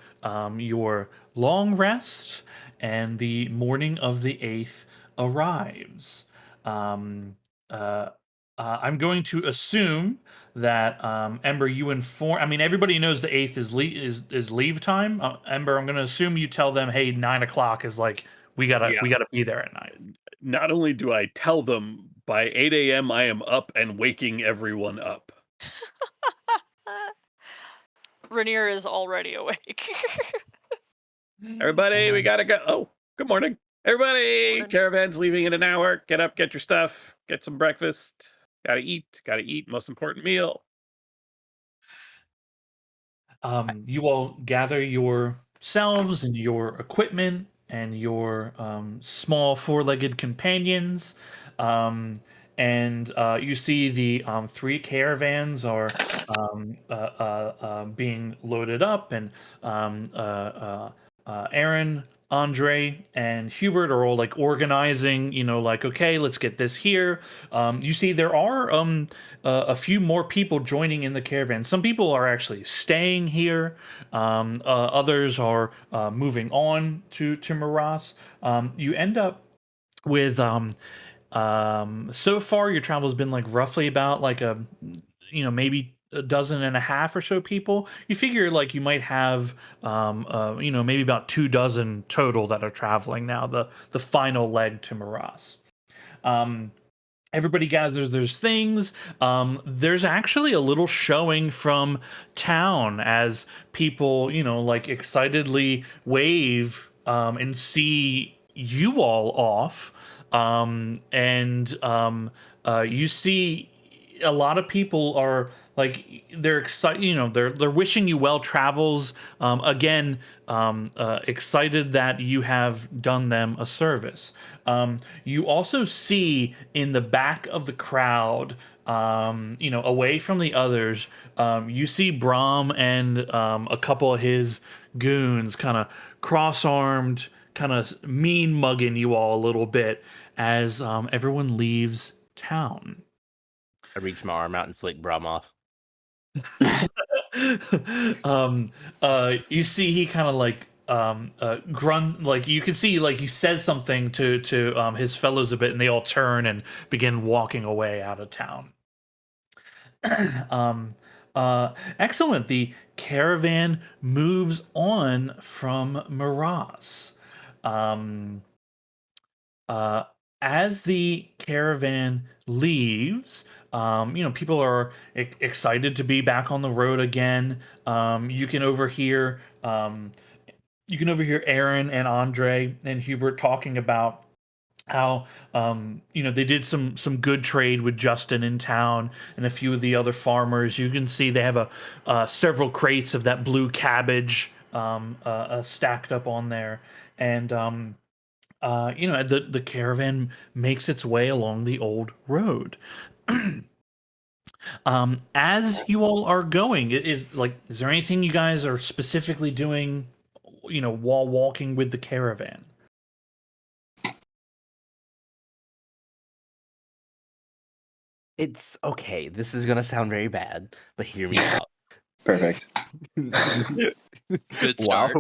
your long rest, and the morning of the 8th arrives. I'm going to assume that Ember, you inform. I mean, everybody knows the 8th is leave time. Ember, I'm going to assume you tell them, hey, 9 o'clock is like we gotta be there at 9. Not only do I tell them, by 8 a.m. I am up and waking everyone up. Rainier is already awake. Everybody, we gotta go. Oh, good morning. Everybody, Morning. caravan's leaving in an hour. Get up, get your stuff, get some breakfast. Gotta eat. Most important meal. You all gather your yourselves and your equipment and your small four-legged companions. And you see the three caravans are being loaded up, and Aaron, Andre, and Hubert are all like organizing, like, okay, let's get this here. You see, there are a few more people joining in the caravan. Some people are actually staying here. Others are moving on to Maras. You end up with so far your travel has been like roughly about like maybe a dozen and a half or so people. You figure like you might have maybe about 2 dozen total that are traveling now, the final leg to Maras. Everybody gathers there's things. There's actually a little showing from town as people like excitedly wave and see you all off. And you see a lot of people are like they're excited, they're wishing you well travels, again, excited that you have done them a service. You also see in the back of the crowd, away from the others, you see Brahm and a couple of his goons kind of cross-armed, kind of mean mugging you all a little bit as everyone leaves town. I reach my arm out and flick Brom off. You see he kind of like grunt, like you can see like he says something to his fellows a bit, and they all turn and begin walking away out of town. um Excellent. The caravan moves on from Maras. um uh, as the caravan leaves, people are excited to be back on the road again. You can overhear Aaron and Andre and Hubert talking about how they did some good trade with Justin in town and a few of the other farmers. You can see they have several crates of that blue cabbage stacked up on there, and the caravan makes its way along the old road. As you all are going, is there anything you guys are specifically doing, while walking with the caravan? It's okay. This is gonna sound very bad, but hear me out. Perfect. Good start.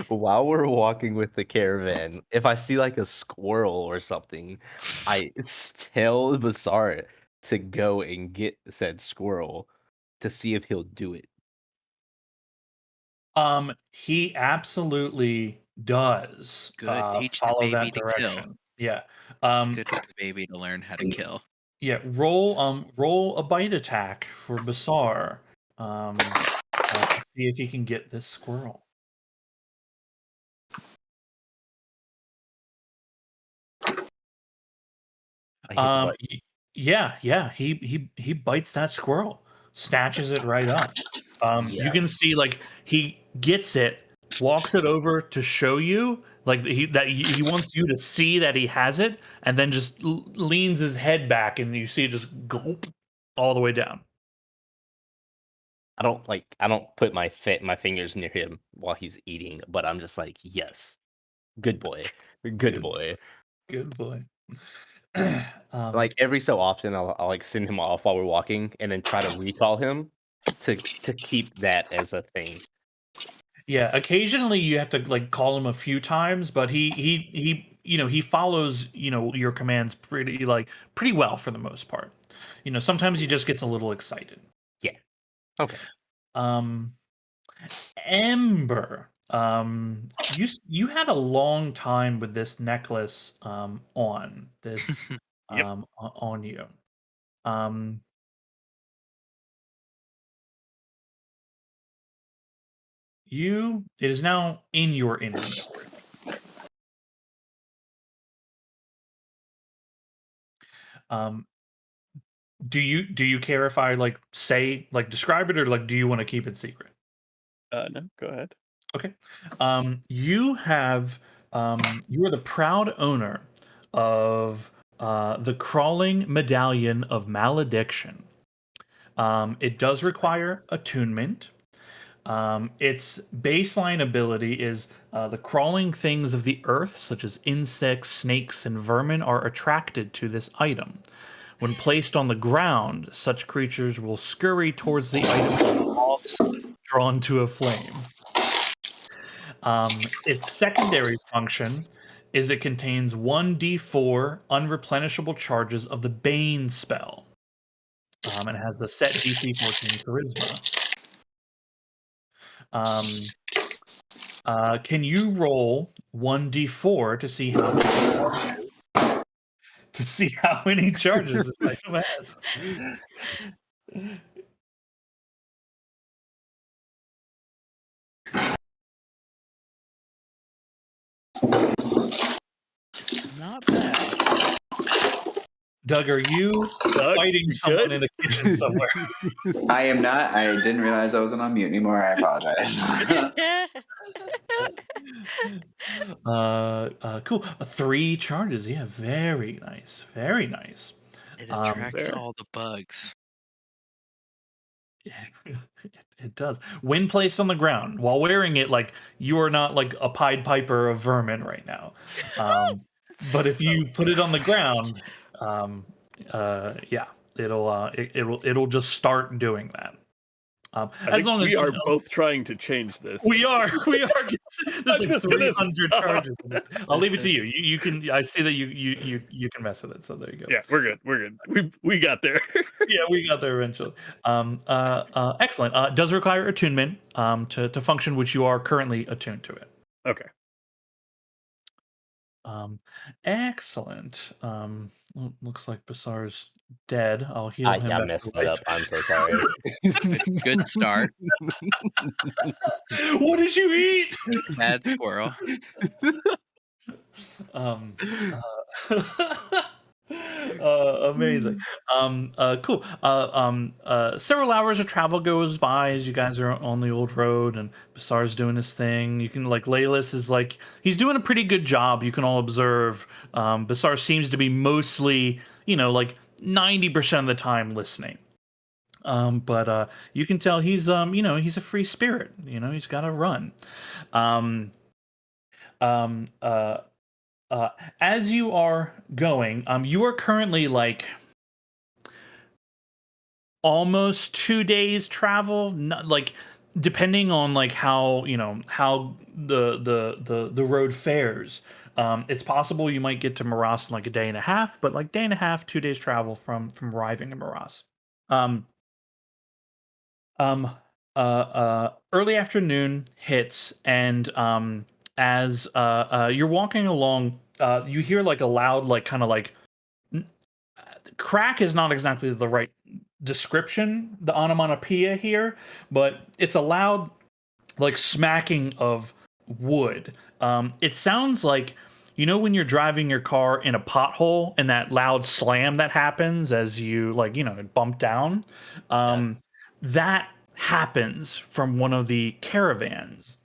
While we're walking with the caravan, if I see like a squirrel or something, I tell Basar to go and get said squirrel to see if he'll do it. He absolutely does. Good. Teach the Follow baby that to kill. direction. Yeah. It's good for the baby to learn how to kill. Yeah. Roll a bite attack for Basar. See if he can get this squirrel. Yeah, he bites that squirrel, snatches it right up. You can see like he gets it, walks it over to show you, like he wants you to see that he has it, and then just leans his head back, and you see it just gulp all the way down. I don't put my fingers near him while he's eating, but I'm just like, yes, good boy, good boy. Good boy. Like every so often, I'll like send him off while we're walking, and then try to recall him to keep that as a thing. Yeah, occasionally you have to like call him a few times, but he follows your commands pretty well for the most part. Sometimes he just gets a little excited. Yeah. Okay. Ember, you had a long time with this necklace on this Yep. on you. It is now in your inventory. Do you care if I describe it, or do you want to keep it secret? No, go ahead. Okay. You have you are the proud owner of the crawling medallion of malediction. It does require attunement. Its baseline ability is the crawling things of the earth, such as insects, snakes, and vermin, are attracted to this item. When placed on the ground, such creatures will scurry towards the item like moths drawn to a flame. Its secondary function is it contains 1d4 unreplenishable charges of the Bane spell. And it has a set DC 14 charisma. Can you roll 1d4 to see how many charges this item has? Not bad. Doug, are you Doug, fighting you someone good? in the kitchen somewhere? I am not. I didn't realize I wasn't on mute anymore. I apologize. Cool. 3 charges. Yeah, very nice. Very nice. It attracts There. all the bugs. It does. When placed on the ground, while wearing it, like you are not like a Pied Piper of vermin right now. But if you put it on the ground, yeah, it'll just start doing that. I As think long as we are both trying to change this. we are. There's like just gonna 300 stop. charges. I'll leave it to you. You can. I see that you can mess with it. So there you go. Yeah, we're good. We're good. We got there. Yeah, we got there eventually. Excellent. Does require attunement to function, which you are currently attuned to it. Okay. Excellent. Looks like Basar's dead. I'll heal him. I back messed to that up. life. I'm so sorry. Good start. What did you eat? Bad squirrel. Amazing. Cool. Several hours of travel goes by as you guys are on the old road, and Basar's doing his thing. You can like Laylis is like he's doing a pretty good job. You can all observe. Basar seems to be mostly, like 90% of the time listening. But you can tell he's he's a free spirit. He's got to run. As you are going, you are currently like almost 2 days travel, not like depending on like how how the road fares. It's possible you might get to Maras in like a day and a half, but like day and a half, 2 days travel from arriving in Maras. Early afternoon hits, and as you're walking along, you hear like a loud, like kind of like crack is not exactly the right description, the onomatopoeia here, but it's a loud like smacking of wood. It sounds like when you're driving your car in a pothole and that loud slam that happens as you bump down. That happens from one of the caravans,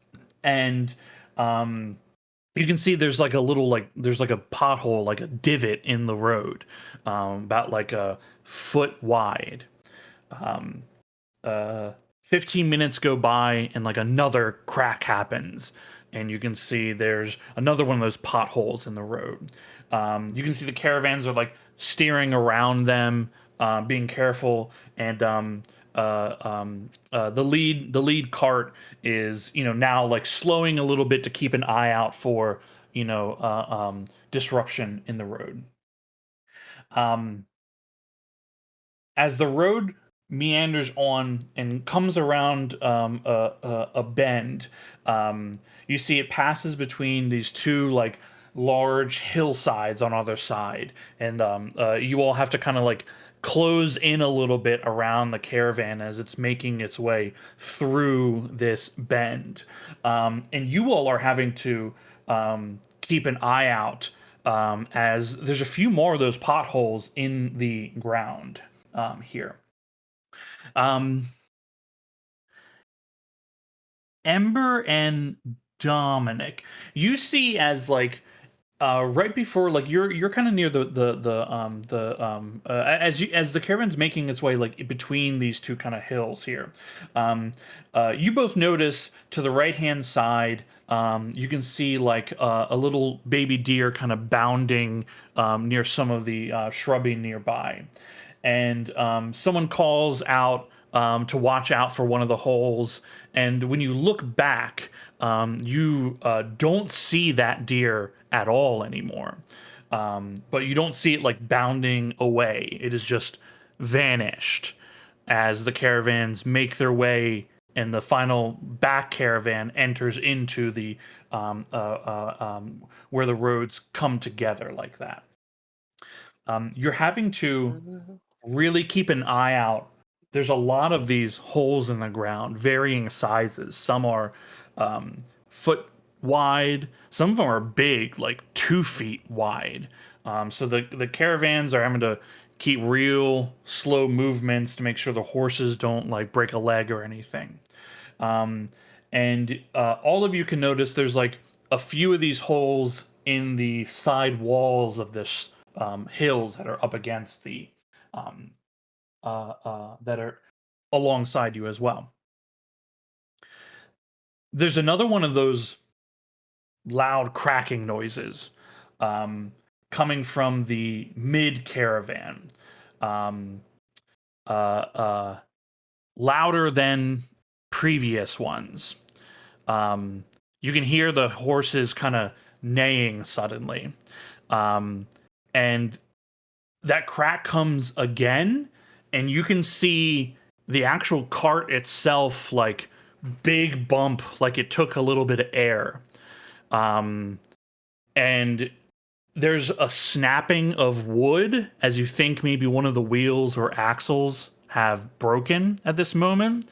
and you can see there's like a little there's like a pothole, like a divot in the road, about like a foot wide. 15 minutes go by and like another crack happens, and you can see there's another one of those potholes in the road. You can see the caravans are like steering around them, being careful, and the lead cart is now like slowing a little bit to keep an eye out for disruption in the road. As the road meanders on and comes around a bend, you see it passes between these two like large hillsides on either side, and you all have to kind of like close in a little bit around the caravan as it's making its way through this bend, and you all are having to keep an eye out as there's a few more of those potholes in the ground here. Ember and Dominic, you see as like right before, like you're kind of near as the caravan's making its way like between these two kind of hills here. You both notice to the right hand side, you can see like a little baby deer kind of bounding near some of the shrubby nearby, and someone calls out to watch out for one of the holes. And when you look back, you don't see that deer at all anymore. But you don't see it like bounding away. It is just vanished as the caravans make their way, and the final back caravan enters into the where the roads come together like that. You're having to really keep an eye out. There's a lot of these holes in the ground, varying sizes. Some are foot wide. Some of them are big, like 2 feet wide. So the caravans are having to keep real slow movements to make sure the horses don't like break a leg or anything. And all of you can notice there's like a few of these holes in the side walls of this hills that are up against the um, that are alongside you as well. There's another one of those loud cracking noises coming from the mid caravan, um, louder than previous ones. You can hear the horses kind of neighing suddenly, and that crack comes again, and you can see the actual cart itself like big bump, like it took a little bit of air. And there's a snapping of wood as you think maybe one of the wheels or axles have broken at this moment.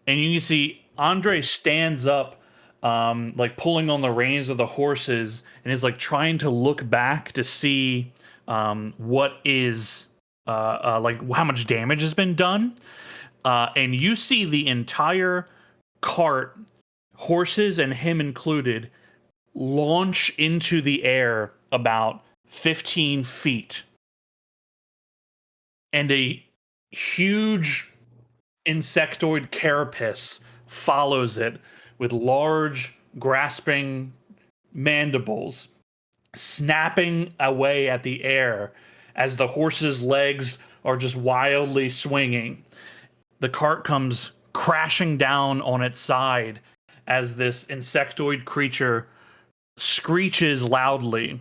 And you see Andre stands up, like pulling on the reins of the horses, and is like trying to look back to see what is like how much damage has been done. And you see the entire cart, horses and him included, launch into the air about 15 feet. And a huge insectoid carapace follows it with large, grasping mandibles, snapping away at the air as the horse's legs are just wildly swinging. The cart comes crashing down on its side as this insectoid creature screeches loudly.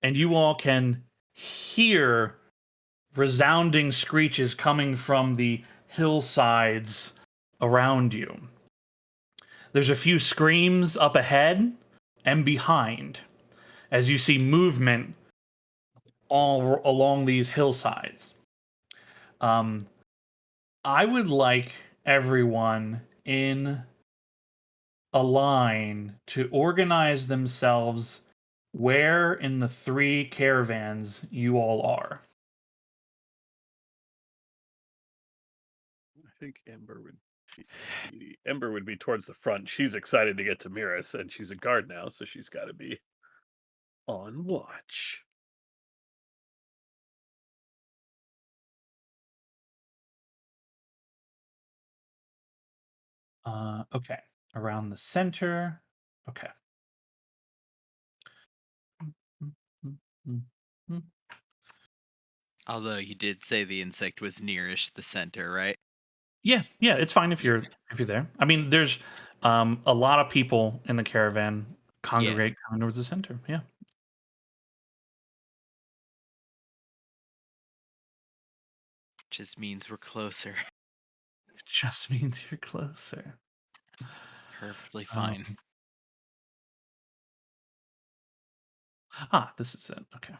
And you all can hear resounding screeches coming from the hillsides around you. There's a few screams up ahead and behind as you see movement all along these hillsides. I would like everyone in a line to organize themselves where in the 3 caravans you all are. I think Ember would be towards the front. She's excited to get to Miras, and she's a guard now, so she's got to be on watch. Okay, around the center. Okay. Although you did say the insect was nearish the center, right? Yeah, it's fine if you're there. I mean, there's a lot of people in the caravan congregate coming towards the center. Yeah. Just means we're closer. It just means you're closer. Perfectly fine. This is it. Okay.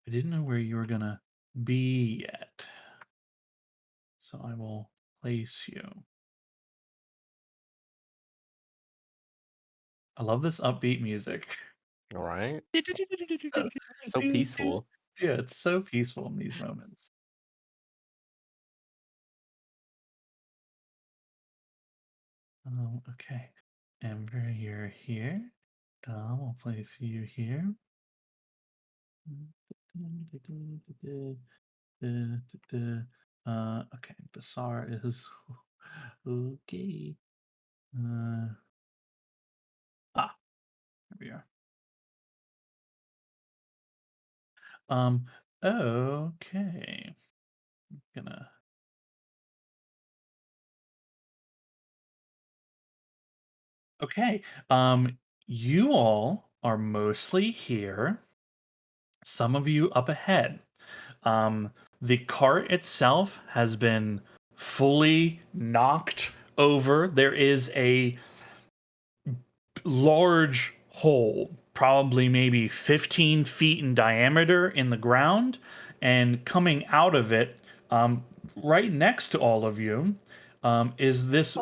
I didn't know where you were gonna be yet. So I will place you. I love this upbeat music. All right. So peaceful. Yeah, it's so peaceful in these moments. Okay. Ember, you're here. Dom, I'll place you here. Okay, Basar is okay. Here we are. Okay. I'm gonna. Okay. You all are mostly here. Some of you up ahead. The cart itself has been fully knocked over. There is a large hole, probably maybe 15 feet in diameter in the ground, and coming out of it, right next to all of you, is this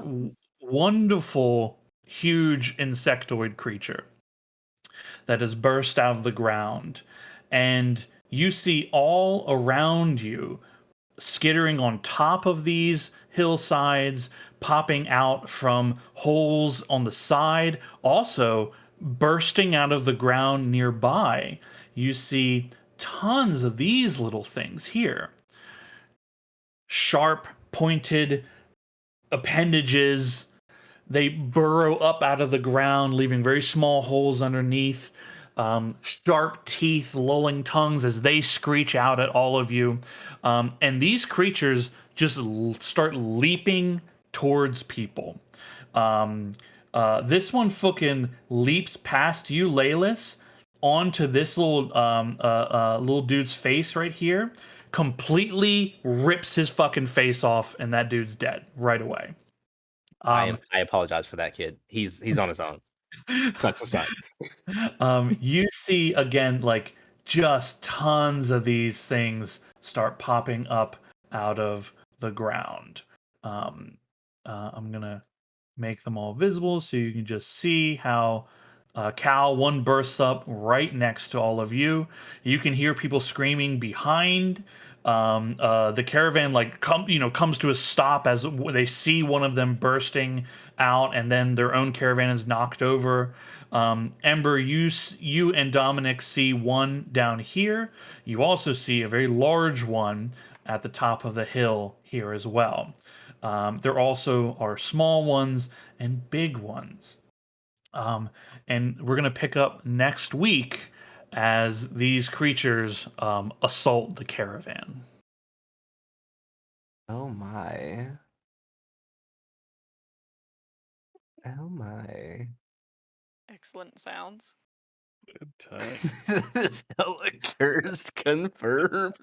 wonderful, huge insectoid creature that has burst out of the ground. And you see all around you, skittering on top of these hillsides, popping out from holes on the side, also bursting out of the ground nearby. You see tons of these little things here. Sharp, pointed appendages. They burrow up out of the ground, leaving very small holes underneath. Sharp teeth, lolling tongues as they screech out at all of you. And these creatures just start leaping towards people. This one fucking leaps past you, Laylis, onto this little dude's face right here. Completely rips his fucking face off, and that dude's dead right away. I apologize for that kid. He's on his own. Such a son. You see again, like just tons of these things start popping up out of the ground. I'm gonna make them all visible so you can just see how Cal one bursts up right next to all of you. You can hear people screaming behind. The caravan comes to a stop as they see one of them bursting out, and then their own caravan is knocked over. Ember, you and Dominic see one down here. You also see a very large one at the top of the hill here as well. There also are small ones and big ones. And we're going to pick up next week as these creatures assault the caravan. Oh my. Oh my. Excellent sounds. Good time. Hella cursed confirmed.